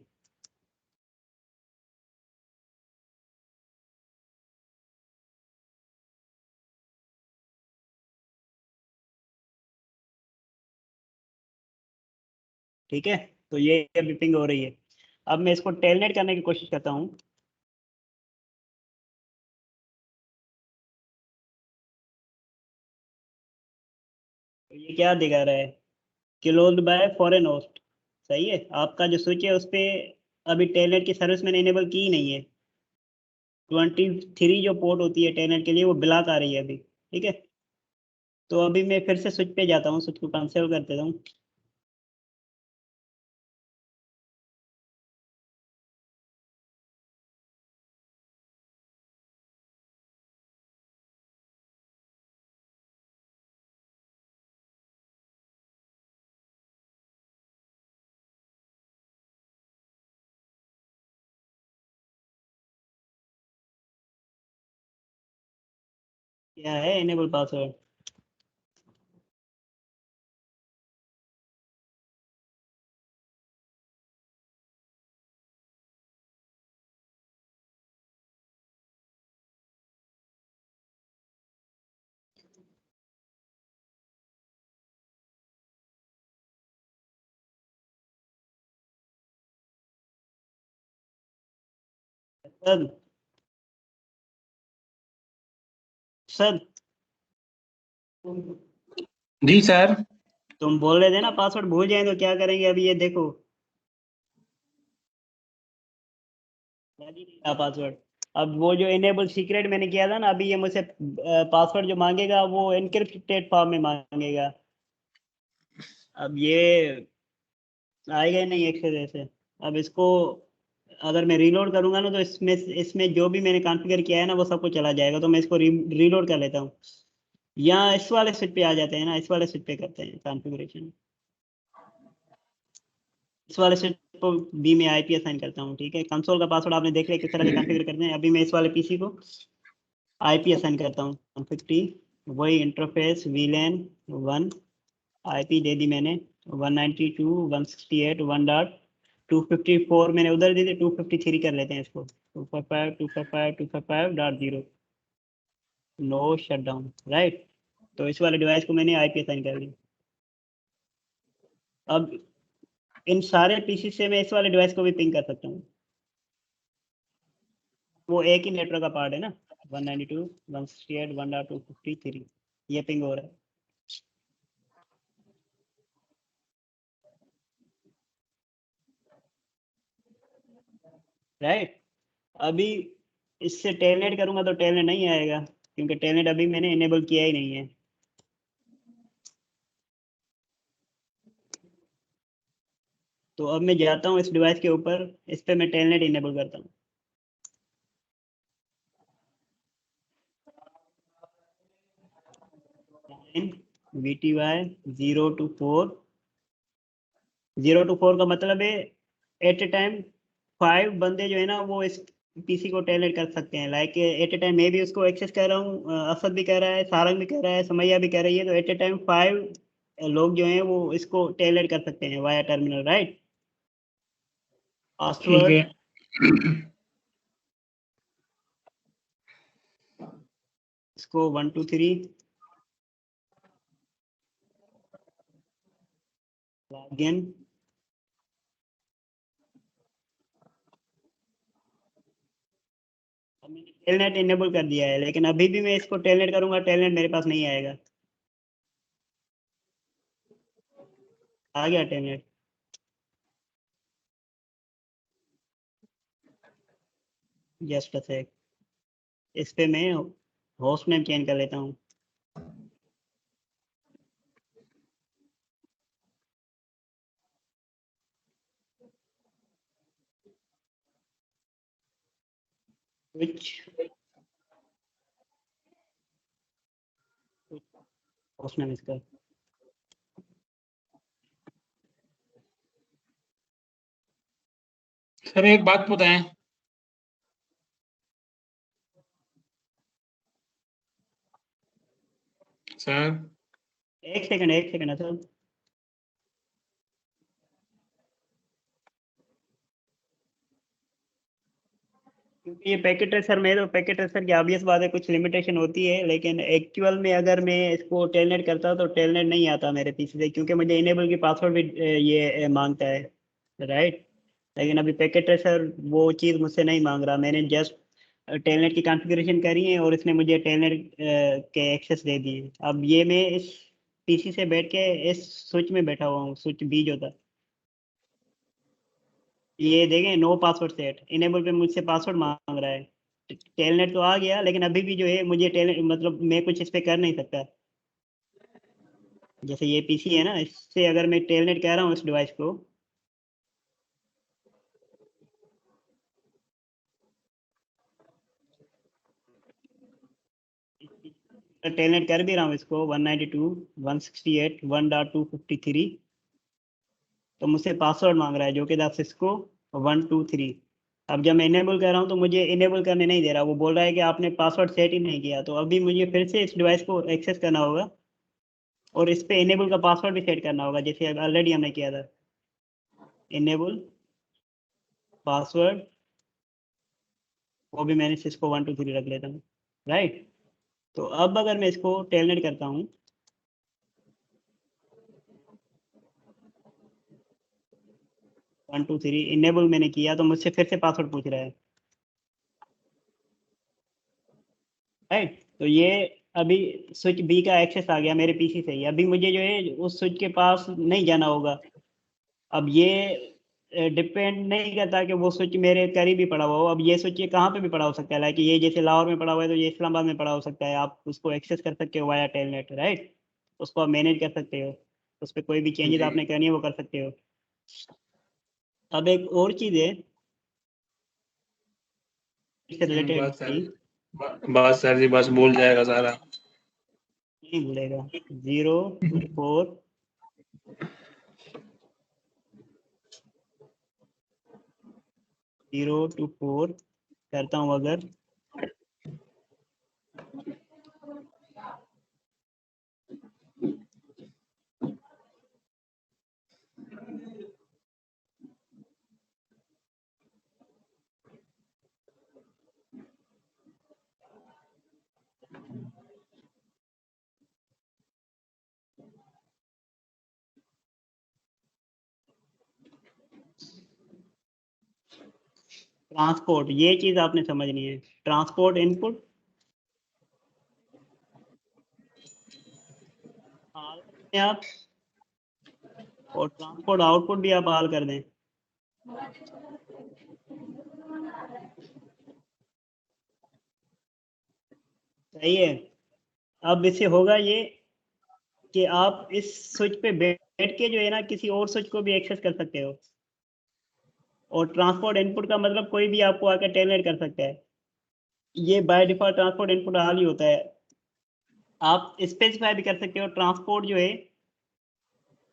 Speaker 1: ठीक है, तो ये अभी पिंग हो रही है। अब मैं इसको टेलनेट करने की कोशिश करता हूँ। तो ये क्या दिखा रहा है? Closed bye foreign host. सही है, आपका जो स्विच है उस पर अभी टेलनेट की सर्विस मैंने इनेबल की ही नहीं है। 23 जो पोर्ट होती है टेलनेट के लिए वो ब्लॉक आ रही है अभी। ठीक है, तो अभी मैं फिर से स्विच पे जाता हूँ, स्विच को कैंसिल कर देता हूँ। क्या है इनेबल पासवर्ड? सर, सर
Speaker 2: जी सर।
Speaker 1: तुम बोल रहे थे ना पासवर्ड भूल जाए तो क्या करेंगे? अभी ये देखो, याद ही नहीं रहा पासवर्ड। अब वो जो इनेबल सीक्रेट मैंने किया था ना, अभी ये मुझसे पासवर्ड जो मांगेगा वो एनक्रिप्टेड फॉर्म में मांगेगा। अब ये आएगा ही नहीं एक से जैसे। अब इसको अगर मैं रीलोड करूंगा ना तो इसमें इसमें जो भी मैंने कॉन्फ़िगर किया है ना वो सब कुछ चला जाएगा। तो मैं इसको रीलोड कर लेता हूँ, या इस वाले स्विच पे आ जाते हैं ना, इस वाले स्विच पे करते हैं कॉन्फ़िगरेशन। इस वाले स्विच को बी में आईपी असाइन करता हूँ। ठीक है, कंसोल का पासवर्ड आपने देख लिया किस तरह से कॉन्फ़िगर करते हैं। अभी मैं इस वाले पीसी को आईपी असाइन करता हूँ 150, वही इंटरफेस वीलैन 1, आईपी दे दी मैंने 192.168.1.254 मैंने उधर दे दी, 253 कर लेते हैं इसको। 255.255.255.0 नो शट डाउन, राइट। तो इस वाले डिवाइस को मैंने आईपी असाइन कर दी। अब इन सारे पीसी से मैं इस वाले डिवाइस को भी पिंग कर सकता हूँ। वो एक ही नेटवर्क का पार्ट है ना, 192.168.1.253 ये पिंग हो रहा है, राइट। अभी इससे टेलनेट करूंगा तो टेलनेट नहीं आएगा, क्योंकि टेलनेट अभी मैंने इनेबल किया ही नहीं है। तो अब मैं जाता हूँ इस डिवाइस के ऊपर, इस पे मैं टेलनेट इनेबल करता हूँ। VTY 024 का मतलब है एट ए टाइम 5 बंदे जो है ना वो इस पीसी को टेलनेट कर सकते हैं। लाइक एट ए टाइम मैं भी उसको एक्सेस कर रहा हूँ, असद भी कर रहा है, सारंग भी कर रहा है, समैया भी कर रही है। तो एट ए टाइम 5 लोग जो हैं वो इसको टेलनेट कर सकते हैं वाया टर्मिनल, राइट।
Speaker 2: ठीक
Speaker 1: पासवर्ड
Speaker 2: है।
Speaker 1: इसको 1 2 3 लॉगिन। मैंने टेलनेट इनेबल कर दिया है, लेकिन अभी भी मैं इसको टेलनेट करूंगा, टेलनेट मेरे पास नहीं आएगा। आ गया टेलनेट, जस्ट अ सेक। इस पे मैं होस्ट नेम चेंज कर लेता हूँ। which उसने इसका
Speaker 2: सर एक बात बताएं, सर
Speaker 1: एक सेकंड है सर। क्योंकि ये पैकेट ट्रेसर में, तो पैकेट ट्रेसर की ऑब्वियस बात है कुछ लिमिटेशन होती है, लेकिन एक्चुअल में अगर मैं इसको टेलनेट करता हूँ तो टेलनेट नहीं आता मेरे पीसी से, क्योंकि मुझे इनेबल की पासवर्ड भी ये मांगता है, राइट। लेकिन अभी पैकेट ट्रेसर वो चीज़ मुझसे नहीं मांग रहा, मैंने जस्ट टेलनेट की कॉन्फ़िगरेशन करी है और इसने मुझे टेलनेट के एक्सेस दे दिए। अब ये मैं इस पीसी से बैठ के इस स्विच में बैठा हुआ हूँ, स्विच बी जो था, ये देखें नो पासवर्ड सेट, इनेबल पे मुझसे पासवर्ड मांग रहा है। टेलनेट तो आ गया, लेकिन अभी भी जो है मुझे टेल मतलब मैं कुछ इस पे कर नहीं सकता। जैसे ये पीसी है ना, इससे अगर मैं टेलनेट कह रहा हूँ इस डिवाइस को, टेलनेट कर भी रहा हूँ इसको 192.168.1.253, तो मुझसे पासवर्ड मांग रहा है जो कि था सिस्को 123। अब जब मैं इनेबल कर रहा हूँ तो मुझे इनेबल करने नहीं दे रहा, वो बोल रहा है कि आपने पासवर्ड सेट ही नहीं किया। तो अभी मुझे फिर से इस डिवाइस को एक्सेस करना होगा और इस पे इनेबल का पासवर्ड भी सेट करना होगा, जैसे ऑलरेडी हमने किया था। इनेबल पासवर्ड, वो भी मैंने सिस्को 123 रख लेता हूँ, राइट। तो अब अगर मैं इसको टेलनेट करता हूँ, वन टू थ्री इनेबल मैंने किया, तो मुझसे फिर से पासवर्ड पूछ रहा है, राइट। तो ये अभी स्विच बी का एक्सेस आ गया मेरे पीसी से ही। अभी मुझे जो है उस स्विच के पास नहीं जाना होगा। अब ये डिपेंड नहीं करता कि वो स्विच मेरे करीब ही पड़ा हुआ हो। अब ये स्विच ये कहाँ पे भी पड़ा हो सकता है, लाइक ये जैसे लाहौर में पड़ा हुआ है तो ये इस्लामाबाद में पड़ा हो सकता है। आप उसको एक्सेस कर सकते हो वाया टेलनेट, राइट। उसको आप मैनेज कर सकते हो, उस पर कोई भी चेंजेस
Speaker 2: जी।
Speaker 1: आपने करनी है वो कर सकते हो। अब एक और चीज़ है इससे रिलेटेड,
Speaker 2: बस सर, बस सर जी, बस भूल जाएगा सारा।
Speaker 1: नहीं भूलेगा। 0 to 4 0 to 4 करता हूँ अगर, ट्रांसपोर्ट, ये चीज़ आपने समझनी है। ट्रांसपोर्ट इनपुट हाल करें आप, और ट्रांसपोर्ट आउटपुट भी आप हाल कर दें। सही है। अब इससे होगा ये कि आप इस स्विच पे बैठ के जो है ना किसी और स्विच को भी एक्सेस कर सकते हो। और ट्रांसपोर्ट इनपुट का मतलब कोई भी आपको आकर टेलनेट कर सकता है। ये बाय डिफॉल्ट ट्रांसपोर्ट इनपुट हाल ही होता है। आप स्पेसिफाई भी कर सकते हो ट्रांसपोर्ट जो है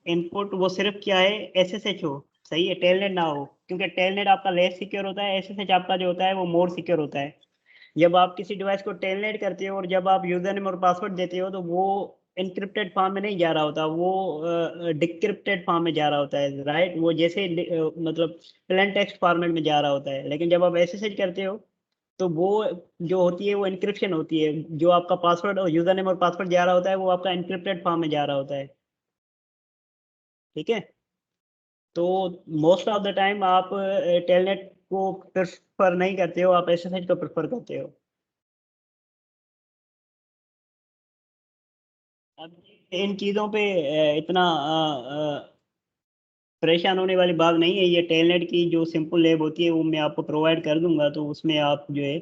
Speaker 1: इनपुट वो सिर्फ क्या है, एसएसएच हो, सही है, टेलनेट ना हो। क्योंकि टेलनेट आपका लेस सिक्योर होता है, एसएसएच आपका जो होता है वो मोर सिक्योर होता है। जब आप किसी डिवाइस को टेलनेट करते हो और जब आप यूजर नेम और पासवर्ड देते हो तो वो इनक्रिप्टेड फॉर्म में नहीं जा रहा होता, वो डिक्रिप्टेड फॉर्म में जा रहा होता है, राइट। वो जैसे मतलब प्लेन टेक्स्ट फॉर्मेट में जा रहा होता है। लेकिन जब आप एसएसएच करते हो तो वो जो होती है वो इनक्रिप्शन होती है। जो आपका पासवर्ड और यूजर नेम और पासवर्ड जा रहा होता है वो आपका इनक्रिप्टेड फॉर्म में जा रहा होता है, ठीक है। तो मोस्ट ऑफ द टाइम आप टेलनेट को प्रेफर नहीं करते हो, आप एसएसएच को प्रेफर करते हो। अब इन चीज़ों पे इतना परेशान होने वाली बात नहीं है। ये टेलनेट की जो सिंपल लैब होती है वो मैं आपको प्रोवाइड कर दूंगा, तो उसमें आप जो है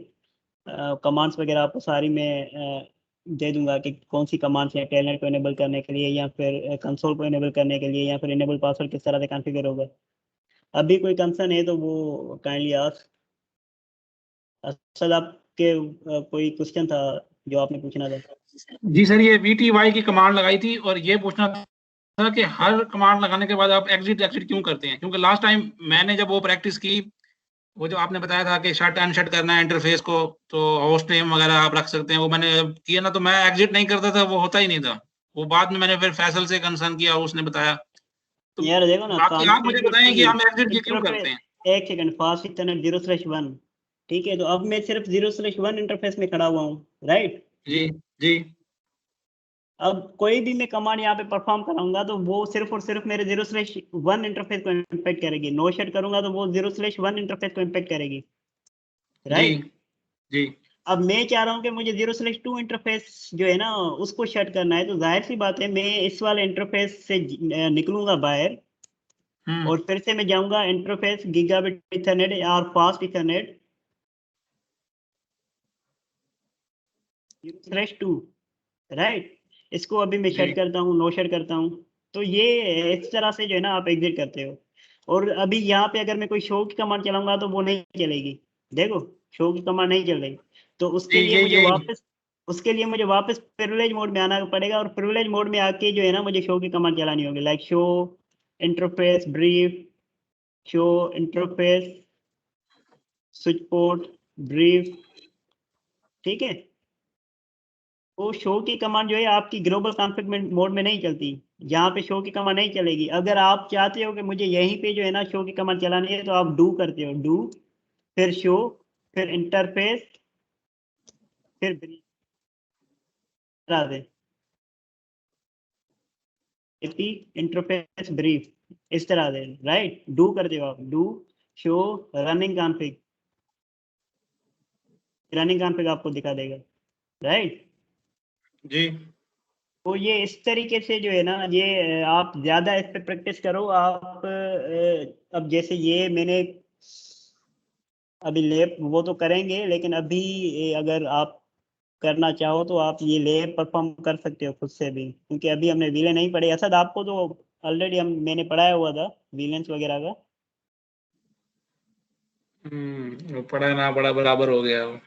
Speaker 1: कमांड्स वगैरह आपको सारी मैं दे दूंगा कि कौन सी कमांड्स हैं टेलनेट को इनेबल करने के लिए, या फिर कंसोल को इनेबल करने के लिए, या फिर इनेबल पासवर्ड किस तरह से कॉन्फ़िगर होगा। अभी कोई कंसर्न है तो वो काइंडली आस्क। असद आपके कोई क्वेश्चन था जो आपने पूछना था?
Speaker 2: जी सर, ये VTY की कमांड लगाई थी और ये पूछना था कि हर कमांड लगाने के बाद आप एग्जिट क्यों करते हैं? क्योंकि लास्ट टाइम मैंने जब वो प्रैक्टिस की, वो जो आपने बताया था कि शट अनशट करना है इंटरफेस को, तो होस्ट नेम वगैरह आप रख सकते हैं, वो मैंने किया ना, तो मैं एग्जिट नहीं करता था, वो होता ही नहीं था। वो बाद में मैंने फिर फैसल से कंसर्न किया, उसने बताया। तो
Speaker 1: यार देखो ना,
Speaker 2: बाकी आप मुझे बताएं कि हम एग्जिट क्यों करते हैं?
Speaker 1: एक सेकंड, फास्ट इंटरनेट 0/1, ठीक है, तो अब मैं सिर्फ 0/1 इंटरफेस में खड़ा हुआ हूँ, राइट?
Speaker 2: जी जी
Speaker 1: अब कोई भी मैं कमांड यहाँ पे परफॉर्म कराऊंगा तो वो सिर्फ और सिर्फ मेरे 0/1 इंटरफेस को इम्पैक्ट करेगी। नो शट करूंगा तो वो 0/1 इंटरफेस को इम्पैक्ट करेगी,
Speaker 2: जी
Speaker 1: राइट?
Speaker 2: जी
Speaker 1: अब मैं चाह रहा हूँ कि मुझे 0/2 इंटरफेस जो है ना उसको शट करना है, तो जाहिर सी बात है मैं इस वाले इंटरफेस से निकलूंगा बाहर
Speaker 2: हम्म
Speaker 1: और फिर से मैं जाऊंगा इंटरफेस गीगाबिट इथरनेट और फास्ट इथरनेट 0/2, राइट? इसको अभी मैं
Speaker 2: जी
Speaker 1: शट करता हूँ, नो शट करता हूँ। तो ये इस तरह से जो है ना आप एग्जिट करते हो। और अभी यहाँ पे अगर मैं कोई शो की कमांड चलाऊंगा तो वो नहीं चलेगी। देखो, शो की कमांड नहीं चलेगी, तो
Speaker 2: जी,
Speaker 1: उसके लिए मुझे वापस प्रिविलेज मोड में आना पड़ेगा, और प्रिविलेज मोड में आके जो है ना मुझे शो की कमांड चलानी होगी, like show interface brief, show interface switch port brief, ठीक है? वो शो की कमांड जो है आपकी ग्लोबल कॉन्फ़िग मोड में नहीं चलती, यहाँ पे शो की कमांड नहीं चलेगी। अगर आप चाहते हो कि मुझे यहीं पे जो है ना शो की कमांड चलानी है, तो आप डू करते हो, डू फिर शो फिर इंटरफेस फिर ब्रीफ करा दे, इंटरफेस ब्रीफ इस तरह दे, राइट? डू करते हो आप, डू शो रनिंग कॉन्फ़िग आपको दिखा देगा, राइट?
Speaker 2: जी
Speaker 1: तो ये इस तरीके से जो है ना, ये आप ज़्यादा इस पे प्रैक्टिस करो। आप अब जैसे ये मैंने अभी लैब वो तो करेंगे, लेकिन अभी अगर आप करना चाहो तो आप ये लैब परफॉर्म कर सकते हो खुद से भी, क्योंकि अभी हमने विलेन नहीं पढ़े। असद आपको तो ऑलरेडी मैंने पढ़ाया हुआ था विलेंस वगैरह का।
Speaker 2: वो पढ़ा ना पढ़ा बराबर हो गया वो।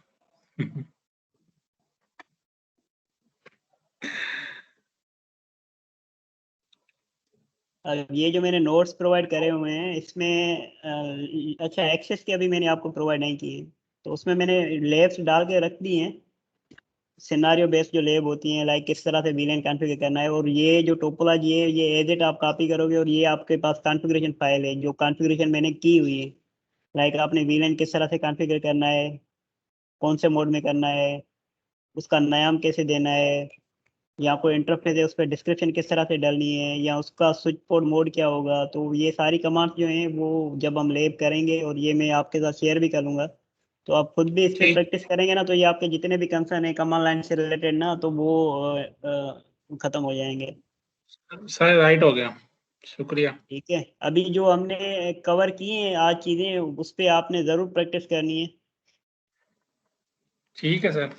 Speaker 1: ये जो मैंने नोट्स प्रोवाइड करे हुए हैं इसमें अच्छा, एक्सेस के अभी मैंने आपको प्रोवाइड नहीं किए, तो उसमें मैंने लैब्स डाल के रख दी हैं, सिनारियो बेस्ड जो लैब होती हैं, लाइक किस तरह से वीलन कॉन्फ़िगर करना है। और ये जो टोपोलॉजी है ये एज इट आप कॉपी करोगे, और ये आपके पास कॉन्फ़िगरेशन फाइल है जो कॉन्फ़िगरेशन मैंने की हुई है, लाइक आपने वीलन किस तरह से कॉन्फ़िगर करना है, कौन से मोड में करना है, उसका नाम कैसे देना है, या कोई इंटरफेस है उस पर डिस्क्रिप्शन किस तरह से डालनी है, या उसका स्विच पोर्ट मोड क्या होगा। तो ये सारी कमांड्स जो हैं वो जब हम लैब करेंगे, और ये मैं आपके साथ शेयर भी कर लूँगा, तो आप खुद भी इस पे
Speaker 2: ठीक,
Speaker 1: प्रैक्टिस करेंगे ना, तो ये आपके जितने भी कंसर्न है कमांड लाइन से रिलेटेड ना, तो वो खत्म हो जाएंगे।
Speaker 2: सर राइट हो गया, शुक्रिया।
Speaker 1: ठीक है, अभी जो हमने कवर किए हैं आज चीज़ें, उस पर आपने ज़रूर प्रैक्टिस करनी है।
Speaker 2: ठीक है सर।